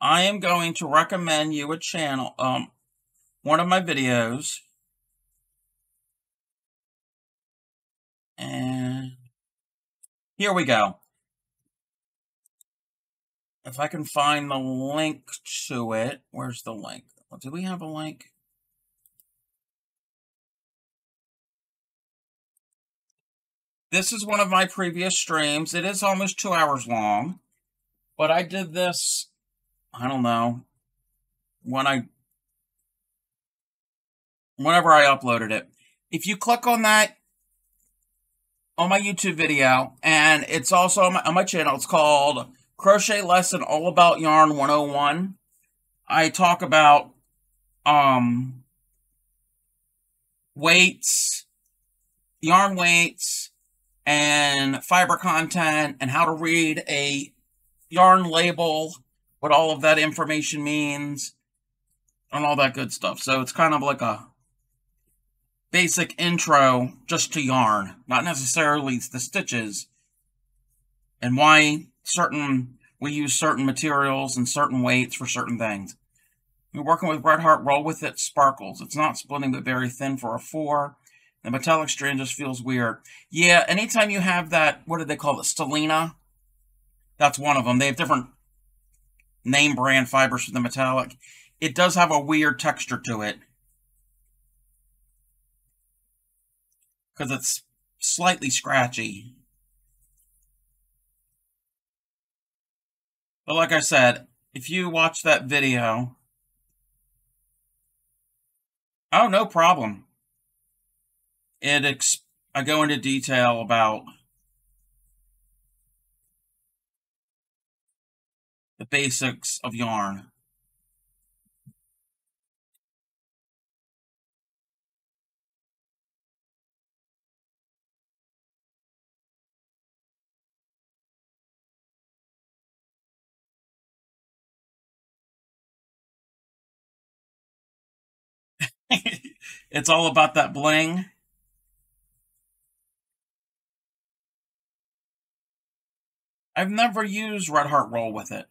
I am going to recommend you a channel, one of my videos. And here we go. If I can find the link to it, where's the link? Do we have a link? This is one of my previous streams. It is almost 2 hours long, but I did this, I don't know, whenever I uploaded it. If you click on that on my YouTube video, and it's also on my channel, it's called Crochet Lesson All About Yarn 101. I talk about weights, yarn weights, and fiber content, and how to read a yarn label, what all of that information means, and all that good stuff. So it's kind of like a basic intro just to yarn, not necessarily the stitches, and why we use certain materials and certain weights for certain things. We're working with Red Heart Roll With It Sparkles. It's not splitting, but very thin for a 4. The metallic strand just feels weird. Yeah, anytime you have that, what do they call it, Stellina? That's one of them. They have different name brand fibers for the metallic. It does have a weird texture to it, because it's slightly scratchy. But like I said, if you watch that video... Oh, no problem. I go into detail about the basics of yarn. It's all about that bling. I've never used Red Heart Roll With It.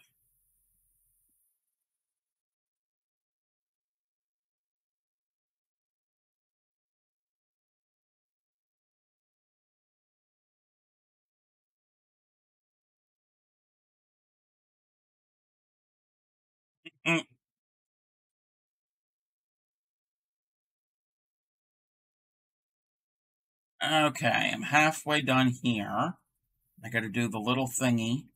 Mm. Okay, I'm halfway done here. I gotta do the little thingy.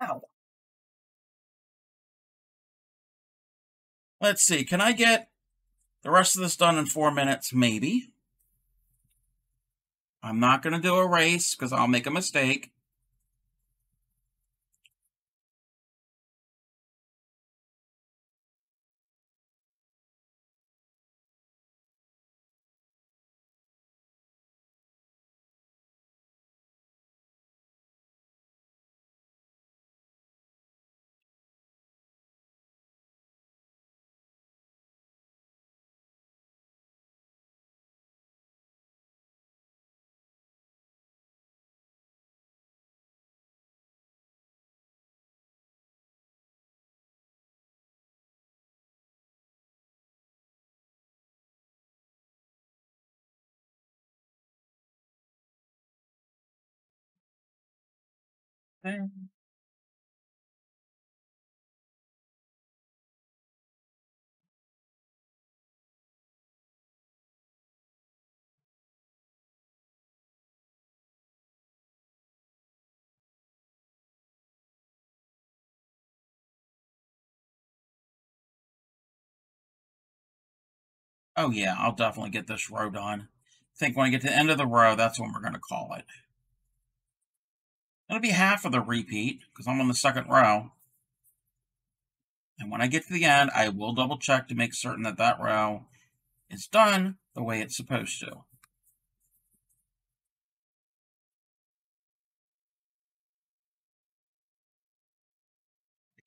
Ow. Let's see, can I get the rest of this done in 4 minutes? Maybe. I'm not going to do a race because I'll make a mistake. Okay. Oh yeah, I'll definitely get this row done. I think when I get to the end of the row, that's when we're going to call it. It'll be half of the repeat, because I'm on the second row. And when I get to the end, I will double check to make certain that that row is done the way it's supposed to.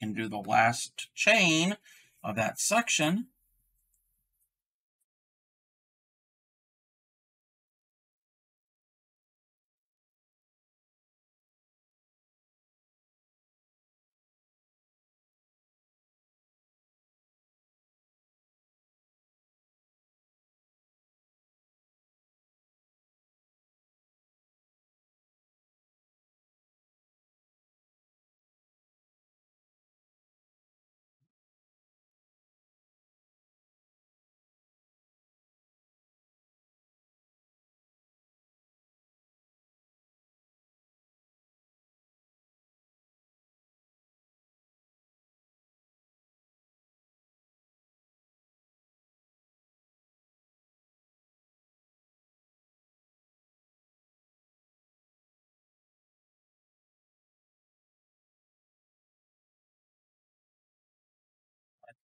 and do the last chain of that section.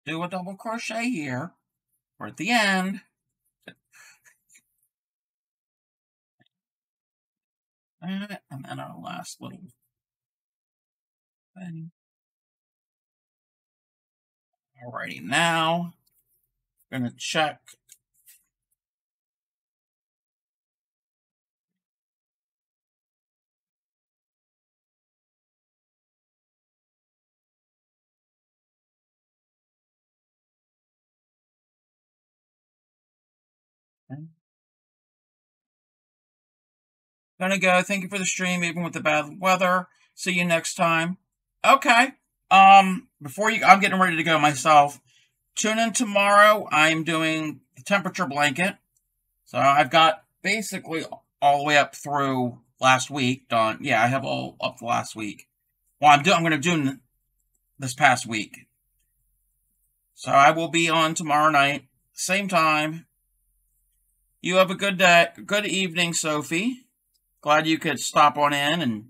Do a double crochet here. We're at the end. And then our last little thing. Alrighty, now I'm going to check. Gonna go. Thank you for the stream, even with the bad weather. See you next time. Okay. Before you, I'm getting ready to go myself. Tune in tomorrow. I'm doing the temperature blanket. So I've got basically all the way up through last week done. Yeah, I have all up to last week. Well, I'm going to do this past week. So I will be on tomorrow night, same time. You have a good day. Good evening, Sophie. Glad you could stop on in and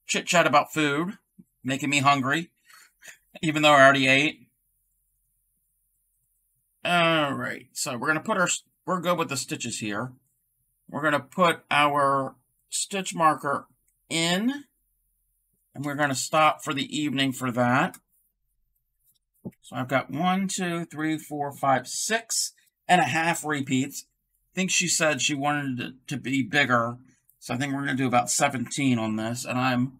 chit-chat about food, making me hungry, even though I already ate. All right, so we're going to put we're good with the stitches here. We're going to put our stitch marker in, and we're going to stop for the evening for that. So I've got 1, 2, 3, 4, 5, 6.5 repeats. I think she said she wanted it to be bigger. So I think we're going to do about 17 on this, and I'm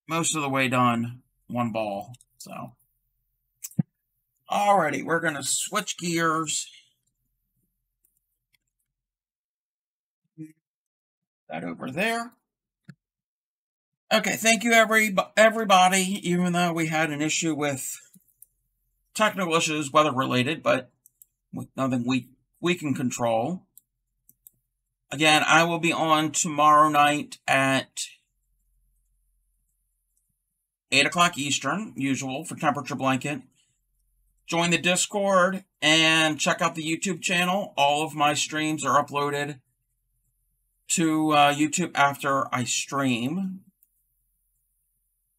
most of the way done one ball. So, alrighty, we're going to switch gears. That over there. Okay, thank you everybody, even though we had an issue with technical issues, weather related, but nothing we can control. Again, I will be on tomorrow night at 8 o'clock Eastern, usual, for Temperature Blanket. Join the Discord and check out the YouTube channel. All of my streams are uploaded to YouTube after I stream.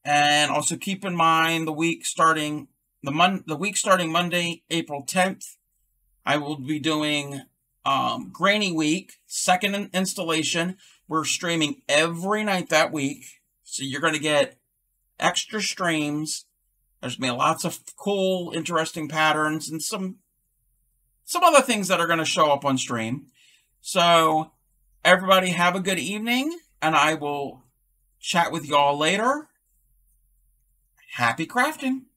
And also keep in mind the week starting Monday, April 10th, I will be doing Granny Week, second installation. We're streaming every night that week, so you're going to get extra streams. There's going to be lots of cool, interesting patterns and some other things that are going to show up on stream. So everybody have a good evening, and I will chat with you all later. Happy crafting!